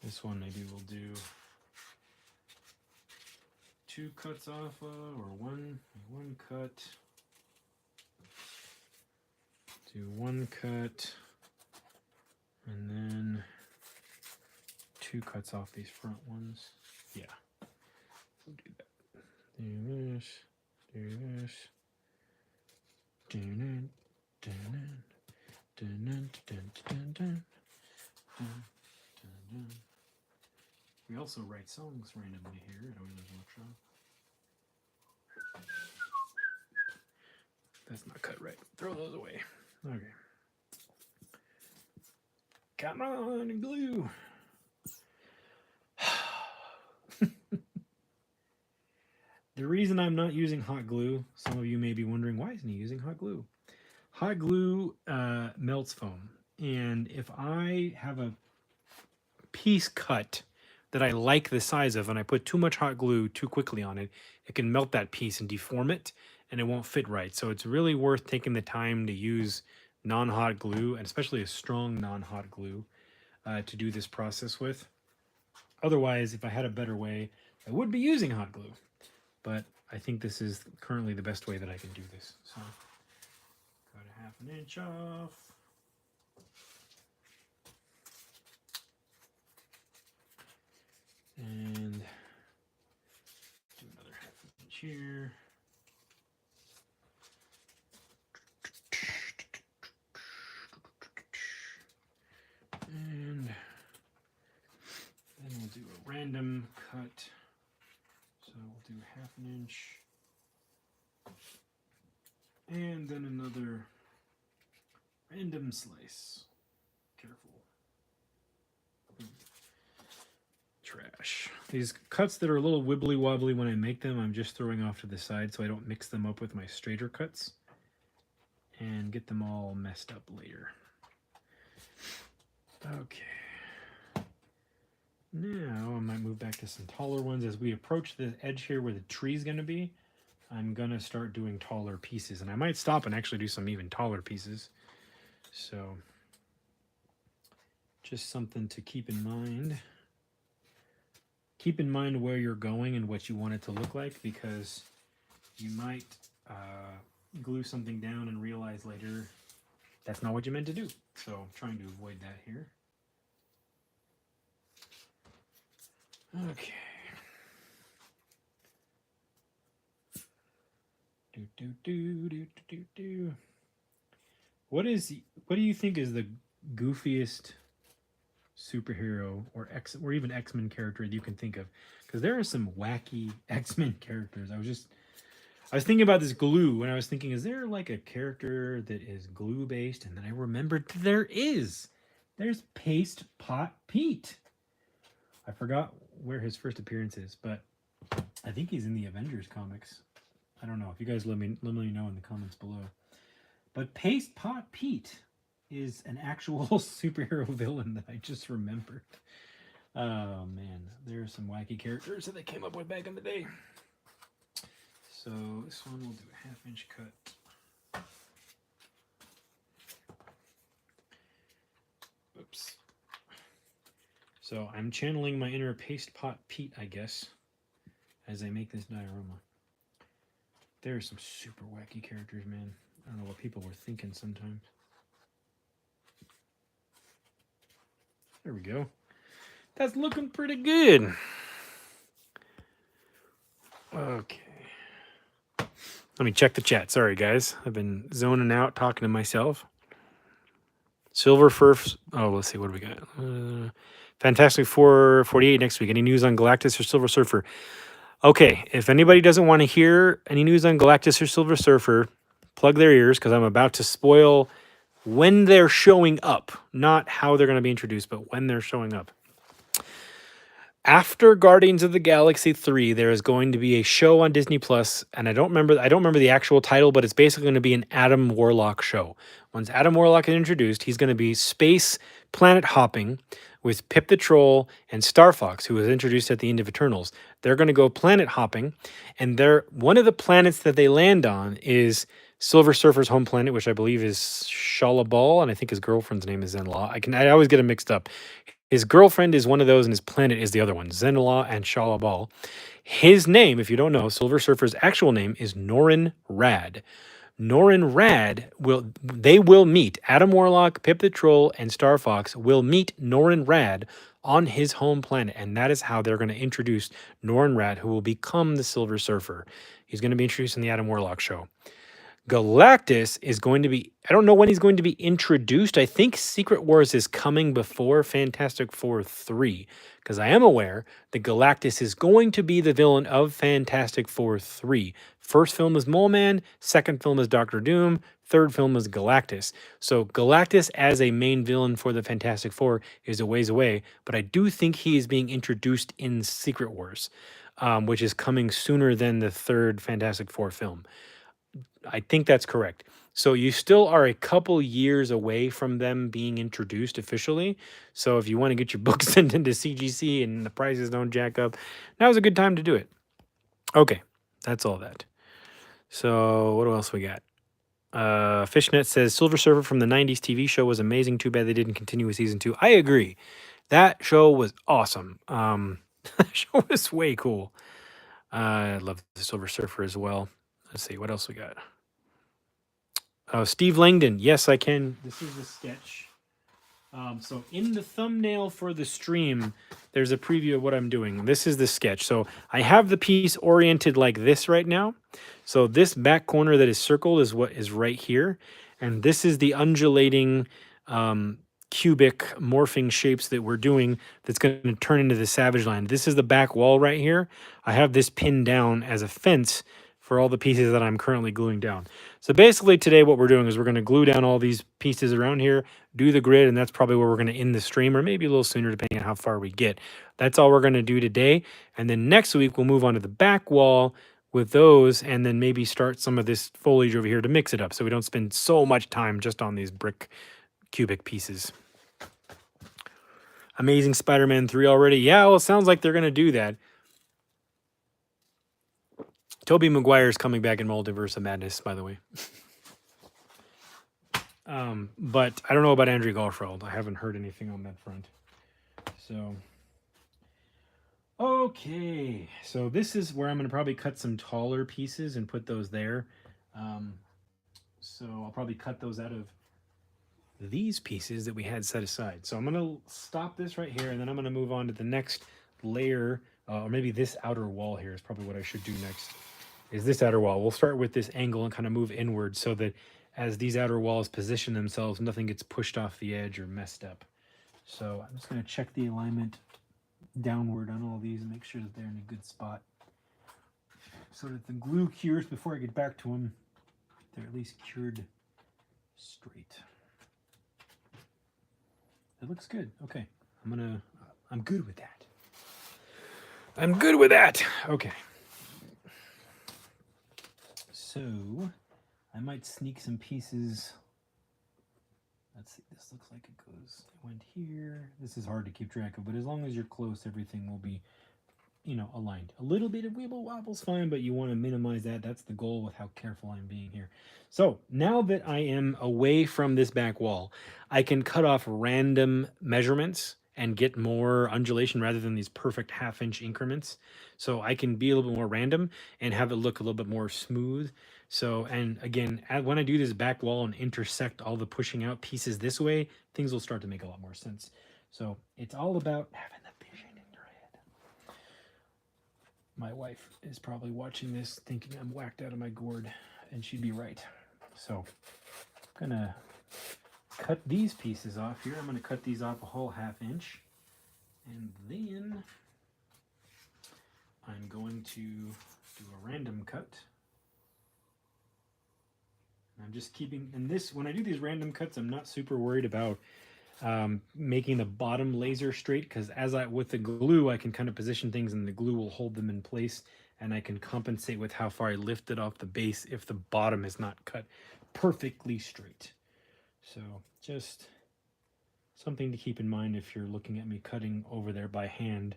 This one maybe we'll do 2 cuts off of, or one cut. Do 1 cut, and then 2 cuts off these front ones. Yeah, we'll do that. Do this, do this. Dun, dun, dun, dun, dun, dun, dun, dun, dun, dun. We also write songs randomly here at Oilers Workshop. That's not cut right. Throw those away. Okay. Come on, glue. The reason I'm not using hot glue, some of you may be wondering, why isn't he using hot glue? Hot glue melts foam. And if I have a piece cut that I like the size of, and I put too much hot glue too quickly on it, it can melt that piece and deform it, and it won't fit right. So it's really worth taking the time to use non-hot glue, and especially a strong non-hot glue, to do this process with. Otherwise, if I had a better way, I would be using hot glue. But I think this is currently the best way that I can do this. So, cut a 1/2 inch off. And here. And then we'll do a random cut. So we'll do 1/2 inch. And then another random slice. Careful. Trash. These cuts that are a little wibbly wobbly when I make them, I'm just throwing off to the side so I don't mix them up with my straighter cuts and get them all messed up later. Okay. Now I might move back to some taller ones. As we approach the edge here where the tree's going to be, I'm going to start doing taller pieces. And I might stop and actually do some even taller pieces. So just something to keep in mind. Keep in mind where you're going and what you want it to look like, because you might glue something down and realize later that's not what you meant to do. So I'm trying to avoid that here. Okay. What do you think is the goofiest superhero or even X-Men character that you can think of? Because there are some wacky X-Men characters. I was thinking about this glue, and I was thinking, is there like a character that is glue based? And then I remembered there is. There's Paste Pot Pete. I forgot where his first appearance is, but I think he's in the Avengers comics. I don't know. If you guys let me know in the comments below. But Paste Pot Pete is an actual superhero villain that I just remembered. Oh man, there are some wacky characters that they came up with back in the day. So this one we'll do a 1/2 inch cut. Oops. So I'm channeling my inner Paste Pot Pete, I guess, as I make this diorama. There are some super wacky characters, man. I don't know what people were thinking sometimes. There we go. That's looking pretty good. Okay. Let me check the chat. Sorry, guys. I've been zoning out talking to myself. Silver Furf. Oh, let's see. What do we got? Fantastic Four 48 next week. Any news on Galactus or Silver Surfer? Okay. If anybody doesn't want to hear any news on Galactus or Silver Surfer, plug their ears, because I'm about to spoil when they're showing up. Not how they're going to be introduced, but when they're showing up. After Guardians of the Galaxy 3, there is going to be a show on Disney Plus, and I don't remember the actual title, but it's basically going to be an Adam Warlock show. Once Adam Warlock is introduced, he's going to be space planet hopping with Pip the Troll and Star Fox, who was introduced at the end of Eternals. They're going to go planet hopping, and one of the planets that they land on is Silver Surfer's home planet, which I believe is Shalabal, and I think his girlfriend's name is Zenla. I always get them mixed up. His girlfriend is one of those, and his planet is the other one, Zenla and Shalabal. His name, if you don't know, Silver Surfer's actual name is Norrin Rad. Norrin Rad will meet Adam Warlock, Pip the Troll, and Star Fox will meet Norrin Rad on his home planet, and that is how they're going to introduce Norrin Rad, who will become the Silver Surfer. He's going to be introduced in the Adam Warlock show. Galactus is going to be, I don't know when he's going to be introduced. I think Secret Wars is coming before Fantastic Four 3, because I am aware that Galactus is going to be the villain of Fantastic Four 3. First film is Mole Man, second film is Doctor Doom, third film is Galactus. So Galactus as a main villain for the Fantastic Four is a ways away, but I do think he is being introduced in Secret Wars, which is coming sooner than the third Fantastic Four film. I think that's correct. So you still are a couple years away from them being introduced officially. So if you want to get your books sent into CGC and the prices don't jack up, now's a good time to do it. Okay, that's all that. So what else we got? Fishnet says Silver Surfer from the 90s TV show was amazing. Too bad they didn't continue with season 2. I agree. That show was awesome. That show was way cool. I love the Silver Surfer as well. Let's see, what else we got? Oh, Steve Langdon. Yes, I can. This is a sketch So in the thumbnail for the stream, there's a preview of what I'm doing. This is the sketch. So I have the piece oriented like this right now. So this back corner that is circled is what is right here. And this is the undulating cubic morphing shapes that we're doing that's going to turn into the Savage Land. This is the back wall right here. I have this pinned down as a fence for all the pieces that I'm currently gluing down. So basically today what we're doing is we're going to glue down all these pieces around here, do the grid, and that's probably where we're going to end the stream, or maybe a little sooner depending on how far we get. That's all we're going to do today. And then next week we'll move on to the back wall with those, and then maybe start some of this foliage over here to mix it up so we don't spend so much time just on these brick cubic pieces. Amazing Spider-Man 3 already? Yeah, well, it sounds like they're going to do that. Tobey Maguire's coming back in Multiverse of Madness, by the way. But I don't know about Andrew Garfield. I haven't heard anything on that front. So, okay. So this is where I'm going to probably cut some taller pieces and put those there. So I'll probably cut those out of these pieces that we had set aside. So I'm going to stop this right here, and then I'm going to move on to the next layer, or maybe this outer wall here is probably what I should do next, is this outer wall. We'll start with this angle and kind of move inward so that as these outer walls position themselves, nothing gets pushed off the edge or messed up. So I'm just going to check the alignment downward on all these and make sure that they're in a good spot so that the glue cures before I get back to them. They're at least cured straight. That looks good. Okay. I'm good with that. I'm good with that. Okay. So I might sneak some pieces. Let's see, this looks like it went here. This is hard to keep track of, but as long as you're close, everything will be, aligned. A little bit of wibble wobble's fine, but you want to minimize that. That's the goal with how careful I'm being here. So now that I am away from this back wall, I can cut off random measurements and get more undulation rather than these perfect half-inch increments. So I can be a little bit more random and have it look a little bit more smooth. So, and again, when I do this back wall and intersect all the pushing out pieces this way, things will start to make a lot more sense. So it's all about having the vision in your head. My wife is probably watching this thinking I'm whacked out of my gourd, and she'd be right. So I'm gonna cut these pieces off here. I'm gonna cut these off a whole half-inch, and then I'm going to do a random cut. I'm just keeping, and this, when I do these random cuts, I'm not super worried about making the bottom laser straight, because with the glue, I can kind of position things and the glue will hold them in place, and I can compensate with how far I lift it off the base if the bottom is not cut perfectly straight. So just something to keep in mind if you're looking at me cutting over there by hand.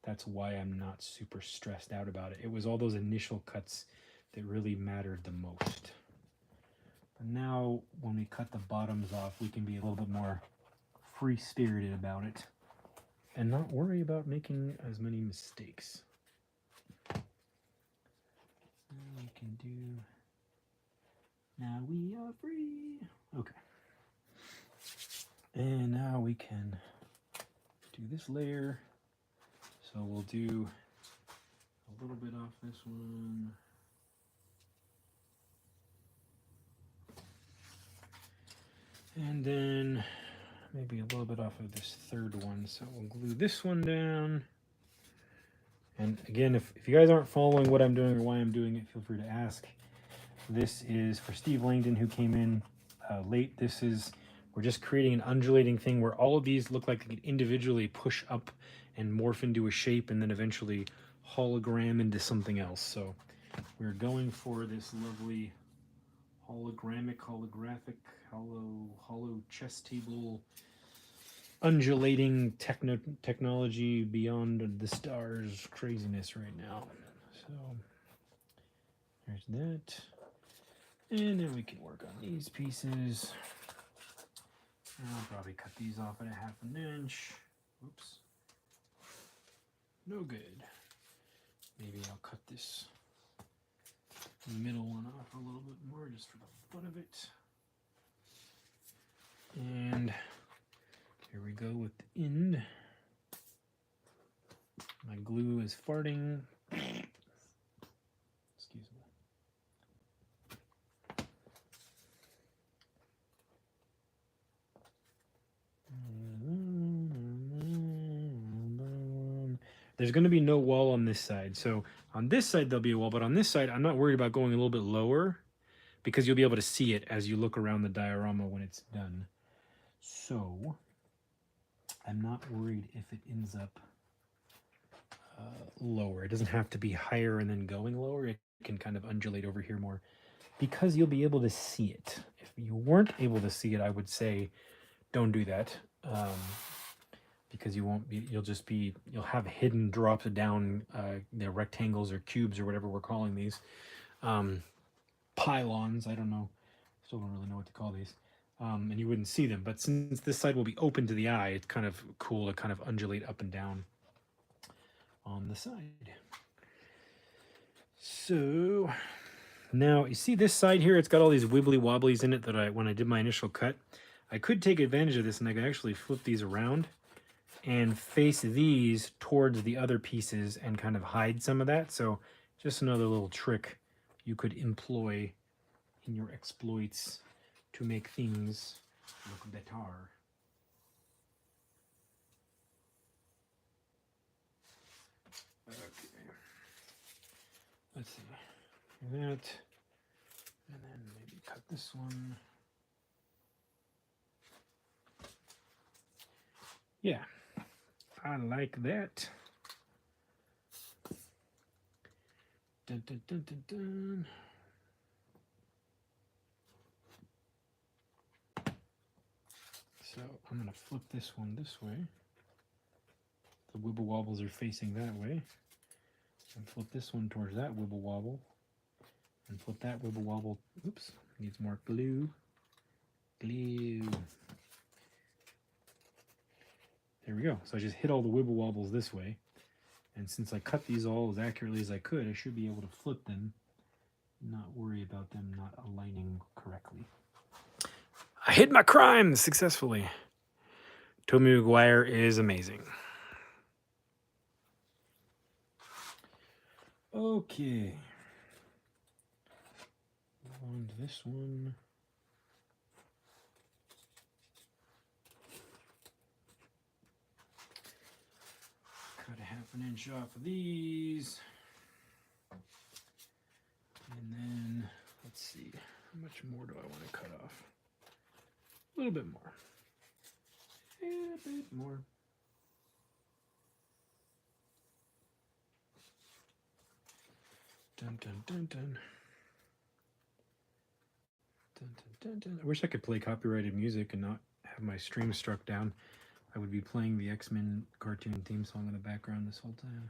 That's why I'm not super stressed out about it. It was all those initial cuts that really mattered the most. But now when we cut the bottoms off, we can be a little bit more free-spirited about it and not worry about making as many mistakes. We can do, now we are free. Okay. And now we can do this layer. So we'll do a little bit off this one. And then maybe a little bit off of this third one. So we'll glue this one down. And again, if you guys aren't following what I'm doing or why I'm doing it, feel free to ask. This is for Steve Langdon, who came in late. We're just creating an undulating thing where all of these look like they can individually push up and morph into a shape and then eventually hologram into something else. So we're going for this lovely holographic, hollow chess table, undulating technology beyond the stars craziness right now. So there's that. And then we can work on these pieces. I'll probably cut these off at a 1/2 inch. Oops. No good. Maybe I'll cut this middle one off a little bit more just for the fun of it. And Here we go with the end. My glue is farting. Excuse me. There's going to be no wall on this side. So on this side, there'll be a wall. But on this side, I'm not worried about going a little bit lower because you'll be able to see it as you look around the diorama when it's done. So I'm not worried if it ends up lower. It doesn't have to be higher and then going lower. It can kind of undulate over here more because you'll be able to see it. If you weren't able to see it, I would say don't do that. Because you won't be, you'll have hidden drops down, rectangles or cubes or whatever we're calling these. Pylons, I don't know. Still don't really know what to call these. And you wouldn't see them. But since this side will be open to the eye, it's kind of cool to kind of undulate up and down on the side. So now you see this side here, it's got all these wibbly wobblies in it that when I did my initial cut, I could take advantage of this and I could actually flip these around and face these towards the other pieces and kind of hide some of that. So just another little trick you could employ in your exploits to make things look better. Okay. Let's see. That. And then maybe cut this one. Yeah. I like that. Dun, dun, dun, dun, dun. So I'm going to flip this one this way. The wibble wobbles are facing that way. And flip this one towards that wibble wobble. And flip that wibble wobble. Oops, needs more glue. Glue. There we go. So I just hit all the wibble wobbles this way. And since I cut these all as accurately as I could, I should be able to flip them, not worry about them not aligning correctly. I hid my crime successfully. Tobey Maguire is amazing. Okay. On to this one. Cut a ½ inch off of these. And then, let's see, how much more do I want to cut off? A little bit more. A bit more. Dun, dun, dun, dun. Dun, dun, dun, dun. I wish I could play copyrighted music and not have my stream struck down. I would be playing the X-Men cartoon theme song in the background this whole time.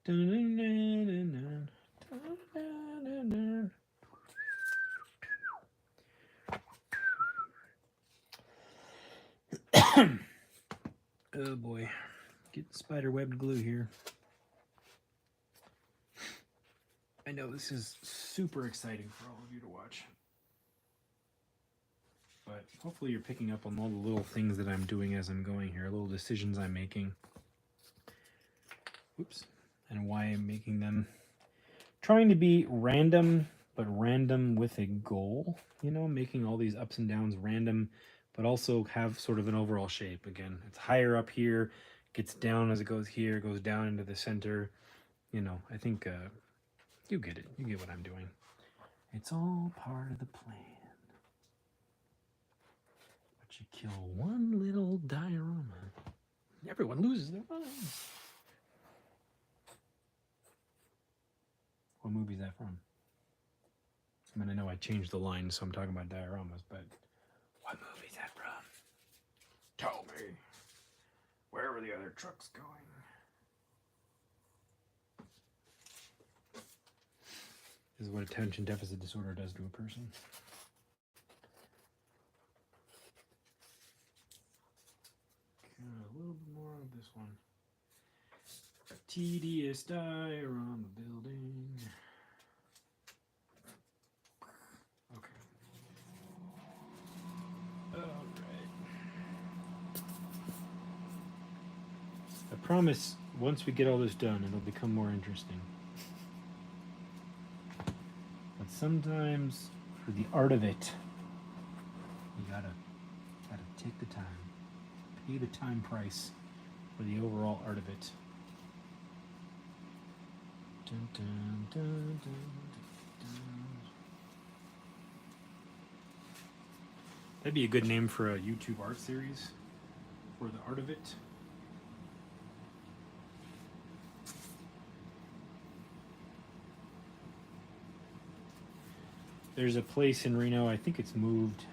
Dun, dun, dun, dun, dun. Dun, dun, dun, dun. Oh boy, get spider-webbed glue here. I know this is super exciting for all of you to watch. But hopefully you're picking up on all the little things that I'm doing as I'm going here, little decisions I'm making. Oops. And why I'm making them. Trying to be random, but random with a goal. You know, making all these ups and downs random, but also have sort of an overall shape. Again, it's higher up here, gets down as it goes here, goes down into the center. You know, I think you get it. You get what I'm doing. It's all part of the plan. But you kill one little diorama, everyone loses their minds. What movie is that from? I mean, I know I changed the line, so I'm talking about dioramas, but what movie is that from? Tell me. Where were the other trucks going? This is what attention deficit disorder does to a person. A little bit more of this one. Tedious diorama building. Okay. All right. I promise once we get all this done, it'll become more interesting. But sometimes, for the art of it, you gotta take the time, pay the time price for the overall art of it. Dun, dun, dun, dun, dun. That'd be a good name for a YouTube art series, for the art of it. There's a place in Reno, I think it's moved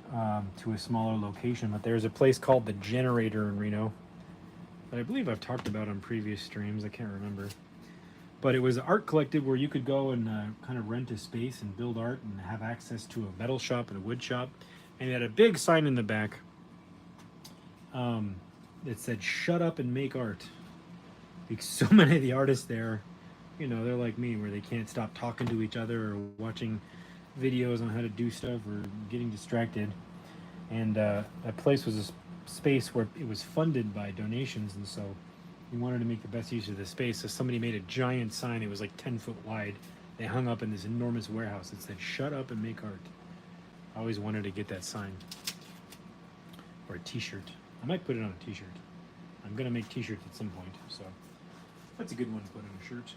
to a smaller location, but there's a place called The Generator in Reno that I believe I've talked about on previous streams. I can't remember. But it was an art collective where you could go and kind of rent a space and build art and have access to a metal shop and a wood shop. And it had a big sign in the back that said, "Shut up and make art." Because so many of the artists there, you know, they're like me, where they can't stop talking to each other or watching videos on how to do stuff or getting distracted. And that place was a space where it was funded by donations, and so we wanted to make the best use of the space. So somebody made a giant sign. It was like 10 foot wide. They hung up in this enormous warehouse that said, "Shut up and make art." I always wanted to get that sign. Or a t-shirt. I might put it on a t-shirt. I'm gonna make t-shirts at some point, so that's a good one to put on a shirt.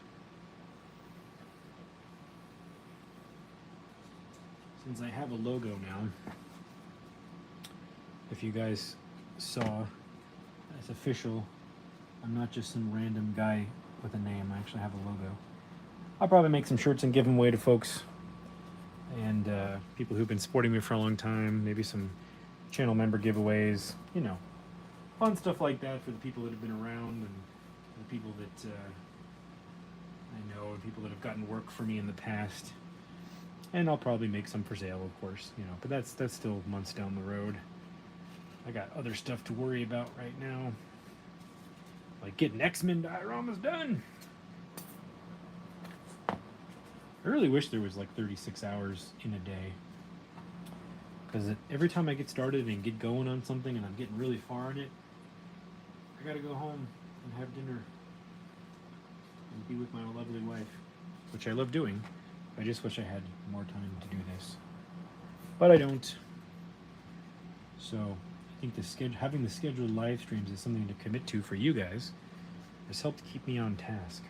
Since I have a logo now, if you guys saw, it's official. I'm not just some random guy with a name. I actually have a logo. I'll probably make some shirts and give them away to folks and people who've been supporting me for a long time. Maybe some channel member giveaways, you know, fun stuff like that for the people that have been around and the people that I know and people that have gotten work for me in the past. And I'll probably make some for sale, of course, you know, but that's still months down the road. I got other stuff to worry about right now, like getting xmen dioramas done. I really wish there was like 36 hours in a day, because every time I get started and get going on something and I'm getting really far in it, I gotta go home and have dinner and be with my lovely wife, which I love doing. I just wish I had more time to do this, but I don't. So I think having the scheduled live streams is something to commit to for you guys. It's helped keep me on task.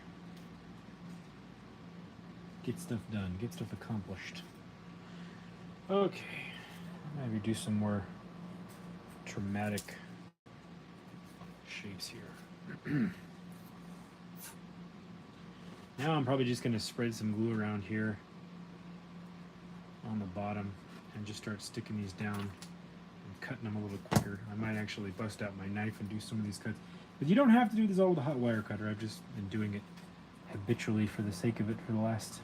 Get stuff done, get stuff accomplished. Okay, maybe do some more dramatic shapes here. Now I'm probably just going to spread some glue around here on the bottom and just start sticking these down and cutting them a little quicker. I might actually bust out my knife and do some of these cuts. But you don't have to do this all with a hot wire cutter. I've just been doing it habitually for the sake of it for the last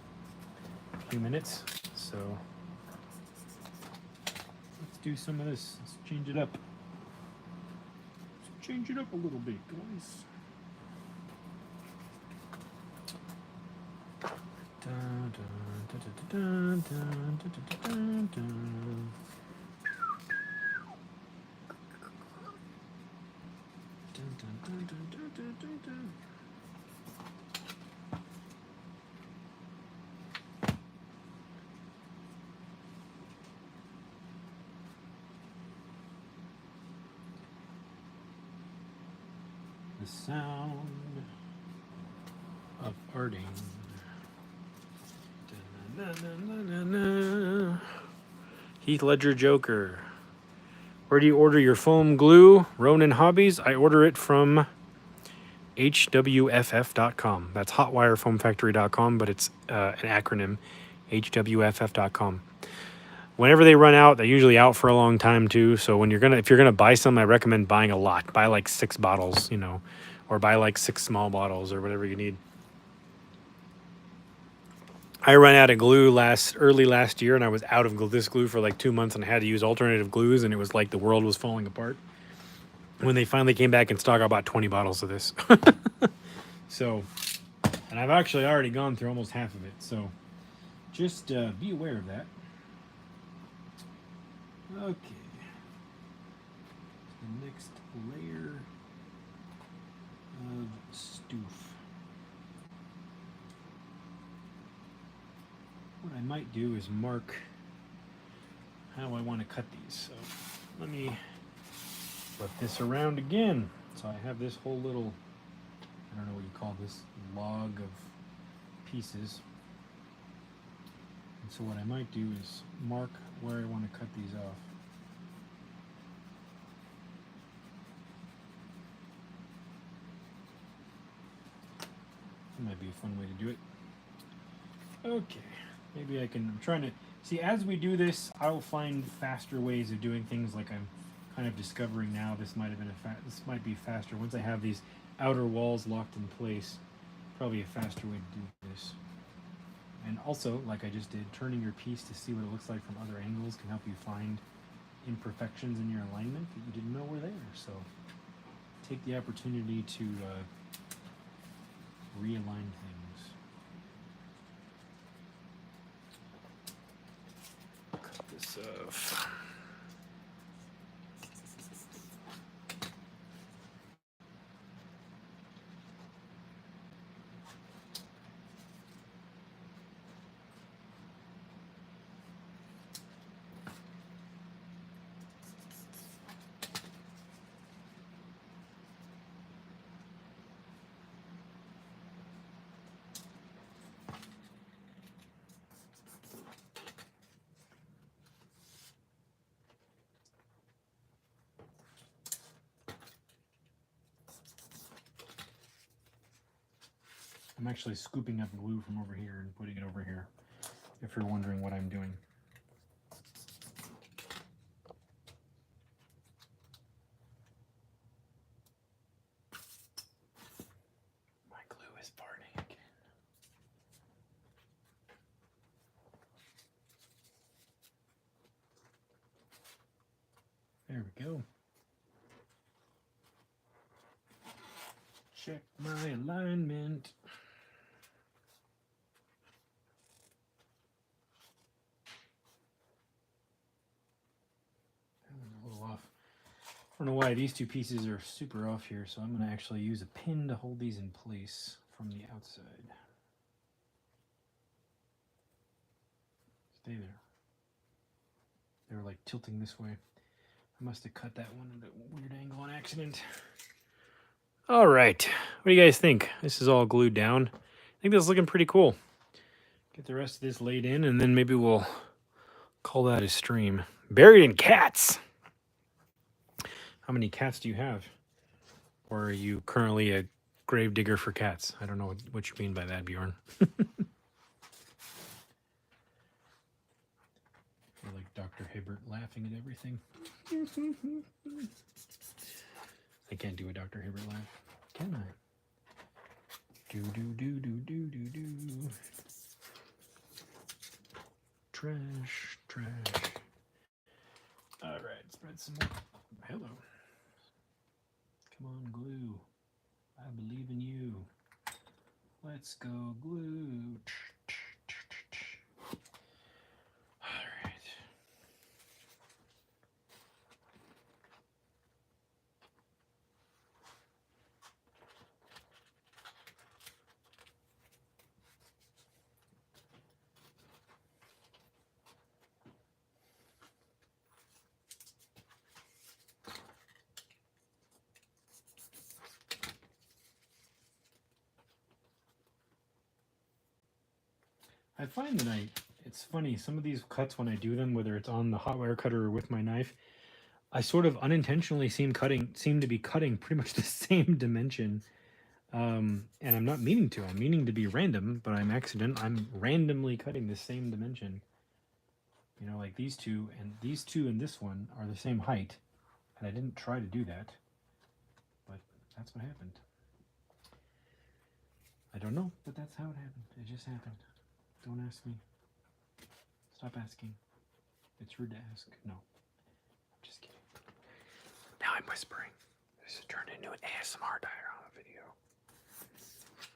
few minutes. So let's do some of this. Let's change it up. Let's change it up a little bit, guys. Dun, dun, dun, dun, dun, dun, dun, dun. Dun, dun, dun, dun, dun, dun, dun. The sound of arting. Heath Ledger Joker. Where do you order your foam glue? Ronin Hobbies. I order it from hwff.com. That's hotwirefoamfactory.com, but it's an acronym, hwff.com. Whenever they run out, they're usually out for a long time too. So when if you're gonna buy some, I recommend buying a lot. Buy like 6 bottles, you know, or buy like 6 small bottles or whatever you need. I ran out of glue early last year, and I was out of this glue for like 2 months, and I had to use alternative glues, and it was like the world was falling apart. When they finally came back in stock, I bought 20 bottles of this. So, and I've actually already gone through almost half of it. So, just be aware of that. Okay. The next layer of stoof. What I might do is mark how I want to cut these. So let me flip this around again. So I have this whole little, I don't know what you call this, log of pieces. And so what I might do is mark where I want to cut these off. That might be a fun way to do it. Okay, maybe I can, I'm trying to, see, as we do this, I'll find faster ways of doing things, like I'm kind of discovering now. This might have been this might be faster. Once I have these outer walls locked in place, probably a faster way to do this. And also, like I just did, turning your piece to see what it looks like from other angles can help you find imperfections in your alignment that you didn't know were there. So take the opportunity to realign things. Cut this off. I'm actually scooping up glue from over here and putting it over here, if you're wondering what I'm doing. My glue is parting again. There we go. Check my alignment. A little off. I don't know why these two pieces are super off here, so I'm going to actually use a pin to hold these in place from the outside. Stay there. They're like tilting this way. I must have cut that one at a weird angle on accident. All right, what do you guys think? This is all glued down. I think this is looking pretty cool. Get the rest of this laid in, and then maybe we'll call that a stream. Buried in cats. How many cats do you have? Or are you currently a grave digger for cats? I don't know what you mean by that, Bjorn. I feel like Dr. Hibbert laughing at everything. I can't do a Dr. Hibbert laugh, can I? Do do do do do do do. Trash, trash. All right, spread some more. Hello. Come on, glue. I believe in you. Let's go, glue. All right. I find that it's funny, some of these cuts when I do them, whether it's on the hot wire cutter or with my knife, I sort of unintentionally seem to be cutting pretty much the same dimension. And I'm not meaning to. I'm meaning to be random, but I'm randomly cutting the same dimension. You know, like these two and this one are the same height, and I didn't try to do that, but that's what happened. I don't know, but that's how it happened. It just happened. Don't ask me. Stop asking. It's rude to ask. No. I'm just kidding. Now I'm whispering. This has turned into an ASMR diorama video.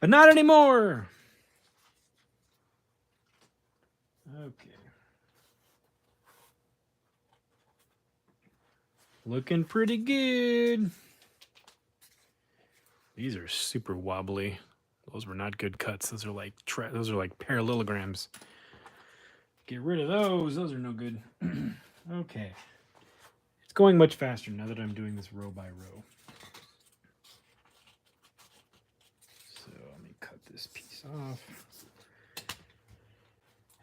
But not anymore! Okay. Looking pretty good. These are super wobbly. Those were not good cuts. Those are like parallelograms. Get rid of those. Those are no good. Okay. It's going much faster now that I'm doing this row by row. So let me cut this piece off.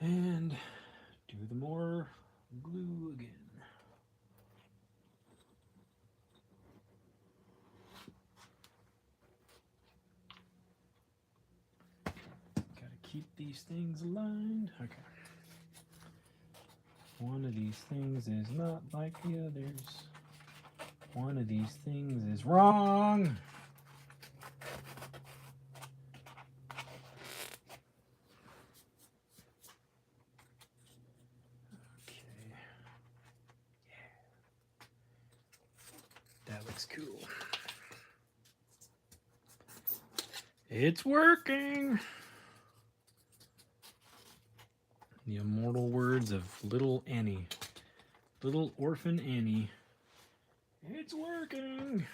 And do the more glue again. Gotta keep these things aligned. Okay. One of these things is not like the others. One of these things is wrong. Okay. Yeah. That looks cool. It's working. The immortal words of little Annie. Little orphan Annie. It's working.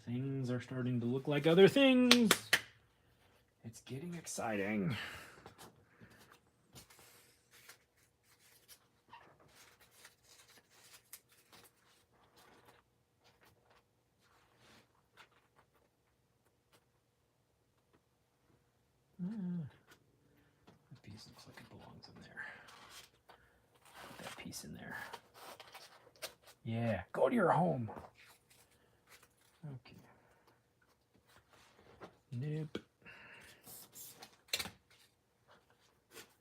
Things are starting to look like other things. It's getting exciting. That piece looks like it belongs in there. Put that piece in there. Yeah, go to your home. Okay. Nope.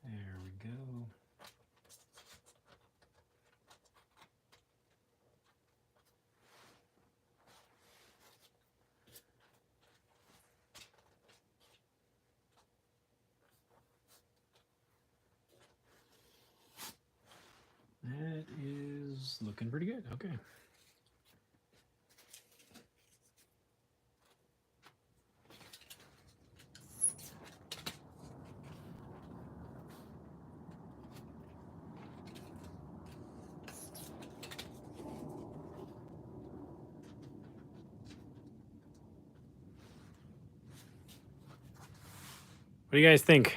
There we go. That is looking pretty good. Okay. What do you guys think?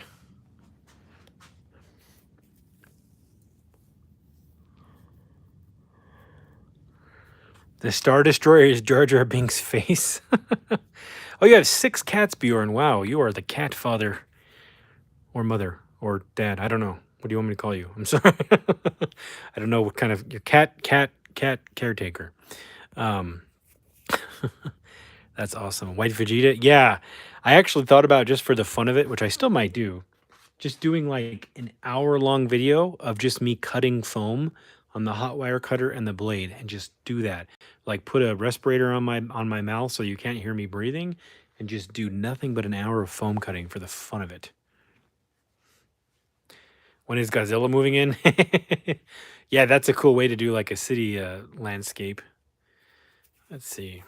The Star Destroyer is Jar Jar Binks' face. Oh, you have 6 cats, Bjorn. Wow, you are the cat father. Or mother. Or dad. I don't know. What do you want me to call you? I'm sorry. I don't know what kind of... Your cat caretaker. That's awesome. White Vegeta? Yeah. I actually thought about, just for the fun of it, which I still might do, just doing like an hour-long video of just me cutting foam on the hot wire cutter and the blade, and just do that. Like put a respirator on my mouth so you can't hear me breathing, and just do nothing but an hour of foam cutting for the fun of it. When is Godzilla moving in? Yeah, that's a cool way to do like a city landscape. Let's see.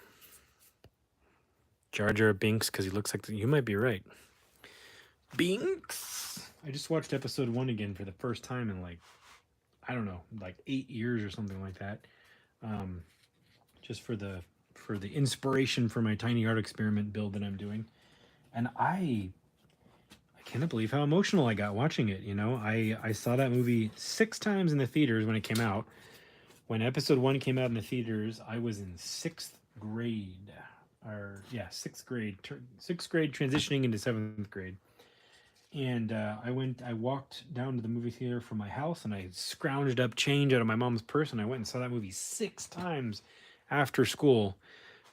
Jar Jar Binks, because he looks like you might be right. Binks. I just watched episode 1 again for the first time in like, I don't know, like 8 years or something like that. Just for the inspiration for my tiny art experiment build that I'm doing. And I cannot believe how emotional I got watching it. You know, I saw that movie 6 times in the theaters when it came out. When episode 1 came out in the theaters, I was in 6th grade. Or yeah, 6th grade. 6th grade transitioning into 7th grade. And I walked down to the movie theater from my house, and I scrounged up change out of my mom's purse, and I went and saw that movie 6 times after school,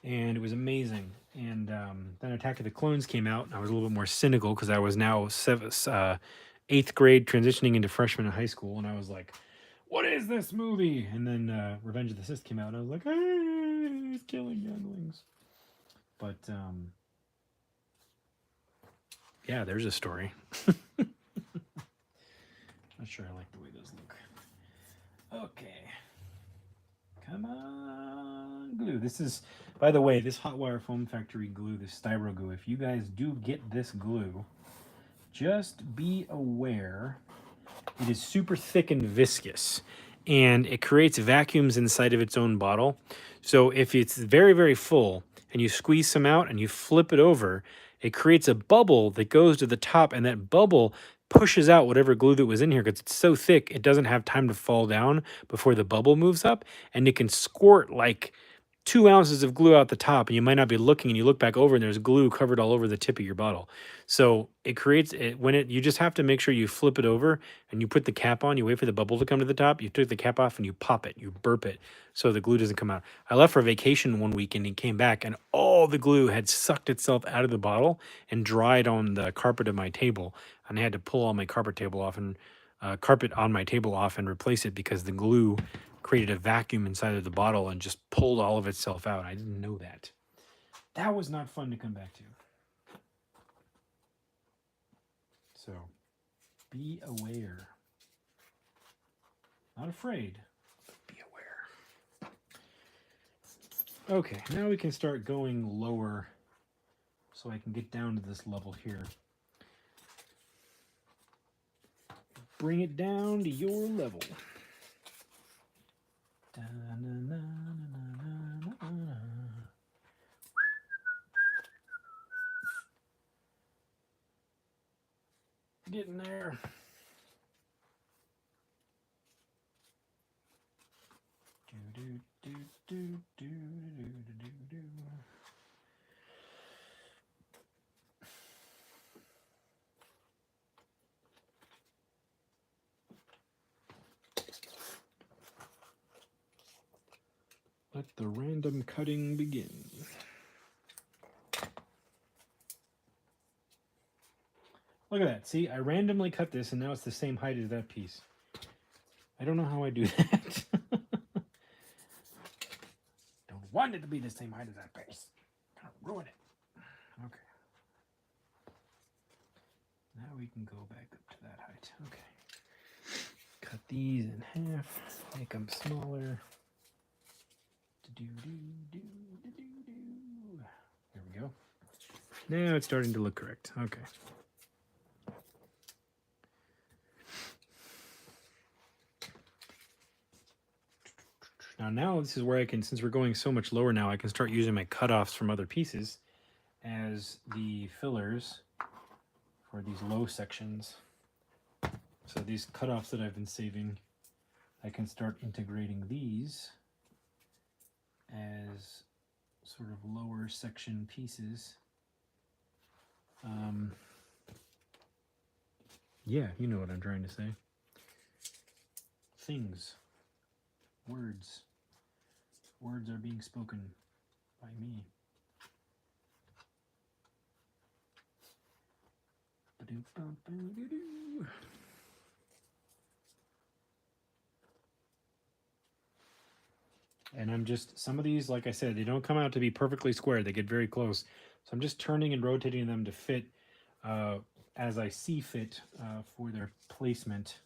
and it was amazing. And then Attack of the Clones came out, and I was a little bit more cynical because I was now 8th grade transitioning into freshman in high school, and I was like, what is this movie? And then Revenge of the Sith came out, and I was like, he's killing younglings. But yeah, there's a story. Not sure I like the way those look. Okay. Come on, glue. This is, by the way, this Hot Wire Foam Factory glue, this styro glue. If you guys do get this glue, just be aware it is super thick and viscous. and it creates vacuums inside of its own bottle. So if it's very, very full and you squeeze some out and you flip it over, it creates a bubble that goes to the top, and that bubble pushes out whatever glue that was in here because it's so thick it doesn't have time to fall down before the bubble moves up, and it can squirt like 2 ounces of glue out the top, and you might not be looking, and you look back over and there's glue covered all over the tip of your bottle. So it creates it when it, you just have to make sure you flip it over and you put the cap on, you wait for the bubble to come to the top, you took the cap off and you pop it, you burp it so the glue doesn't come out. I left for vacation one weekend and came back, and all the glue had sucked itself out of the bottle and dried on the carpet of my table, and I had to pull all my carpet table off and carpet on my table off and replace it because the glue created a vacuum inside of the bottle and just pulled all of itself out. I didn't know that. That was not fun to come back to. So be aware. Not afraid, but be aware. Okay, now we can start going lower so I can get down to this level here. Bring it down to your level. Getting there. Let the random cutting begin. Look at that. See, I randomly cut this, and now it's the same height as that piece. I don't know how I do that. Don't want it to be the same height as that piece. I'm gonna ruin it. Okay. Now we can go back up to that height. Okay. Cut these in half. Make them smaller. There we go. Now it's starting to look correct. Okay. Now this is where I can, since we're going so much lower now, I can start using my cutoffs from other pieces as the fillers for these low sections. So these cutoffs that I've been saving, I can start integrating these as sort of lower section pieces. Yeah, you know what I'm trying to say. Things. Words. Words are being spoken by me. And I'm just, some of these, like I said, they don't come out to be perfectly square. They get very close. So I'm just turning and rotating them to fit as I see fit for their placement.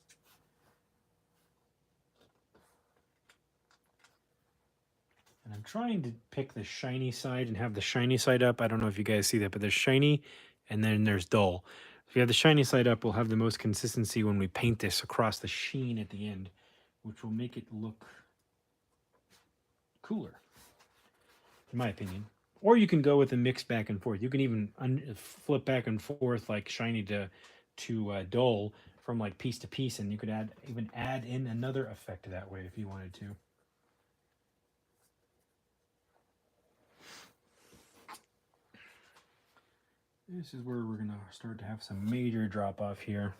And I'm trying to pick the shiny side and have the shiny side up. I don't know if you guys see that, but there's shiny and then there's dull. If you have the shiny side up, we'll have the most consistency when we paint this across the sheen at the end, which will make it look cooler, in my opinion. Or you can go with a mix back and forth. You can even flip back and forth like shiny to dull from like piece to piece, and you could even add in another effect that way if you wanted to. This is where we're gonna start to have some major drop off here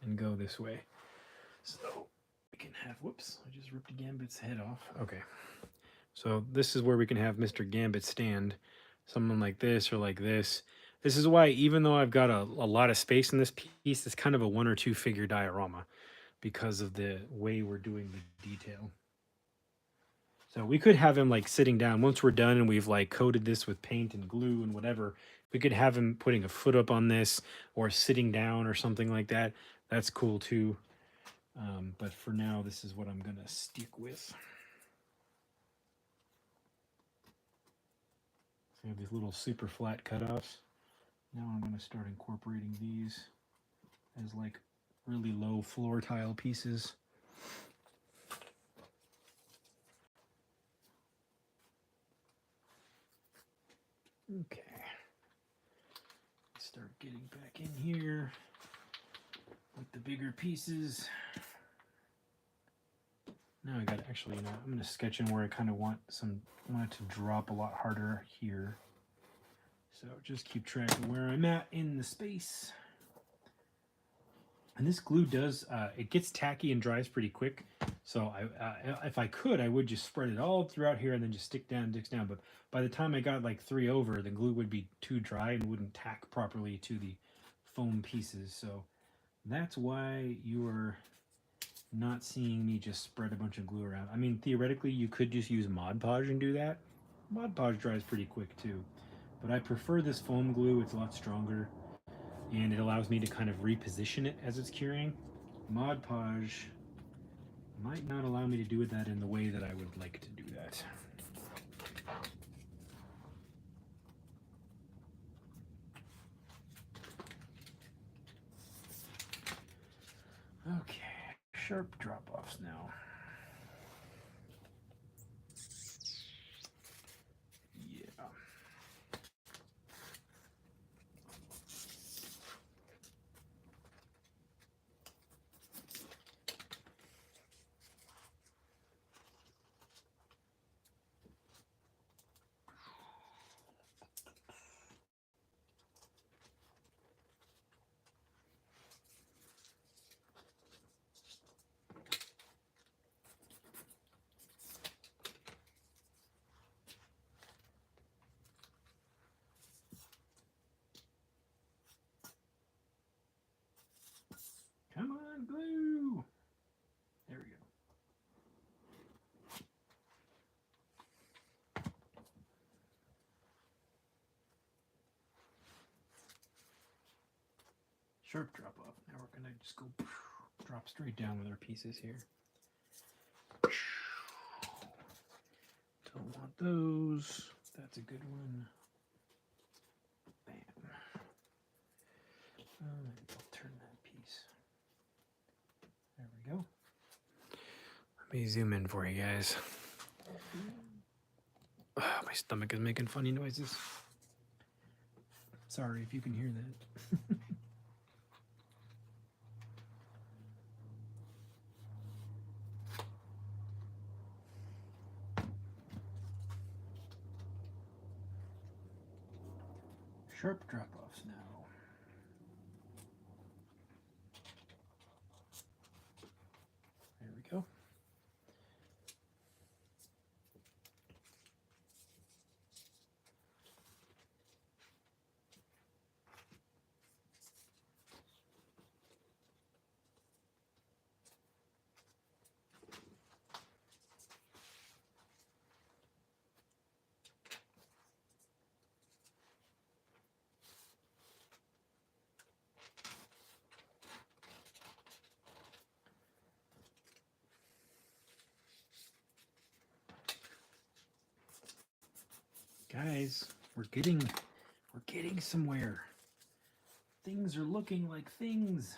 and go this way. So we can have, whoops, I just ripped Gambit's head off. Okay. So this is where we can have Mr. Gambit stand, someone like this or like this. This is why, even though I've got a lot of space in this piece, it's kind of a 1 or 2 figure diorama because of the way we're doing the detail. So we could have him like sitting down once we're done and we've like coated this with paint and glue and whatever. We could have him putting a foot up on this or sitting down or something like that. That's cool too. But for now, this is what I'm gonna stick with. So you have these little super flat cutoffs. Now I'm gonna start incorporating these as like really low floor tile pieces. Okay. Start getting back in here with the bigger pieces. Now I got actually, I'm going to sketch in where I kind of want it to drop a lot harder here. So just keep track of where I'm at in the space. And this glue does, it gets tacky and dries pretty quick. So if I could, I would just spread it all throughout here and then just stick down. But by the time I got like 3 over, the glue would be too dry and wouldn't tack properly to the foam pieces. So that's why you're not seeing me just spread a bunch of glue around. I mean, theoretically, you could just use Mod Podge and do that. Mod Podge dries pretty quick too. But I prefer this foam glue. It's a lot stronger. And it allows me to kind of reposition it as it's curing. Mod Podge might not allow me to do that in the way that I would like to do that. Okay, sharp drop-offs now. Yeah. Come on, glue. There we go. Sharp drop off. Now we're gonna just go drop straight down with our pieces here. Don't want those. That's a good one. Bam. I'll turn that piece. There we go. Let me zoom in for you guys. My stomach is making funny noises. Sorry if you can hear that. Sharp drop-offs now. There we go. Guys, we're getting somewhere. Things are looking like things.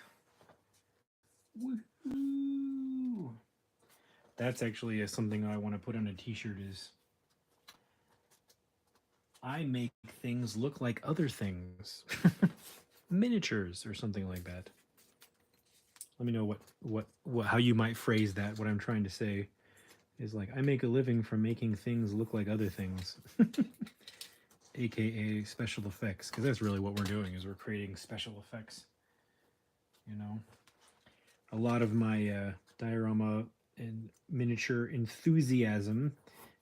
Woohoo! That's actually something I want to put on a t-shirt is I make things look like other things. Miniatures or something like that. Let me know what how you might phrase that. What I'm trying to say is like I make a living from making things look like other things. AKA special effects, because that's really what we're doing is we're creating special effects. You know, a lot of my diorama and miniature enthusiasm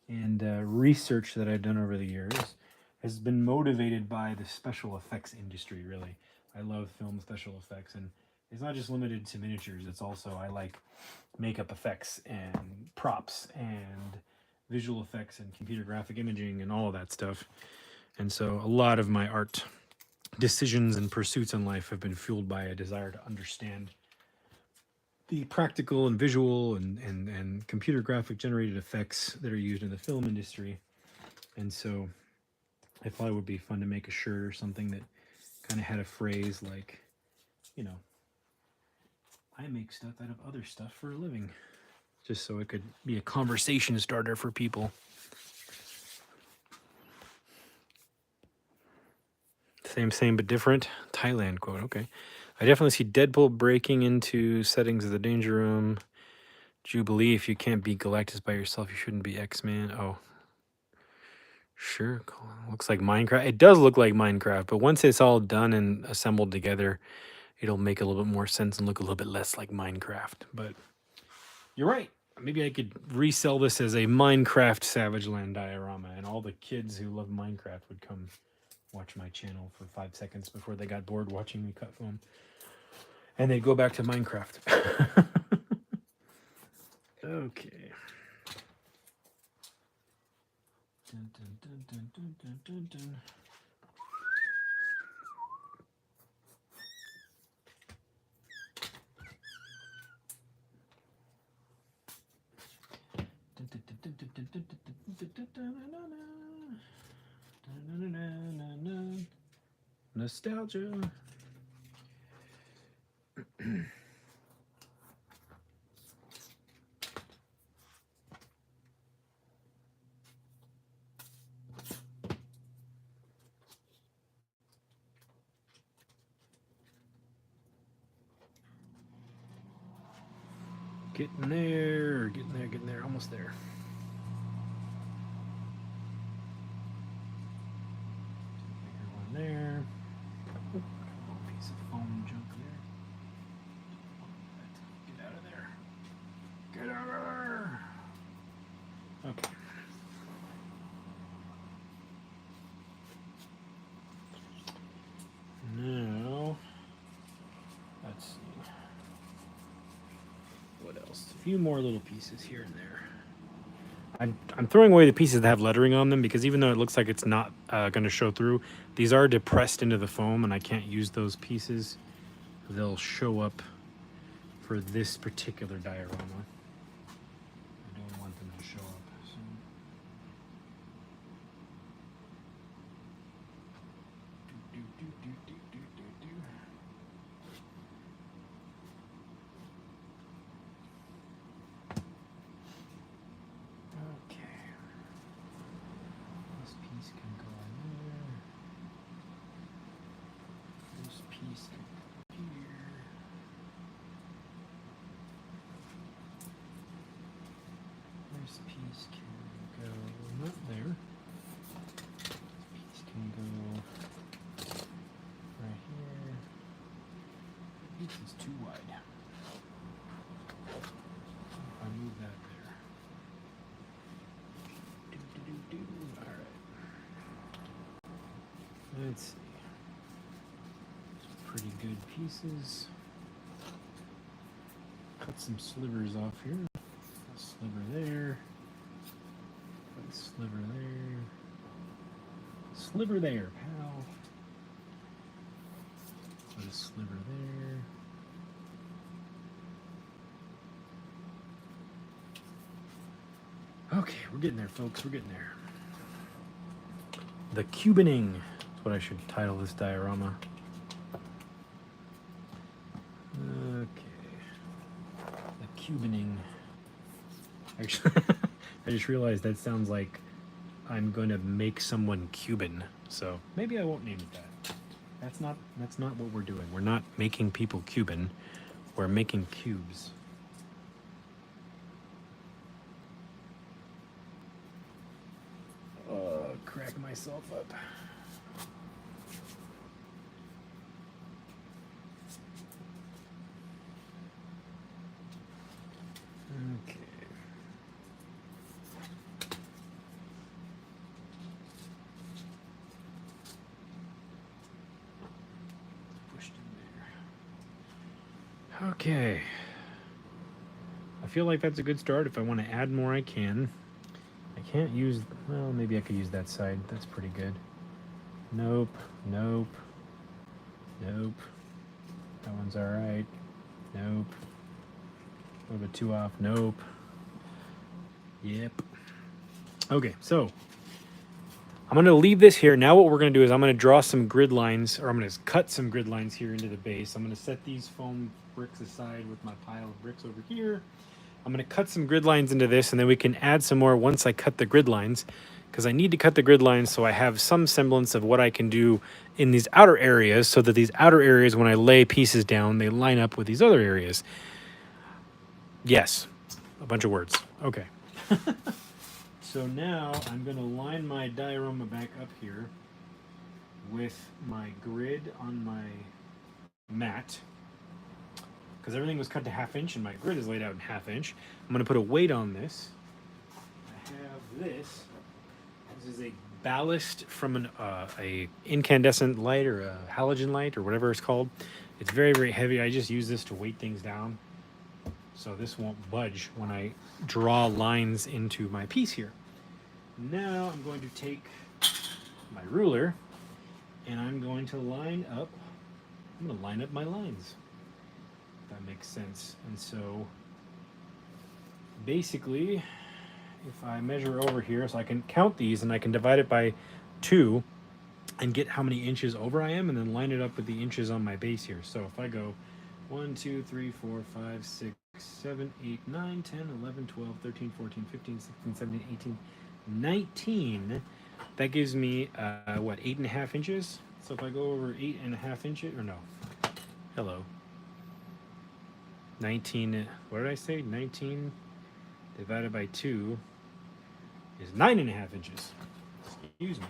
and research that I've done over the years has been motivated by the special effects industry, really. I love film special effects, and it's not just limited to miniatures. It's also, I like makeup effects and props and visual effects and computer graphic imaging and all of that stuff. And so a lot of my art decisions and pursuits in life have been fueled by a desire to understand the practical and visual and computer graphic generated effects that are used in the film industry. And so I thought it would be fun to make a shirt or something that kind of had a phrase like, you know, I make stuff out of other stuff for a living. Just so it could be a conversation starter for people. Same but different. Thailand quote. Okay. I definitely see Deadpool breaking into settings of the Danger Room. Jubilee, if you can't beat Galactus by yourself, you shouldn't be X-Man. Oh, sure. Cool. Looks like Minecraft. It does look like Minecraft, but once it's all done and assembled together, it'll make a little bit more sense and look a little bit less like Minecraft. But you're right. Maybe I could resell this as a Minecraft Savage Land diorama, and all the kids who love Minecraft would come watch my channel for 5 seconds before they got bored watching me cut foam. And they'd go back to Minecraft. Okay. Dun, dun, dun, dun, dun, dun, dun, dun. Nostalgia. Getting there, almost there. Bigger one there. Little piece of foam junk there. Get out of there. Get out of there. Okay. Now, let's see. What else? A few more little pieces here and there. I'm throwing away the pieces that have lettering on them because even though it looks like it's not going to show through, these are depressed into the foam and I can't use those pieces. They'll show up for this particular diorama. I don't want them to show up. So. Piece can go not there. This piece can go right here. This is too wide. If I move that there. All right. Let's see. Some pretty good pieces. Cut some slivers off here. A sliver there. Put a sliver there. Sliver there, pal. Put a sliver there. Okay, we're getting there, folks. We're getting there. The cubining. That's what I should title this diorama. Okay. The cubining. Actually, I just realized that sounds like I'm going to make someone Cuban. So maybe I won't name it that. That's not what we're doing. We're not making people Cuban. We're making cubes. Crack myself up. Okay. Pushed in there. Okay. I feel like that's a good start. If I want to add more, I can. I can't use, well, maybe I could use that side. That's pretty good. Nope, nope, nope. That one's all right. Nope. A little bit too off. Nope. Yep. Okay, so I'm going to leave this here. Now what we're going to do is I'm going to draw some grid lines, or I'm going to cut some grid lines here into the base. I'm going to set these foam bricks aside with my pile of bricks over here. I'm going to cut some grid lines into this, and then we can add some more once I cut the grid lines. because I need to cut the grid lines so I have some semblance of what I can do in these outer areas, so that these outer areas, when I lay pieces down, they line up with these other areas. Yes, a bunch of words. Okay. So now I'm going to line my diorama back up here with my grid on my mat, because everything was cut to 1/2 inch and my grid is laid out in 1/2 inch. I'm going to put a weight on this. I have this. This is a ballast from a incandescent light, or a halogen light, or whatever it's called. It's very, very heavy. I just use this to weight things down, so this won't budge when I draw lines into my piece here. Now I'm going to take my ruler and I'm going to line up. I'm going to line up my lines. If that makes sense. And so basically, if I measure over here, so I can count these and I can divide it by 2 and get how many inches over I am, and then line it up with the inches on my base here. So if I go 1, 2, 3, 4, 5, 6, 7, 8, 9, 10, 11, 12, 13, 14, 15, 16, 17, 18, 19, that gives me what, 8.5 inches? So if I go over 8.5 inches, or no, hello, 19, what did I say? 19 divided by 2 is 9.5 inches. Excuse me.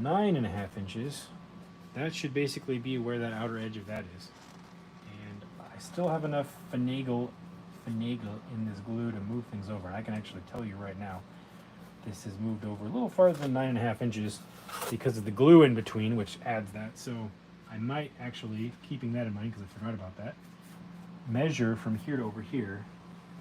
9.5 inches. That should basically be where that outer edge of that is. And I still have enough finagle in this glue to move things over. I can actually tell you right now, this has moved over a little farther than 9.5 inches because of the glue in between, which adds that. So I might actually, keeping that in mind because I forgot about that, measure from here to over here.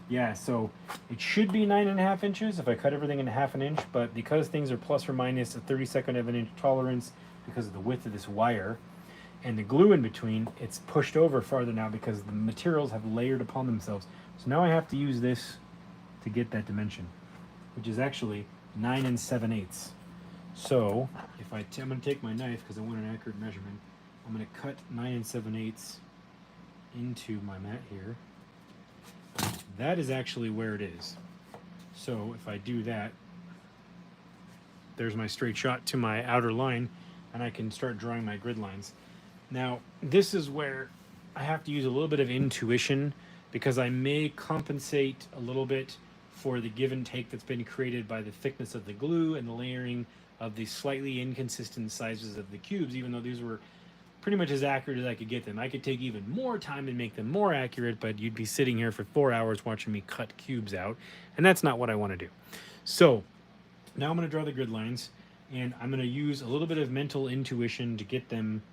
Yeah, so it should be 9.5 inches if I cut everything in 1/2 inch, but because things are plus or minus a 32nd of an inch tolerance because of the width of this wire and the glue in between, it's pushed over farther now because the materials have layered upon themselves. So now I have to use this to get that dimension, which is actually 9 7/8. So if I'm going to take my knife because I want an accurate measurement. I'm going to cut 9 7/8 into my mat here. That is actually where it is. So if I do that, there's my straight shot to my outer line, and I can start drawing my grid lines. Now, this is where I have to use a little bit of intuition, because I may compensate a little bit for the give and take that's been created by the thickness of the glue and the layering of the slightly inconsistent sizes of the cubes, even though these were pretty much as accurate as I could get them. I could take even more time and make them more accurate, but you'd be sitting here for 4 hours watching me cut cubes out, and that's not what I want to do. So now I'm going to draw the grid lines, and I'm going to use a little bit of mental intuition to get them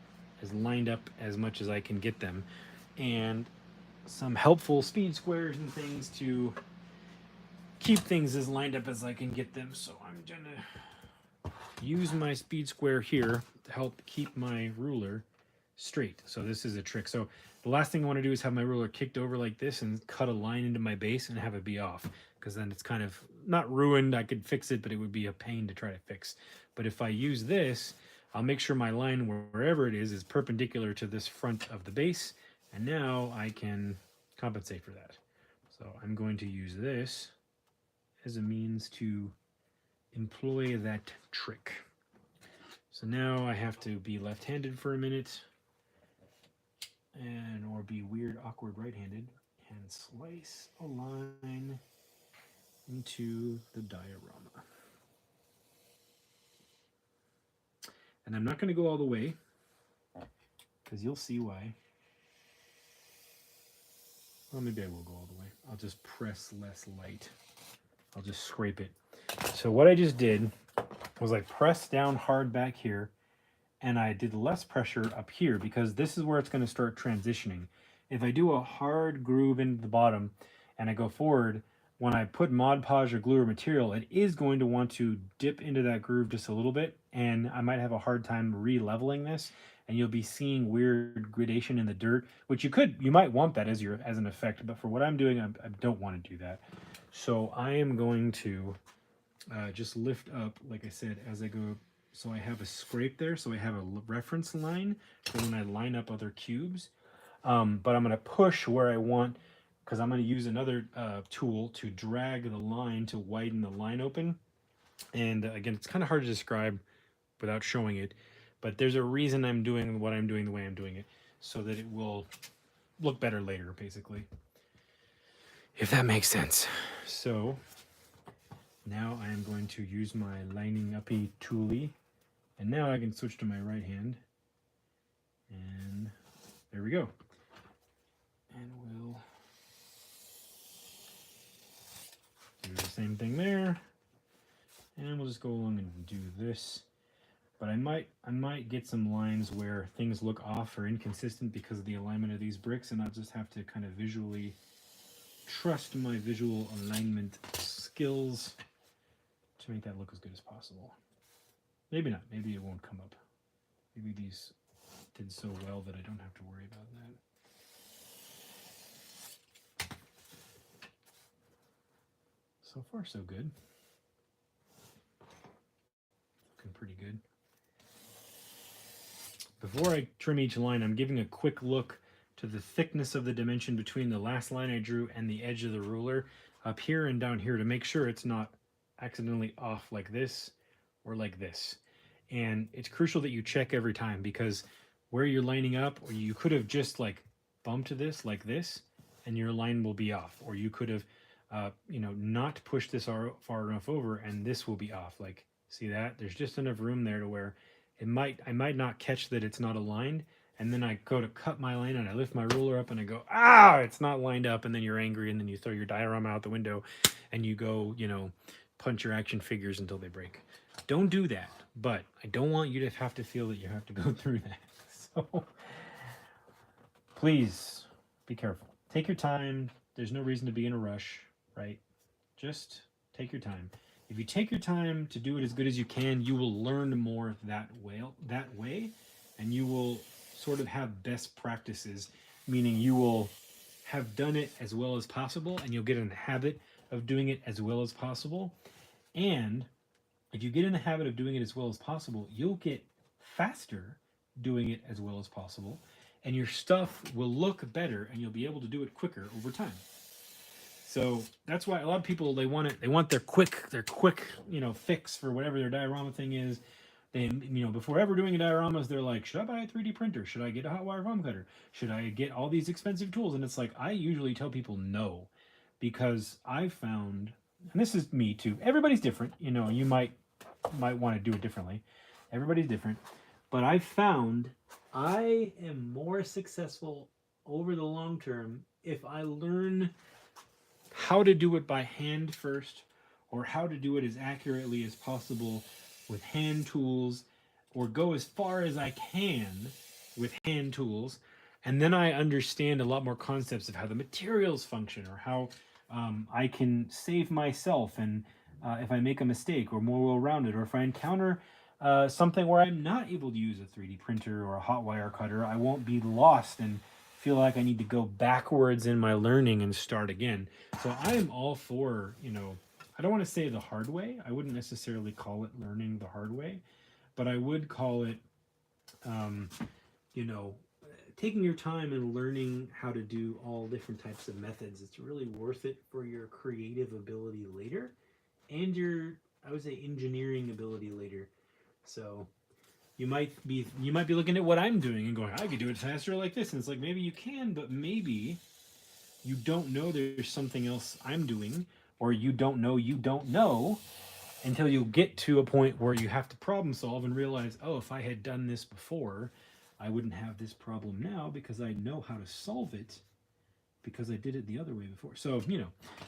as lined up as much as I can get them, and some helpful speed squares and things to keep things as lined up as I can get them. So I'm going to use my speed square here to help keep my ruler straight. So this is a trick. So the last thing I want to do is have my ruler kicked over like this and cut a line into my base and have it be off, because then it's kind of not ruined. I could fix it, but it would be a pain to try to fix. But if I use this, I'll make sure my line, wherever it is perpendicular to this front of the base, and now I can compensate for that. So I'm going to use this as a means to employ that trick. So now I have to be left-handed for a minute, and or be weird, awkward right-handed, and slice a line into the diorama. And I'm not going to go all the way, because you'll see why. Well, maybe I will go all the way. I'll just press less light. I'll just scrape it. So what I just did was I pressed down hard back here, and I did less pressure up here, because this is where it's going to start transitioning. If I do a hard groove into the bottom and I go forward, when I put Mod Podge or glue or material, it is going to want to dip into that groove just a little bit, and I might have a hard time re-leveling this, and you'll be seeing weird gradation in the dirt, which you might want that as an effect, but for what I'm doing, I don't want to do that. So I am going to just lift up, like I said, as I go. So I have a scrape there, so I have a reference line for when I line up other cubes. But I'm going to push where I want, because I'm going to use another tool to drag the line to widen the line open. And again, it's kind of hard to describe without showing it, but there's a reason I'm doing what I'm doing the way I'm doing it, so that it will look better later, basically. If that makes sense. So now I am going to use my lining uppy toolie, and now I can switch to my right hand, and there we go. And we'll do the same thing there, and we'll just go along and do this. But I might get some lines where things look off or inconsistent because of the alignment of these bricks, and I'll just have to kind of visually trust my visual alignment skills to make that look as good as possible. Maybe not. Maybe it won't come up. Maybe these did so well that I don't have to worry about that. So far, so good. Looking pretty good. Before I trim each line, I'm giving a quick look to the thickness of the dimension between the last line I drew and the edge of the ruler up here and down here to make sure it's not accidentally off like this or like this. And it's crucial that you check every time, because where you're lining up, or you could have just like bumped this like this and your line will be off, or you could have not pushed this far enough over and this will be off. Like, see that? There's just enough room there to where I might not catch that it's not aligned, and then I go to cut my line and I lift my ruler up and I go, it's not lined up, and then you're angry and then you throw your diorama out the window and you go, punch your action figures until they break. Don't do that, but I don't want you to have to feel that you have to go through that. So please be careful. Take your time. There's no reason to be in a rush, right? Just take your time. If you take your time to do it as good as you can, you will learn more that way, and you will sort of have best practices, meaning you will have done it as well as possible, and you'll get in the habit of doing it as well as possible. And if you get in the habit of doing it as well as possible, you'll get faster doing it as well as possible, and your stuff will look better, and you'll be able to do it quicker over time. So that's why a lot of people, they want their quick fix for whatever their diorama thing is. They, before ever doing a dioramas, they're like, should I buy a 3D printer? Should I get a hot wire foam cutter? Should I get all these expensive tools? And it's like, I usually tell people no, because I've found, and this is me too, everybody's different. You might want to do it differently. Everybody's different. But I've found I am more successful over the long term if I learn how to do it by hand first, or how to do it as accurately as possible with hand tools, or go as far as I can with hand tools, and then I understand a lot more concepts of how the materials function, or how I can save myself, and if I make a mistake, or more well-rounded, or if I encounter something where I'm not able to use a 3D printer or a hot wire cutter, I won't be lost and feel like I need to go backwards in my learning and start again. So I am all for, I don't want to say the hard way. I wouldn't necessarily call it learning the hard way, but I would call it, taking your time and learning how to do all different types of methods. It's really worth it for your creative ability later, and your, I would say, engineering ability later. So you might be looking at what I'm doing and going, I could do it faster like this. And it's like, maybe you can, but maybe you don't know there's something else I'm doing, or you don't know until you get to a point where you have to problem solve and realize, if I had done this before, I wouldn't have this problem now, because I know how to solve it because I did it the other way before. So,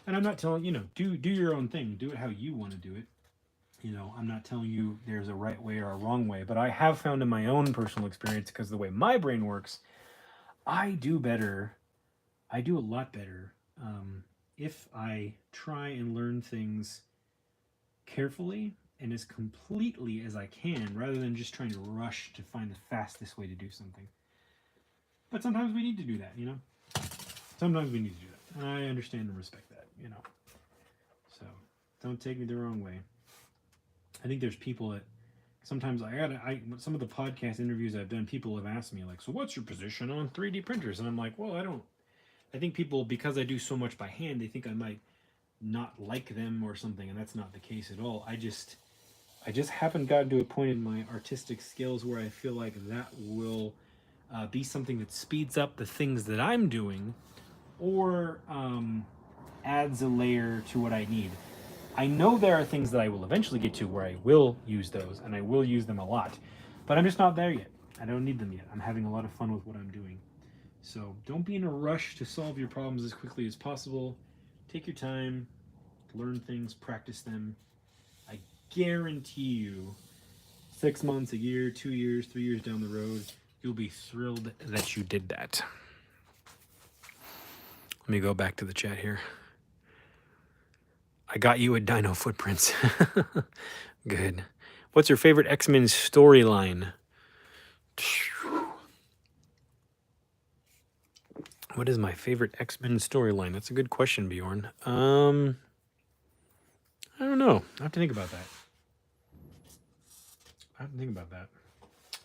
and I'm not telling, do your own thing, do it how you want to do it. I'm not telling you there's a right way or a wrong way, but I have found in my own personal experience, because the way my brain works, I do a lot better if I try and learn things carefully and as completely as I can, rather than just trying to rush to find the fastest way to do something. But sometimes we need to do that, Sometimes we need to do that. And I understand and respect that, So don't take me the wrong way. I think there's people that sometimes some of the podcast interviews I've done, people have asked me, like, so what's your position on 3D printers? And I'm like, well, I think people, because I do so much by hand, they think I might not like them or something, and that's not the case at all. I just haven't gotten to a point in my artistic skills where I feel like that will be something that speeds up the things that I'm doing, or adds a layer to what I need. I know there are things that I will eventually get to where I will use those, and I will use them a lot, but I'm just not there yet. I don't need them yet. I'm having a lot of fun with what I'm doing. So don't be in a rush to solve your problems as quickly as possible. Take your time, learn things, practice them. I guarantee you, 6 months, a year, 2 years, 3 years down the road, you'll be thrilled that you did that. Let me go back to the chat here. I got you a Dino Footprints. Good. What's your favorite X-Men storyline? What is my favorite X-Men storyline? That's a good question, Bjorn. I don't know. I have to think about that.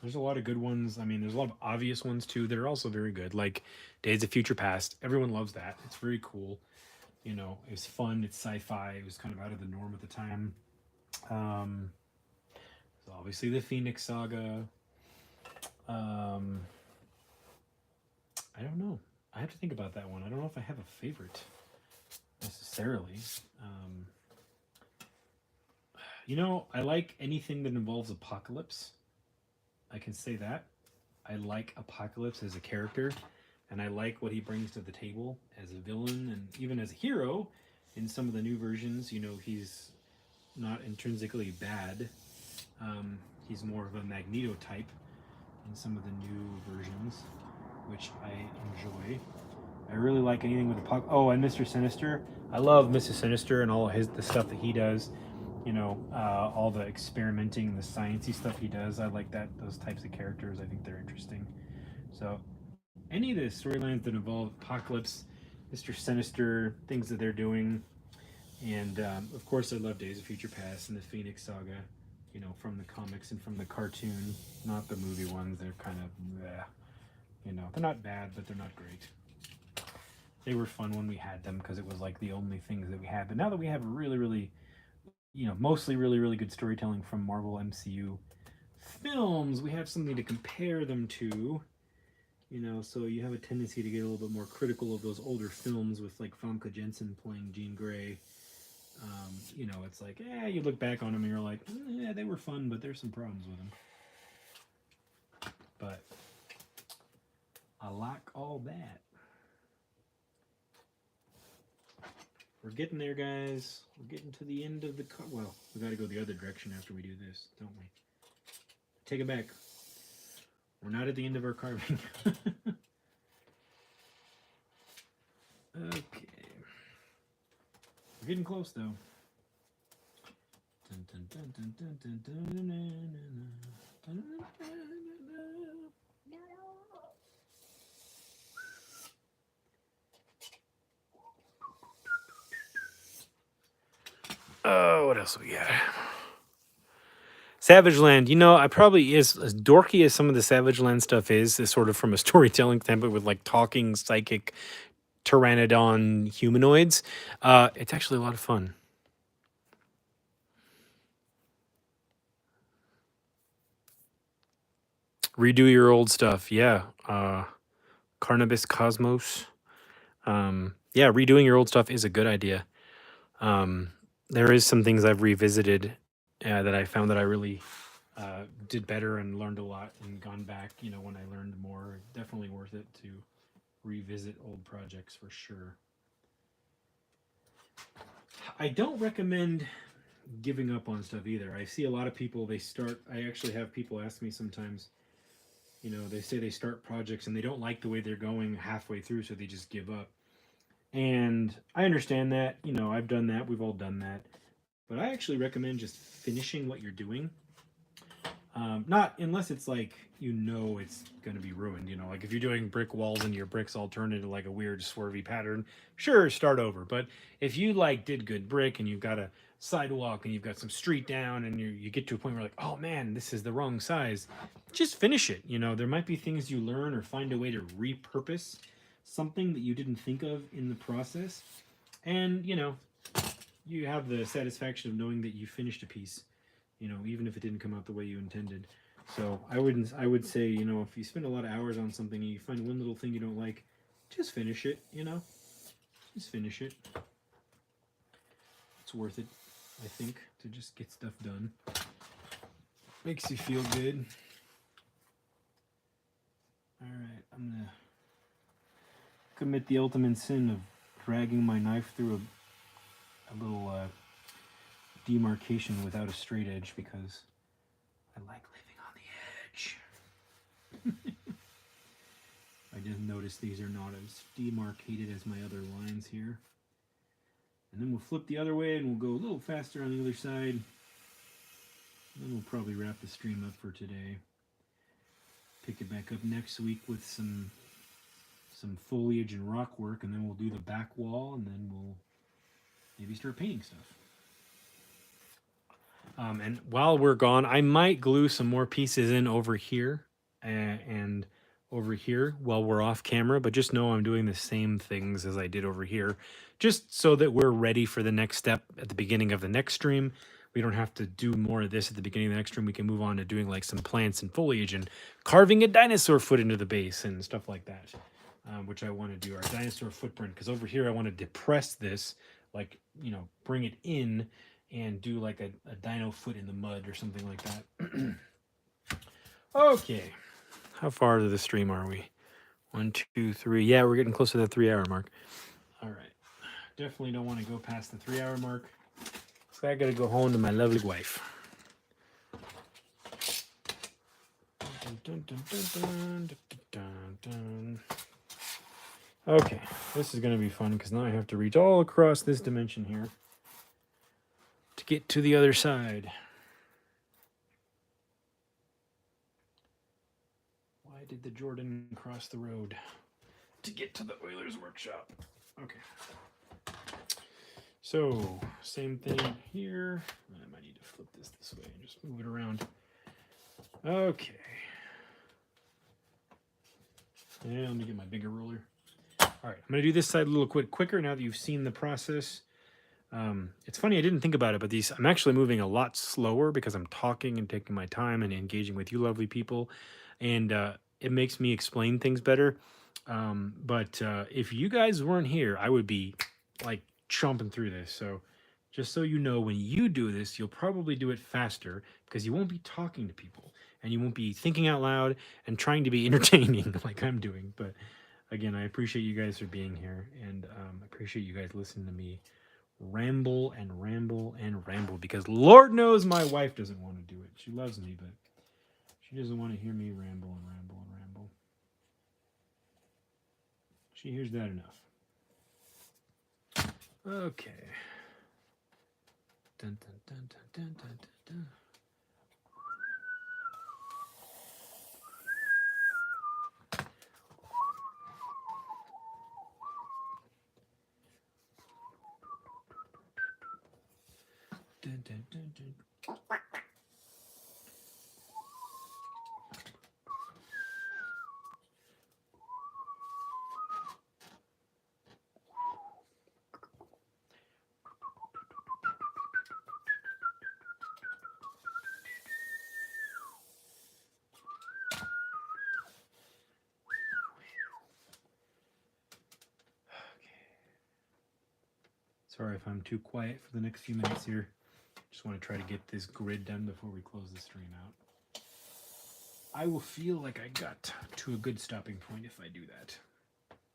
There's a lot of good ones. I mean, there's a lot of obvious ones too that are also very good, like Days of Future Past. Everyone loves that. It's very cool. You know, it's fun. It's sci-fi. It was kind of out of the norm at the time. So obviously the Phoenix Saga. I don't know. I have to think about that one. I don't know if I have a favorite necessarily. You know, I like anything that involves Apocalypse. I can say that. I like Apocalypse as a character, and I like what he brings to the table as a villain and even as a hero. In some of the new versions, you know, he's not intrinsically bad. He's more of a Magneto type in some of the new versions, which I enjoy. I really like anything with Apocalypse. Oh, and Mr. Sinister. I love Mr. Sinister and all the stuff that he does. You know, all the experimenting, the sciencey stuff he does. I like that, those types of characters. I think they're interesting. So any of the storylines that involve Apocalypse, Mr. Sinister, things that they're doing, and of course I love Days of Future Past and the Phoenix Saga. You know, from the comics and from the cartoon, not the movie ones. They're kind of, bleh. You know, they're not bad, but they're not great. They were fun when we had them because it was like the only things that we had. But now that we have really, you know, mostly really good storytelling from Marvel MCU films, we have something to compare them to. You know, so you have a tendency to get a little bit more critical of those older films with like Famke Jensen playing Jean Grey. You know, it's like, you look back on them and you're like, yeah, they were fun, but there's some problems with them. But I like all that. We're getting there, guys. We're getting to the end of the well, we got to go the other direction after we do this, don't we? Take it back. We're not at the end of our carving. Okay. We're getting close, though. Oh, what else we got? Savage Land, you know, I probably is as dorky as some of the Savage Land stuff is sort of from a storytelling standpoint with like talking psychic pteranodon humanoids. It's actually a lot of fun. Redo your old stuff, yeah. Carnibus Cosmos. Yeah, redoing your old stuff is a good idea. There is some things I've revisited that I found that I really did better and learned a lot and gone back, you know, when I learned more. Definitely worth it to revisit old projects for sure. I don't recommend giving up on stuff either. I see a lot of people, I actually have people ask me sometimes, you know, they say they start projects and they don't like the way they're going halfway through, so they just give up. And I understand that, you know, I've done that, we've all done that. But I actually recommend just finishing what you're doing. Not unless it's like, you know, it's going to be ruined, you know, like if you're doing brick walls and your bricks all turn into like a weird swervy pattern, sure, start over. But if you like did good brick and you've got a sidewalk and you've got some street down and you get to a point where like, oh man, this is the wrong size, just finish it. You know, there might be things you learn or find a way to repurpose something that you didn't think of in the process. And, you know, you have the satisfaction of knowing that you finished a piece, even if it didn't come out the way you intended. So I would say, if you spend a lot of hours on something and you find one little thing you don't like, just finish it, just finish it. It's worth it, I think, to just get stuff done. Makes you feel good. All right, I'm gonna commit the ultimate sin of dragging my knife through a little demarcation without a straight edge because I like living on the edge. I just noticed these are not as demarcated as my other lines here. And then we'll flip the other way and we'll go a little faster on the other side. And then we'll probably wrap the stream up for today. Pick it back up next week with some foliage and rock work, and then we'll do the back wall, and then we'll maybe start painting stuff. And while we're gone, I might glue some more pieces in over here and over here while we're off camera, but just know I'm doing the same things as I did over here, just so that we're ready for the next step at the beginning of the next stream. We don't have to do more of this at the beginning of the next stream. We can move on to doing like some plants and foliage and carving a dinosaur foot into the base and stuff like that, which I want to do, our dinosaur footprint, because over here I want to depress this, like, bring it in and do like a dino foot in the mud or something like that. Okay. How far to the stream are we? 1, 2, 3. Yeah, we're getting close to that 3-hour mark. All right. Definitely don't want to go past the 3-hour mark. So I got to go home to my lovely wife. Okay, this is going to be fun because now I have to reach all across this dimension here to get to the other side. Why did the Jordan cross the road to get to the Oilers workshop? Okay. So, same thing here. I might need to flip this way and just move it around. Okay. And let me get my bigger ruler. All right, I'm going to do this side a little quicker now that you've seen the process. It's funny, I didn't think about it, but I'm actually moving a lot slower because I'm talking and taking my time and engaging with you lovely people. And it makes me explain things better. But if you guys weren't here, I would be like chomping through this. So just so you know, when you do this, you'll probably do it faster because you won't be talking to people and you won't be thinking out loud and trying to be entertaining like I'm doing. But again, I appreciate you guys for being here, and I appreciate you guys listening to me ramble and ramble and ramble, because Lord knows my wife doesn't want to do it. She loves me, but she doesn't want to hear me ramble and ramble and ramble. She hears that enough. Okay. Dun, dun, dun, dun, dun, dun, dun, dun. Dun, dun, dun, dun. Sorry if I'm too quiet for the next few minutes here. Just want to try to get this grid done before we close the stream out. I will feel like I got to a good stopping point if I do that.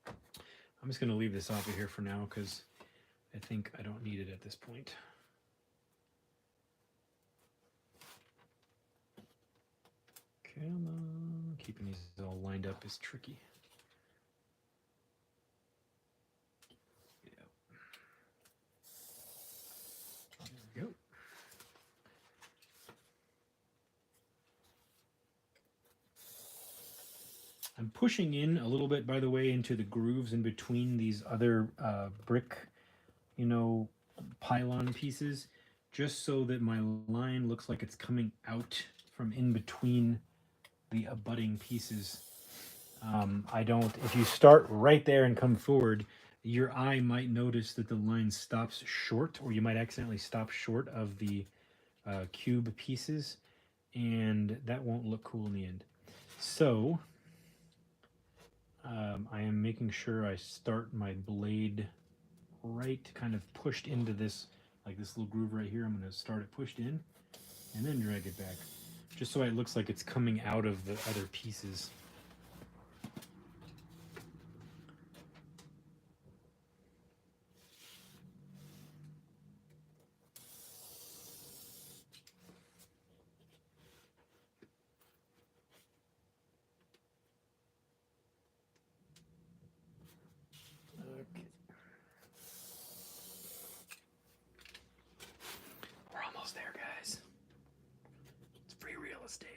I'm just going to leave this off of here for now because I think I don't need it at this point. Come on. Keeping these all lined up is tricky. There we go. I'm pushing in a little bit, by the way, into the grooves in between these other brick, pylon pieces, just so that my line looks like it's coming out from in between the abutting pieces. If you start right there and come forward, your eye might notice that the line stops short, or you might accidentally stop short of the cube pieces, and that won't look cool in the end. So I am making sure I start my blade right kind of pushed into this, like this little groove right here. I'm going to start it pushed in and then drag it back, just so it looks like it's coming out of the other pieces. Okay. We're almost there, guys. It's free real estate.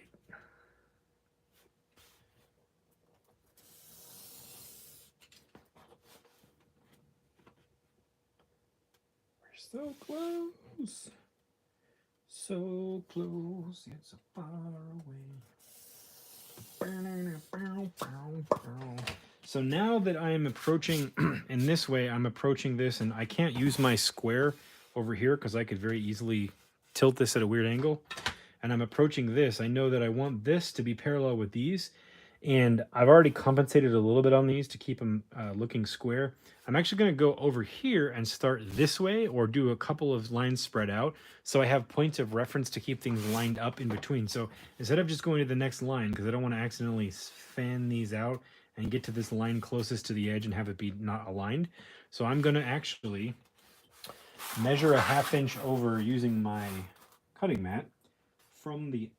We're so close. So close, yet so far away. So now that I am approaching in this way, I'm approaching this, and I can't use my square over here because I could very easily tilt this at a weird angle. And I'm approaching this. I know that I want this to be parallel with these, and I've already compensated a little bit on these to keep them looking square. I'm actually going to go over here and start this way, or do a couple of lines spread out, so I have points of reference to keep things lined up in between. So instead of just going to the next line, because I don't want to accidentally fan these out and get to this line closest to the edge and have it be not aligned, so I'm going to actually measure a 1/2 inch over using my cutting mat from the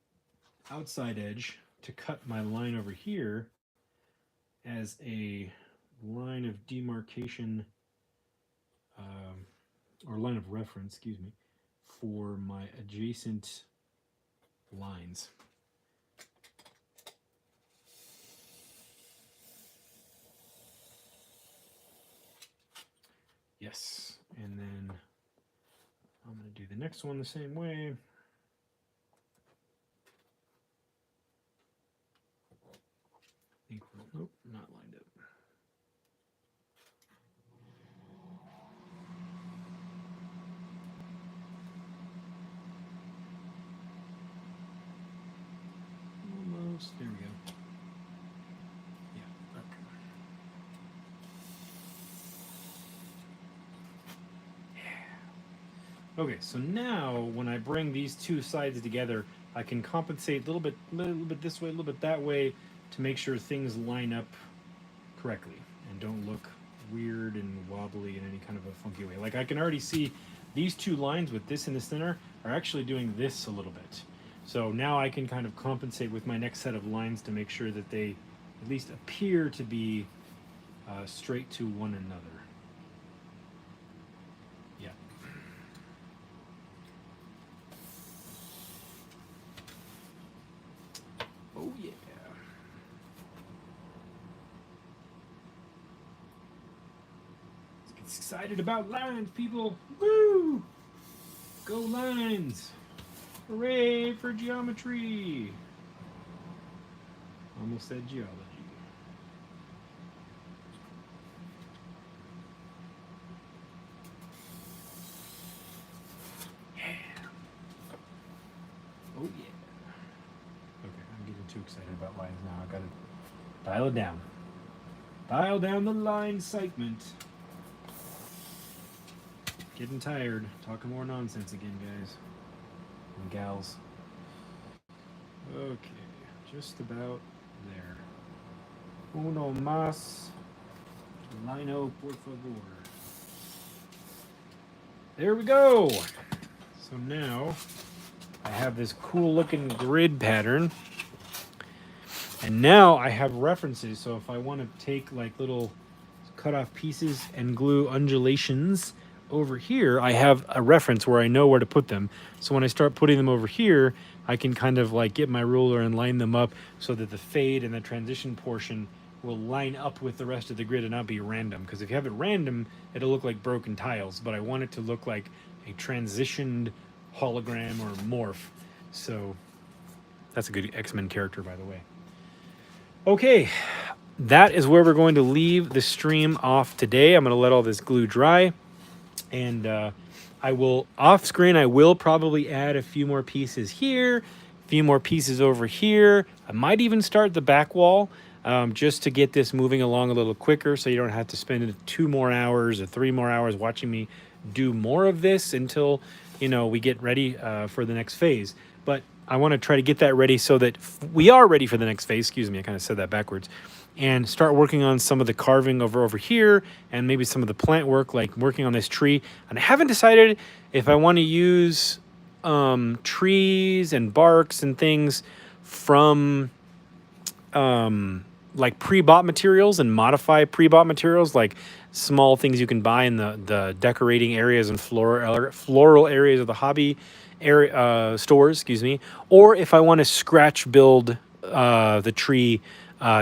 outside edge to cut my line over here as a line of demarcation, or line of reference, excuse me, for my adjacent lines. Yes, and then I'm going to do the next one the same way. I think we're, nope, not lined up. Almost, there we go. Yeah, okay. Yeah. Okay, so now when I bring these two sides together, I can compensate a little bit this way, a little bit that way, to make sure things line up correctly and don't look weird and wobbly in any kind of a funky way. Like I can already see these two lines with this in the center are actually doing this a little bit. So now I can kind of compensate with my next set of lines to make sure that they at least appear to be straight to one another. Yeah. Oh yeah. Let's get excited about lines, people. Woo! Go lines! Hooray for geometry! Almost said geology. Yeah. Oh yeah. Okay, I'm getting too excited about lines now. I gotta dial it down. Dial down the line segment. Getting tired. Talking more nonsense again, guys. And gals. Okay, just about there. Uno más. Lino, por favor. There we go. So now I have this cool looking grid pattern. And now I have references. So if I want to take like little cut off pieces and glue undulations over here, I have a reference where I know where to put them. So when I start putting them over here, I can kind of like get my ruler and line them up so that the fade and the transition portion will line up with the rest of the grid and not be random. Because if you have it random, it'll look like broken tiles, but I want it to look like a transitioned hologram or morph. So that's a good X-Men character, by the way. Okay, that is where we're going to leave the stream off today. I'm going to let all this glue dry, and I will, off screen, I will probably add a few more pieces here, a few more pieces over here. I might even start the back wall, just to get this moving along a little quicker, so you don't have to spend 2 more hours or 3 more hours watching me do more of this until, you know, we get ready for the next phase. But I want to try to get that ready so that we are ready for the next phase. Excuse me, I kind of said that backwards. And start working on some of the carving over here, and maybe some of the plant work, like working on this tree. And I haven't decided if I want to use trees and barks and things from like pre-bought materials and modify pre-bought materials, like small things you can buy in the decorating areas and floral areas of the hobby area, stores, excuse me, or if I want to scratch build the tree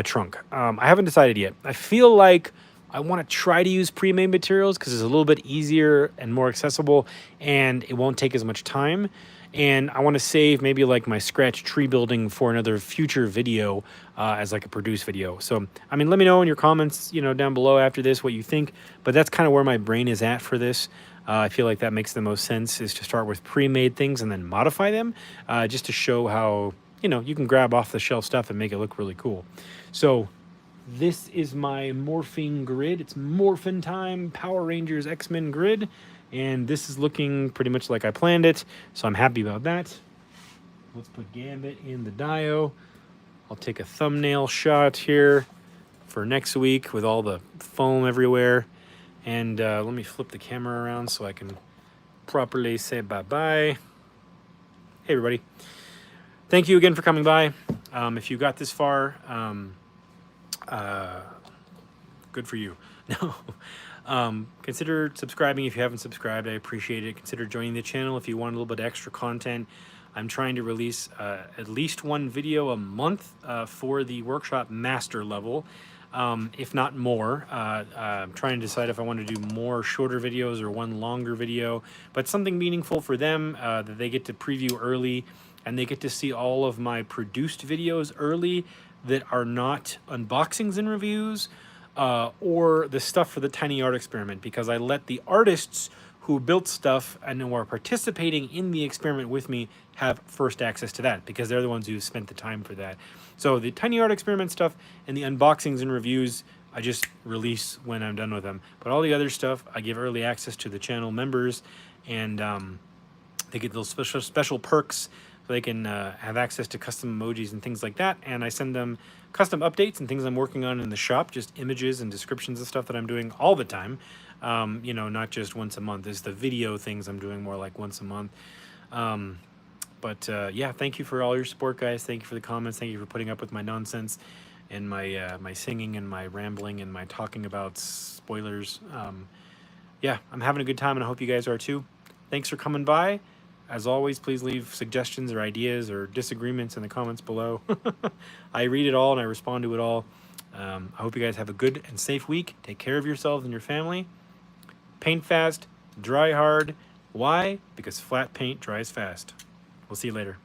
trunk. I haven't decided yet. I feel like I want to try to use pre-made materials because it's a little bit easier and more accessible, and it won't take as much time. And I want to save maybe like my scratch tree building for another future video, as like a produced video. So, I mean, let me know in your comments, you know, down below after this what you think. But that's kind of where my brain is at for this. I feel like that makes the most sense, is to start with pre-made things and then modify them, just to show how, you know, you can grab off the shelf stuff and make it look really cool. So this is my morphing grid. It's Morphin Time Power Rangers X-Men grid. And this is looking pretty much like I planned it, so I'm happy about that. Let's put Gambit in the dio. I'll take a thumbnail shot here for next week with all the foam everywhere. And let me flip the camera around so I can properly say bye-bye. Hey, everybody. Thank you again for coming by. If you got this far, good for you. No. Consider subscribing if you haven't subscribed. I appreciate it. Consider joining the channel if you want a little bit of extra content. I'm trying to release at least 1 video a month for the workshop master level, if not more. I'm trying to decide if I want to do more shorter videos or 1 longer video, but something meaningful for them, that they get to preview early and they get to see all of my produced videos early that are not unboxings and reviews, or the stuff for the tiny art experiment, because I let the artists who built stuff and who are participating in the experiment with me have first access to that, because they're the ones who spent the time for that. So the tiny art experiment stuff and the unboxings and reviews, I just release when I'm done with them. But all the other stuff, I give early access to the channel members, and they get those special perks, so they can have access to custom emojis and things like that. And I send them custom updates and things I'm working on in the shop, just images and descriptions of stuff that I'm doing all the time. You know, not just once a month. It's the video things I'm doing more like once a month. Yeah, thank you for all your support, guys. Thank you for the comments. Thank you for putting up with my nonsense and my my singing and my rambling and my talking about spoilers. Yeah, I'm having a good time, and I hope you guys are too. Thanks for coming by. As always, please leave suggestions or ideas or disagreements in the comments below. I read it all and I respond to it all. I hope you guys have a good and safe week. Take care of yourselves and your family. Paint fast, dry hard. Why? Because flat paint dries fast. We'll see you later.